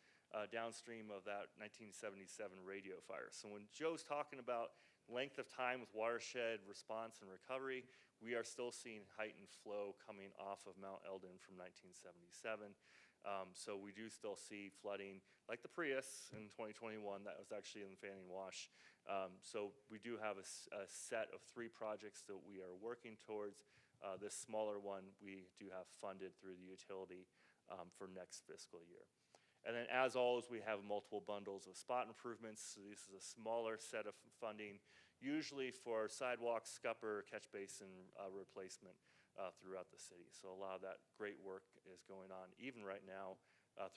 downstream of that 1977 radio fire. So when Joe's talking about length of time with watershed response and recovery, we are still seeing heightened flow coming off of Mount Eldon from 1977. So we do still see flooding like the Prius in 2021 that was actually in the Fanning Wash. So we do have a set of three projects that we are working towards. This smaller one we do have funded through the utility for next fiscal year. And then as always, we have multiple bundles of spot improvements. So this is a smaller set of funding, usually for sidewalk, scupper, catch basin replacement throughout the city. So a lot of that great work is going on even right now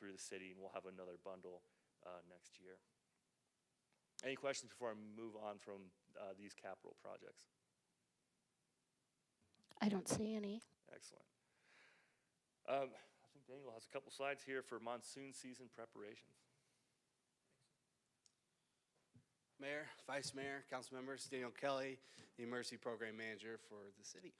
through the city, and we'll have another bundle next year. Any questions before I move on from these capital projects? I don't see any. Excellent. I think Daniel has a couple slides here for monsoon season preparations. Mayor, Vice Mayor, council members, Daniel Kelly, the Emergency Program Manager for the city.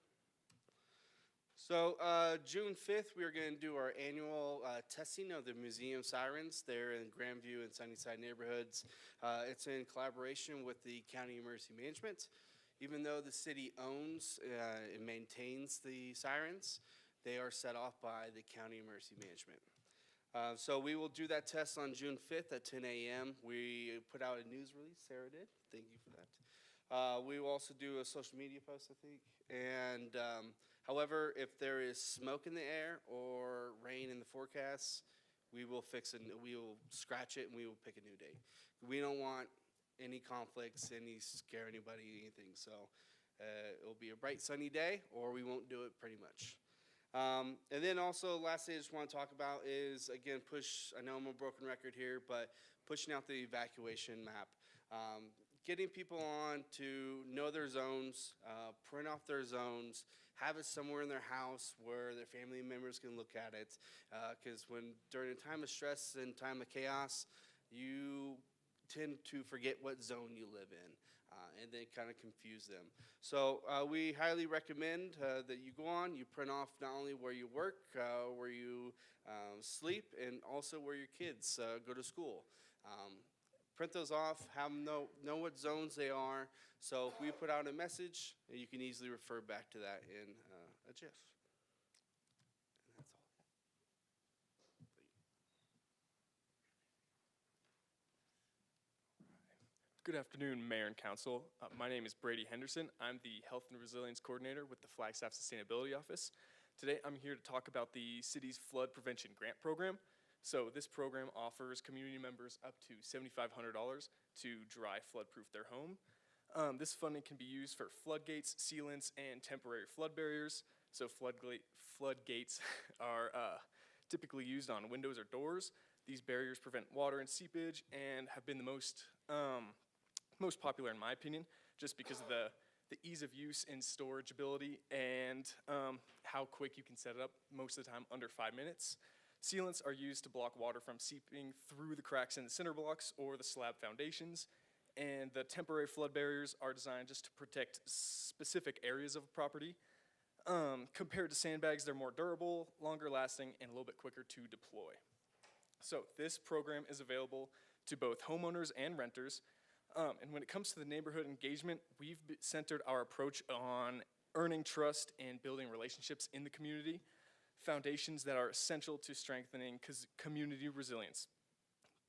So June 5th, we are going to do our annual testing of the museum sirens there in Grandview and Sunnyside neighborhoods. It's in collaboration with the County Emergency Management. Even though the city owns and maintains the sirens, they are set off by the County Emergency Management. So we will do that test on June 5th at 10 a.m. We put out a news release, Sarah did. Thank you for that. We will also do a social media post, I think. And however, if there is smoke in the air or rain in the forecast, we will fix it. We will scratch it and we will pick a new date. We don't want any conflicts, any scare anybody, anything. So it'll be a bright sunny day or we won't do it pretty much. And then also, lastly, I just want to talk about is, again, I know I'm a broken record here, but pushing out the evacuation map. Getting people on to know their zones, print off their zones, have it somewhere in their house where their family members can look at it. Because during a time of stress and time of chaos, you tend to forget what zone you live in. And then kind of confuse them. So we highly recommend that you go on, you print off not only where you work, where you sleep, and also where your kids go to school. Print those off, have them know what zones they are. So if we put out a message, you can easily refer back to that in a GIF. And that's all. Good afternoon, Mayor and Council. My name is Brady Henderson. I'm the Health and Resilience Coordinator with the Flagstaff Sustainability Office. Today, I'm here to talk about the city's flood prevention grant program. So this program offers community members up to $7,500 to dry flood-proof their home. This funding can be used for floodgates, sealants, and temporary flood barriers. So floodgates are typically used on windows or doors. These barriers prevent water and seepage and have been the most popular in my opinion, just because of the ease of use and storage ability and how quick you can set it up, most of the time under 5 minutes. Sealants are used to block water from seeping through the cracks in the cinder blocks or the slab foundations. And the temporary flood barriers are designed just to protect specific areas of a property. Compared to sandbags, they're more durable, longer lasting, and a little bit quicker to deploy. So this program is available to both homeowners and renters. And when it comes to the neighborhood engagement, we've centered our approach on earning trust and building relationships in the community, foundations that are essential to strengthening community resilience.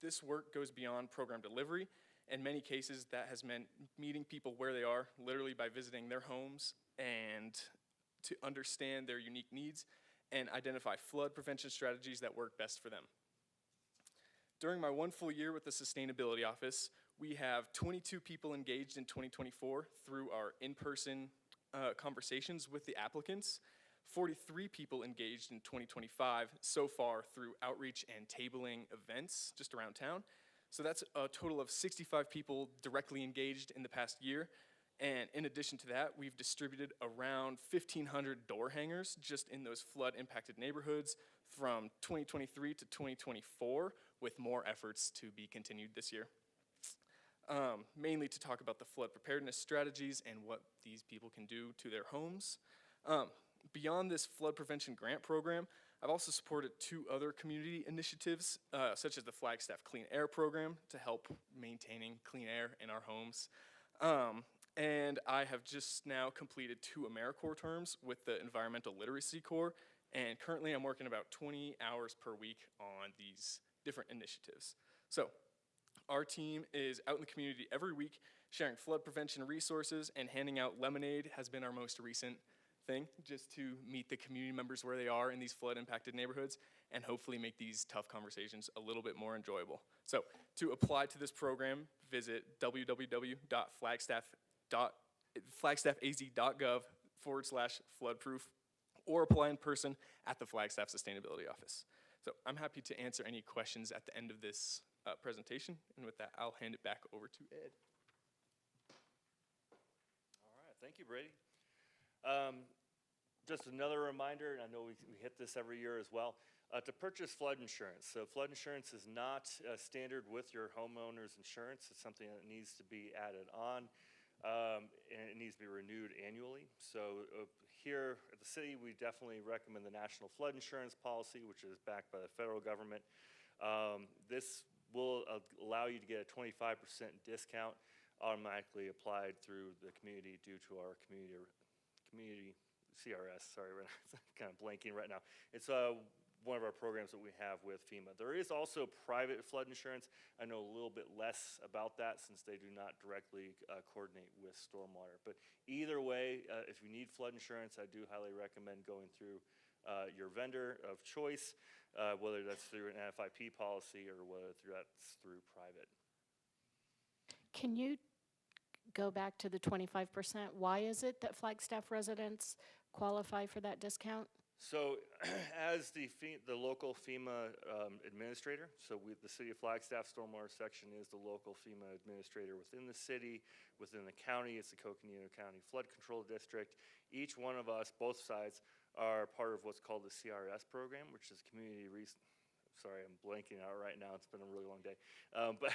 This work goes beyond program delivery. In many cases, that has meant meeting people where they are, literally by visiting their homes and to understand their unique needs and identify flood prevention strategies that work best for them. During my 1 full year with the Sustainability Office, we have 22 people engaged in 2024 through our in-person conversations with the applicants, 43 people engaged in 2025 so far through outreach and tabling events just around town. So that's a total of 65 people directly engaged in the past year. And in addition to that, we've distributed around 1,500 door hangers just in those flood-impacted neighborhoods from 2023 to 2024, with more efforts to be continued this year. Mainly to talk about the flood preparedness strategies and what these people can do to their homes. Beyond this flood prevention grant program, I've also supported 2 other community initiatives, such as the Flagstaff Clean Air Program to help maintaining clean air in our homes. And I have just now completed 2 AmeriCorps terms with the Environmental Literacy Corps, and currently I'm working about 20 hours per week on these different initiatives. So our team is out in the community every week sharing flood prevention resources, and handing out lemonade has been our most recent thing, just to meet the community members where they are in these flood-impacted neighborhoods and hopefully make these tough conversations a little bit more enjoyable. So to apply to this program, visit www.flagstaffaz.gov/floodproof or apply in person at the Flagstaff Sustainability Office. So I'm happy to answer any questions at the end of this presentation, and with that, I'll hand it back over to Ed. All right, thank you, Brady. Just another reminder, and I know we hit this every year as well, to purchase flood insurance. So flood insurance is not standard with your homeowner's insurance. It's something that needs to be added on, and it needs to be renewed annually. So Here at the city, we definitely recommend the National Flood Insurance Policy, which is backed by the federal government. This will allow you to get a 25% discount automatically applied through the community due to our community CRS. Sorry, we're kind of blanking right now. It's one of our programs that we have with FEMA. There is also private flood insurance. I know a little bit less about that since they do not directly coordinate with stormwater. But either way, if you need flood insurance, I do highly recommend going through your vendor of choice, whether that's through an NFIP policy or whether that's through private. Can you go back to the 25%? Why is it that Flagstaff residents qualify for that discount? So as the local FEMA administrator, so the City of Flagstaff Stormwater Section is the local FEMA administrator within the city, within the county, it's the Coconino County Flood Control District. Each one of us, both sides, are part of what's called the CRS program, which is sorry, I'm blanking out right now. It's been a really long day. But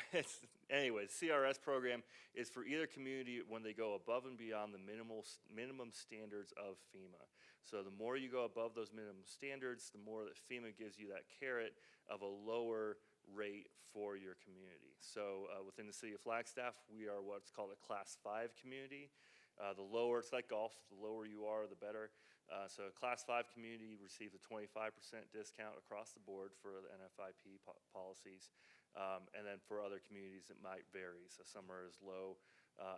anyways, CRS program is for either community when they go above and beyond the minimum standards of FEMA. So the more you go above those minimum standards, the more that FEMA gives you that carrot of a lower rate for your community. So within the city of Flagstaff, we are what's called a Class 5 community. The lower, it's like golf, the lower you are, the better. So a Class 5 community receives a 25% discount across the board for the NFIP policies. And then for other communities, it might vary. So some are as low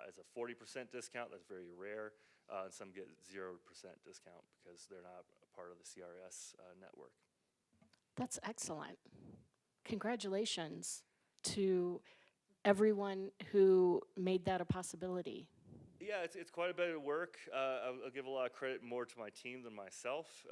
as a 40% discount, that's very rare. And some get 0% discount because they're not a part of the CRS network. That's excellent. Congratulations to everyone who made that a possibility. Yeah, it's quite a bit of work. I'll give a lot of credit more to my team than myself.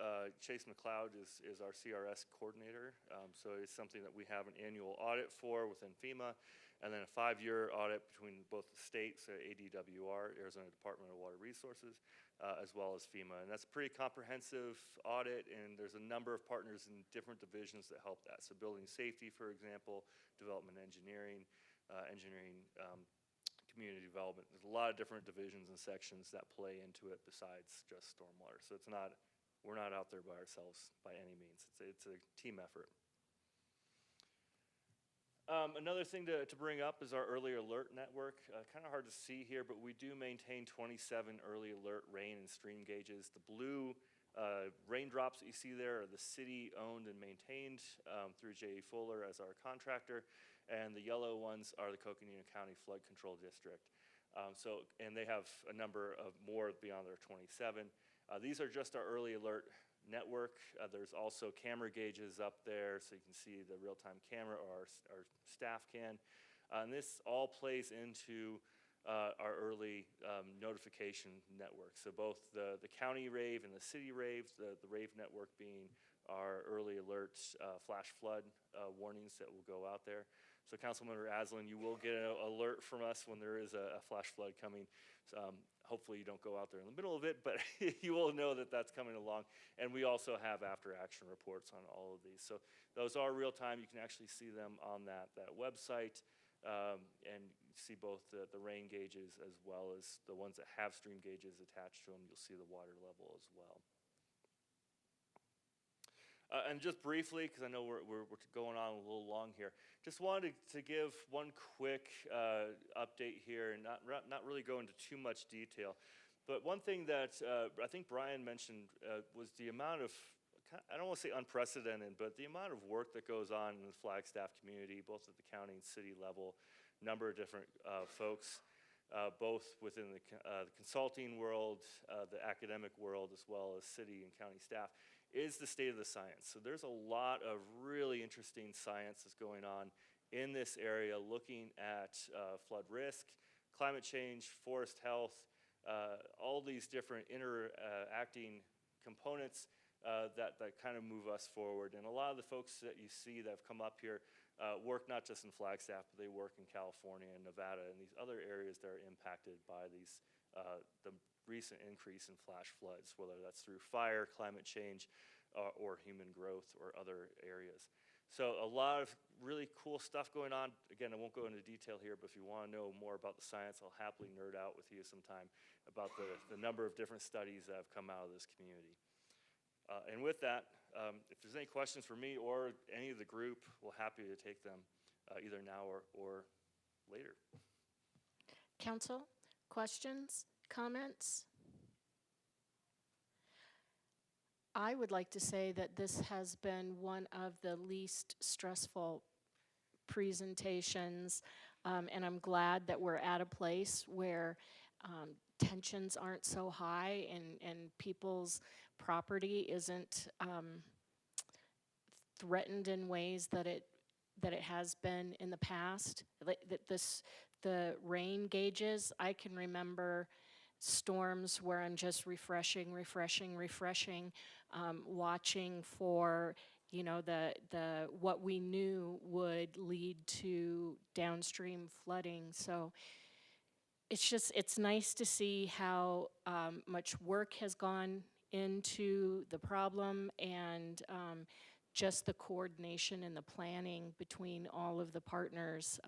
Chase McLeod is our CRS coordinator, so it's something that we have an annual audit for within FEMA, and then a 5-year audit between both the states, ADWR, Arizona Department of Water Resources, as well as FEMA. And that's a pretty comprehensive audit, and there's a number of partners in different divisions that help that. So building safety, for example, development engineering, community development. There's a lot of different divisions and sections that play into it besides just stormwater. So we're not out there by ourselves by any means. It's a team effort. Another thing to bring up is our early alert network. Kind of hard to see here, but we do maintain 27 early alert rain and stream gauges. The blue raindrops that you see there are the city owned and maintained through J.E. Fuller as our contractor. And the yellow ones are the Coconino County Flood Control District. And they have a number of more beyond their 27. These are just our early alert network. There's also camera gauges up there, so you can see the real-time camera, or our staff can. And this all plays into our early notification network. So both the county rave and the city rave, the rave network being our early alert flash flood warnings that will go out there. So Councilmember Aslan, you will get an alert from us when there is a flash flood coming. So, hopefully you don't go out there in the middle of it, but you will know that that's coming along. And we also have after action reports on all of these. So those are real time. You can actually see them on that website and see both the rain gauges as well as the ones that have stream gauges attached to them. You'll see the water level as well. And just briefly, because I know we're going on a little long here, just wanted to give one quick update here and not really go into too much detail. But one thing that I think Brian mentioned was the amount of, I don't want to say unprecedented, but the amount of work that goes on in the Flagstaff community, both at the county and city level, number of different folks, both within the consulting world, the academic world, as well as city and county staff, is the state of the science. So there's a lot of really interesting science that's going on in this area, looking at flood risk, climate change, forest health, all these different interacting components that kind of move us forward. And a lot of the folks that you see that have come up here work not just in Flagstaff, but they work in California and Nevada and these other areas that are impacted by these the recent increase in flash floods, whether that's through fire, climate change, or human growth or other areas. So a lot of really cool stuff going on. Again, I won't go into detail here, but if you want to know more about the science, I'll happily nerd out with you sometime about the number of different studies that have come out of this community. And with that, if there's any questions for me or any of the group, we're happy to take them either now or later. Council, questions, comments? I would like to say that this has been one of the least stressful presentations, and I'm glad that we're at a place where tensions aren't so high and people's property isn't threatened in ways that it has been in the past. The rain gauges, I can remember storms where I'm just refreshing, watching for, you know, the what we knew would lead to downstream flooding. So it's nice to see how much work has gone into the problem, and just the coordination and the planning between all of the partners.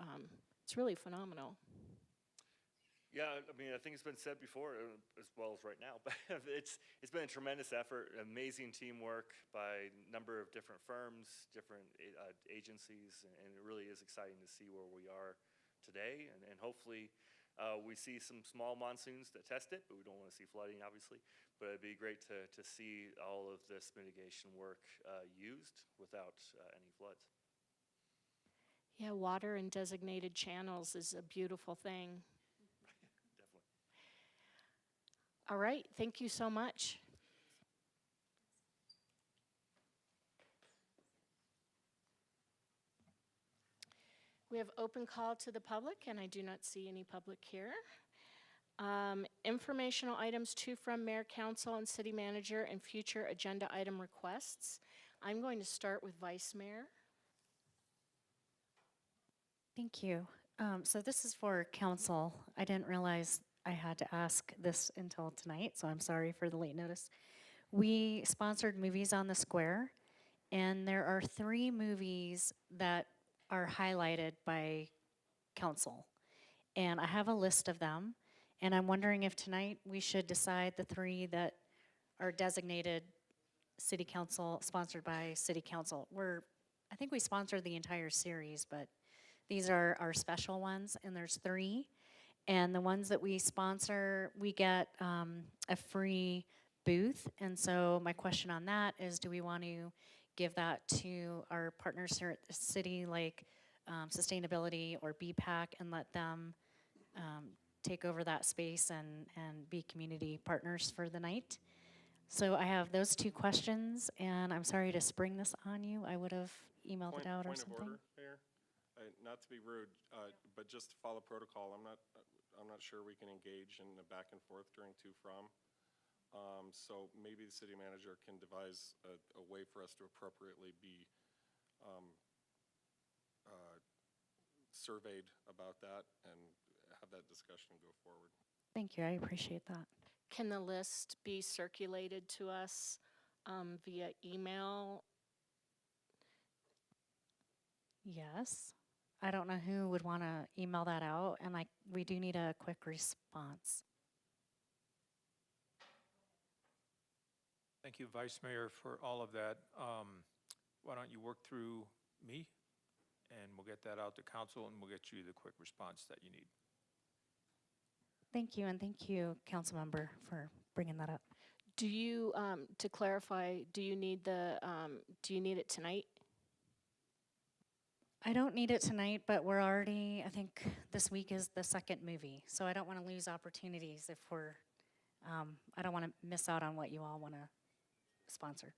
It's really phenomenal. Yeah, I mean, I think it's been said before, as well as right now, but it's been a tremendous effort, amazing teamwork by a number of different firms, different agencies, and it really is exciting to see where we are today. And hopefully we see some small monsoons that test it, but we don't want to see flooding, obviously. But it'd be great to see all of this mitigation work used without any floods. Yeah, water in designated channels is a beautiful thing. All right, thank you so much. We have open call to the public, and I do not see any public here. Informational items to from Mayor, Council, and City Manager, and future agenda item requests. I'm going to start with Vice Mayor. Thank you. So this is for council. I didn't realize I had to ask this until tonight, so I'm sorry for the late notice. We sponsored Movies on the Square, and there are 3 movies that are highlighted by council. And I have a list of them, and I'm wondering if tonight we should decide the 3 that are designated city council, sponsored by city council. I think we sponsored the entire series, but these are our special ones, and there's 3. And the ones that we sponsor, we get a free booth. And so my question on that is, do we want to give that to our partners here at the city, like Sustainability or BPAC, and let them take over that space and be community partners for the night? So I have those 2 questions, and I'm sorry to spring this on you. I would have emailed it out or something. Point of order, Mayor. Not to be rude, but just to follow protocol, I'm not sure we can engage in the back and forth during to from. So maybe the city manager can devise a way for us to appropriately be surveyed about that and have that discussion go forward. Thank you, I appreciate that. Can the list be circulated to us via email? Yes. I don't know who would want to email that out, and we do need a quick response. Thank you, Vice Mayor, for all of that. Why don't you work through me, and we'll get that out to council, and we'll get you the quick response that you need. Thank you, and thank you, council member, for bringing that up. Do you, to clarify, do you need it tonight? I don't need it tonight, but we're already, I think this week is the 2nd movie, so I don't want to lose opportunities if I don't want to miss out on what you all want to sponsor.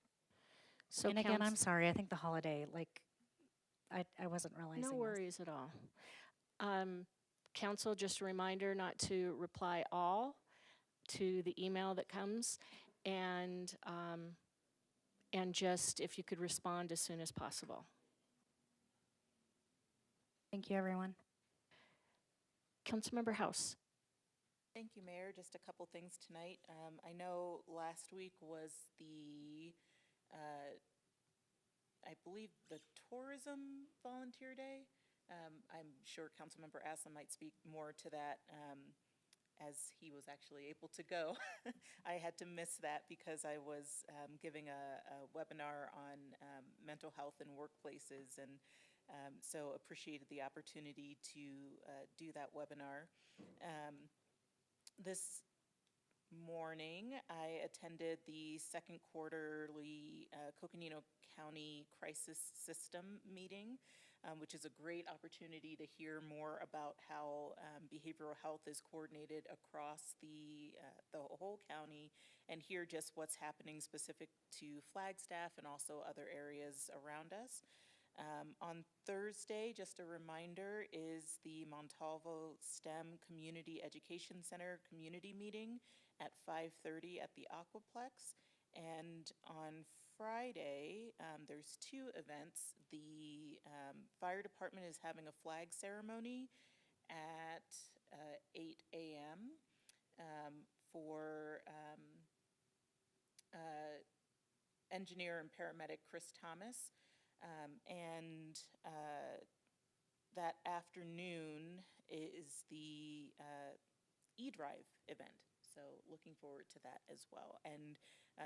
So and again, I'm sorry, I think the holiday, I wasn't realizing. No worries at all. Council, just a reminder not to reply all to the email that comes, and just if you could respond as soon as possible. Thank you, everyone. Councilmember House. Thank you, Mayor. Just a couple things tonight. I know last week was the I believe, the Tourism Volunteer Day. I'm sure Councilmember Aslam might speak more to that as he was actually able to go. I had to miss that because I was giving a webinar on mental health in workplaces, and so appreciated the opportunity to do that webinar. This morning, I attended the second quarterly Coconino County Crisis System meeting, which is a great opportunity to hear more about how behavioral health is coordinated across the whole county, and hear just what's happening specific to Flagstaff and also other areas around us. On Thursday, just a reminder, is the Montalvo STEM Community Education Center community meeting at 5:30 at the Aquaplex. And on Friday, there's two events. The fire department is having a flag ceremony at 8 a.m. For engineer and paramedic Chris Thomas. And that afternoon is the E-Drive event. So looking forward to that as well. And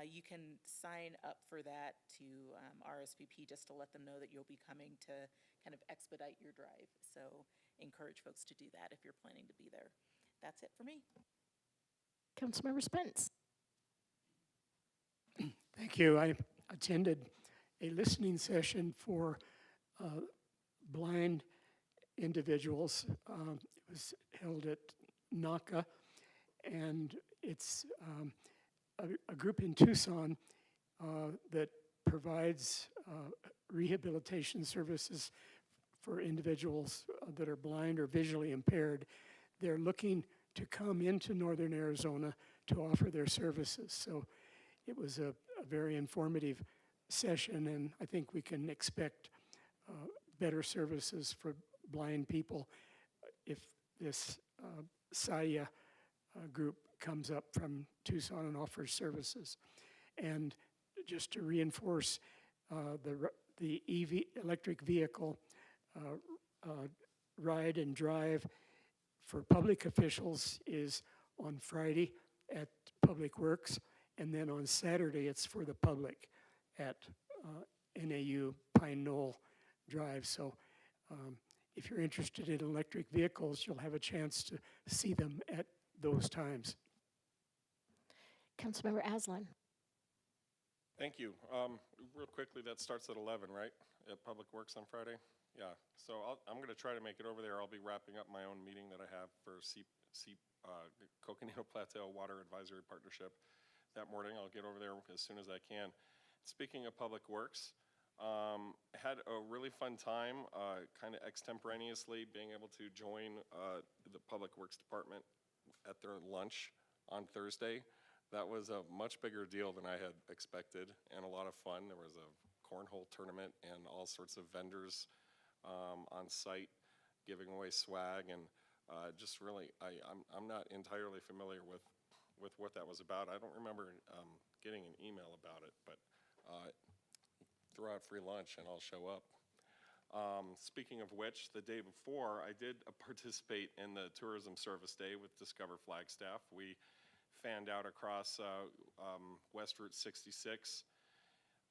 you can sign up for that to RSVP just to let them know that you'll be coming to kind of expedite your drive. So encourage folks to do that if you're planning to be there. That's it for me. Councilmember Spence. Thank you. I attended a listening session for blind individuals. It was held at NACA, and it's a group in Tucson that provides rehabilitation services for individuals that are blind or visually impaired. They're looking to come into northern Arizona to offer their services. So it was a very informative session, and I think we can expect better services for blind people if this SAIA group comes up from Tucson and offers services. And just to reinforce, the EV, electric vehicle ride and drive for public officials is on Friday at Public Works, and then on Saturday it's for the public at NAU Pine Knoll Drive. So if you're interested in electric vehicles, you'll have a chance to see them at those times. Councilmember Aslan. Thank you. Real quickly, that starts at 11, right? At Public Works on Friday? Yeah. So I'm going to try to make it over there. I'll be wrapping up my own meeting that I have for Coconino Plateau Water Advisory Partnership that morning. I'll get over there as soon as I can. Speaking of Public Works, had a really fun time, kind of extemporaneously being able to join the Public Works Department at their lunch on Thursday. That was a much bigger deal than I had expected, and a lot of fun. There was a cornhole tournament and all sorts of vendors on site giving away swag, and just really, I'm not entirely familiar with what that was about. I don't remember getting an email about it, but throw out free lunch and I'll show up. Speaking of which, the day before, I did participate in the Tourism Service Day with Discover Flagstaff. We fanned out across West Route 66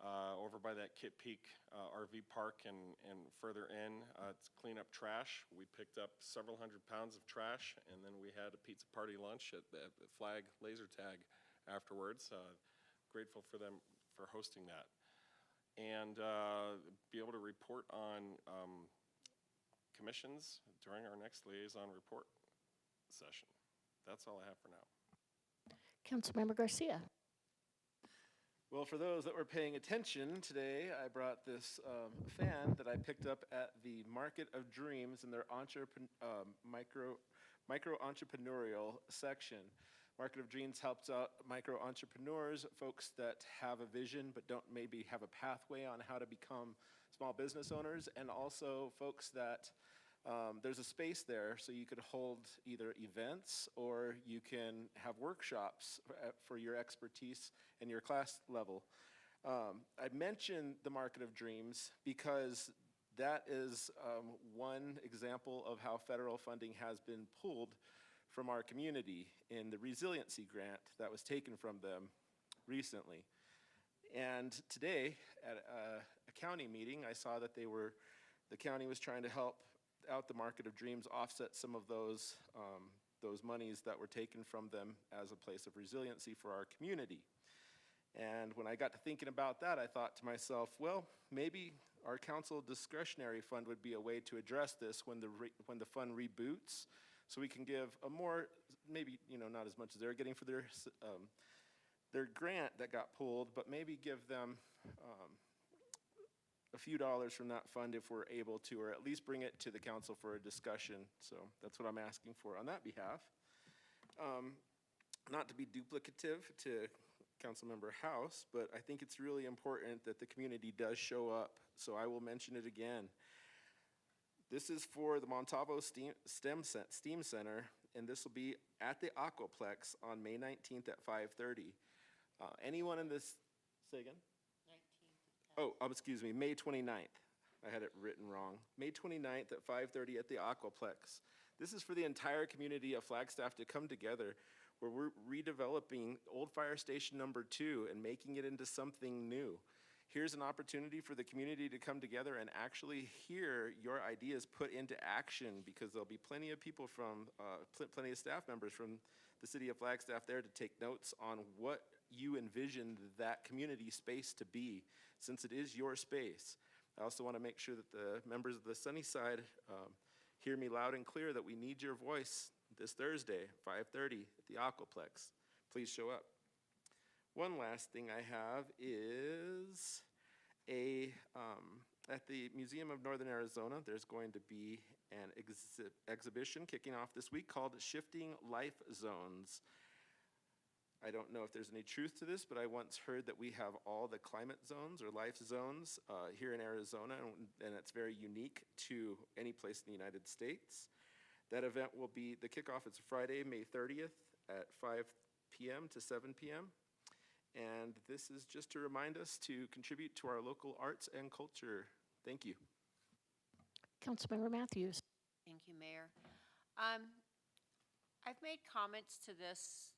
over by that Kit Peak RV park and further in to clean up trash. We picked up several hundred pounds of trash, and then we had a pizza party lunch at the Flag Laser Tag afterwards. Grateful for them for hosting that. And be able to report on commissions during our next liaison report session. That's all I have for now. Councilmember Garcia. Well, for those that were paying attention today, I brought this fan that I picked up at the Market of Dreams in their micro-entrepreneurial section. Market of Dreams helps out micro-entrepreneurs, folks that have a vision but don't maybe have a pathway on how to become small business owners, and also folks that there's a space there so you could hold either events or you can have workshops for your expertise and your class level. I mentioned the Market of Dreams because that is one example of how federal funding has been pulled from our community in the resiliency grant that was taken from them recently. And today, at a county meeting, I saw that the county was trying to help out the Market of Dreams offset some of those monies that were taken from them as a place of resiliency for our community. And when I got to thinking about that, I thought to myself, well, maybe our council discretionary fund would be a way to address this when the fund reboots, so we can give a more, maybe, not as much as they're getting for their grant that got pulled, but maybe give them a few dollars from that fund if we're able to, or at least bring it to the council for a discussion. So that's what I'm asking for on that behalf. Not to be duplicative to Councilmember House, but I think it's really important that the community does show up, so I will mention it again. This is for the Montalvo STEAM Center, and this will be at the Aquaplex on May 19th at 5:30. Anyone in this, say again? 19th. Oh, excuse me, May 29th. I had it written wrong. May 29th at 5:30 at the Aquaplex. This is for the entire community of Flagstaff to come together, where we're redeveloping Old Fire Station #2 and making it into something new. Here's an opportunity for the community to come together and actually hear your ideas put into action, because there'll be plenty of people from, plenty of staff members from the city of Flagstaff there to take notes on what you envisioned that community space to be, since it is your space. I also want to make sure that the members of the Sunnyside hear me loud and clear that we need your voice this Thursday, 5:30 at the Aquaplex. Please show up. One last thing I have is at the Museum of Northern Arizona, there's going to be an exhibition kicking off this week called Shifting Life Zones. I don't know if there's any truth to this, but I once heard that we have all the climate zones or life zones here in Arizona, and it's very unique to any place in the United States. That event will be, the kickoff is Friday, May 30th at 5 p.m. to 7 p.m. And this is just to remind us to contribute to our local arts and culture. Thank you. Councilmember Matthews. Thank you, Mayor. I've made comments to this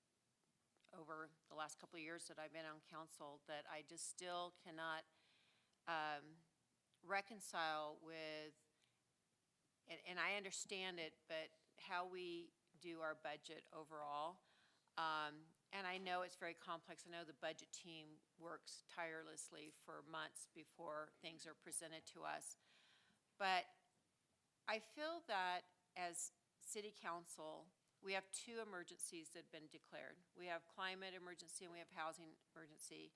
over the last couple of years that I've been on council that I just still cannot reconcile with, and I understand it, but how we do our budget overall. And I know it's very complex. I know the budget team works tirelessly for months before things are presented to us. But I feel that as city council, we have two emergencies that have been declared. We have climate emergency and we have housing emergency.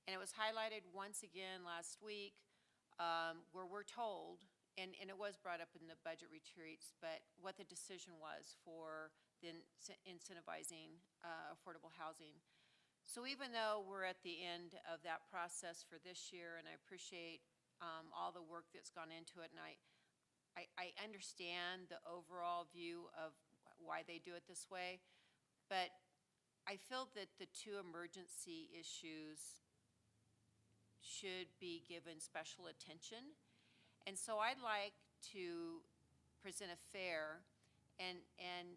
And it was highlighted once again last week where we're told, and it was brought up in the budget retreats, but what the decision was for the incentivizing affordable housing. So even though we're at the end of that process for this year, and I appreciate all the work that's gone into it, and I understand the overall view of why they do it this way, but I feel that the two emergency issues should be given special attention. And so I'd like to present a fair and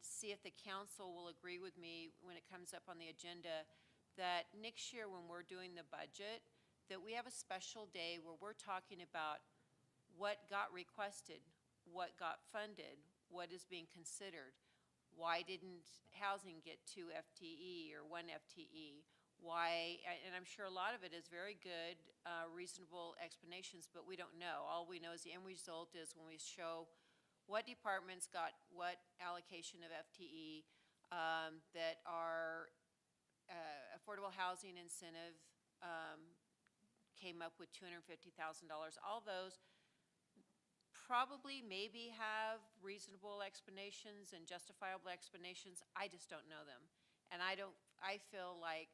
see if the council will agree with me when it comes up on the agenda that next year when we're doing the budget, that we have a special day where we're talking about what got requested, what got funded, what is being considered. Why didn't housing get 2 FTE or 1 FTE? Why, and I'm sure a lot of it is very good, reasonable explanations, but we don't know. All we know is the end result is when we show what departments got what allocation of FTE that are affordable housing incentive came up with $250,000. All those probably maybe have reasonable explanations and justifiable explanations. I just don't know them. And I feel like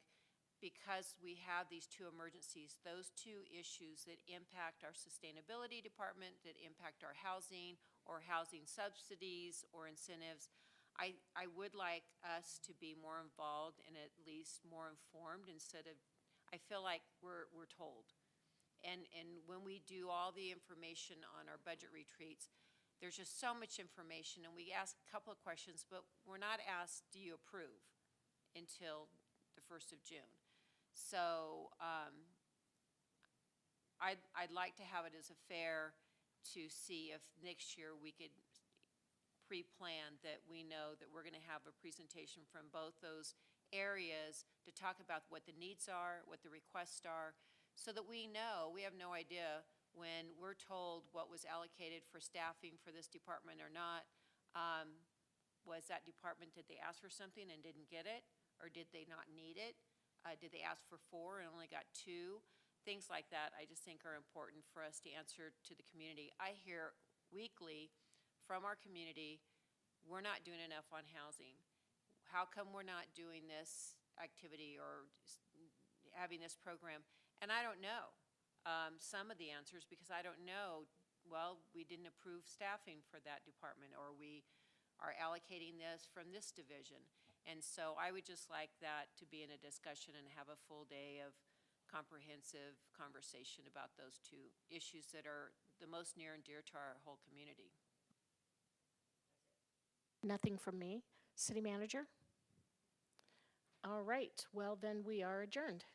because we have these two emergencies, those two issues that impact our sustainability department, that impact our housing or housing subsidies or incentives, I would like us to be more involved and at least more informed instead of, I feel like we're told. And when we do all the information on our budget retreats, there's just so much information, and we ask a couple of questions, but we're not asked, do you approve, until the 1st of June. So I'd like to have it as a fair to see if next year we could pre-plan that we know that we're going to have a presentation from both those areas to talk about what the needs are, what the requests are, so that we know, we have no idea when we're told what was allocated for staffing for this department or not. Was that department, did they ask for something and didn't get it? Or did they not need it? Did they ask for 4 and only got 2? Things like that I just think are important for us to answer to the community. I hear weekly from our community, we're not doing enough on housing. How come we're not doing this activity or having this program? And I don't know some of the answers, because I don't know, well, we didn't approve staffing for that department, or we are allocating this from this division. And so I would just like that to be in a discussion and have a full day of comprehensive conversation about those 2 issues that are the most near and dear to our whole community. Nothing from me. City Manager? All right, well then we are adjourned.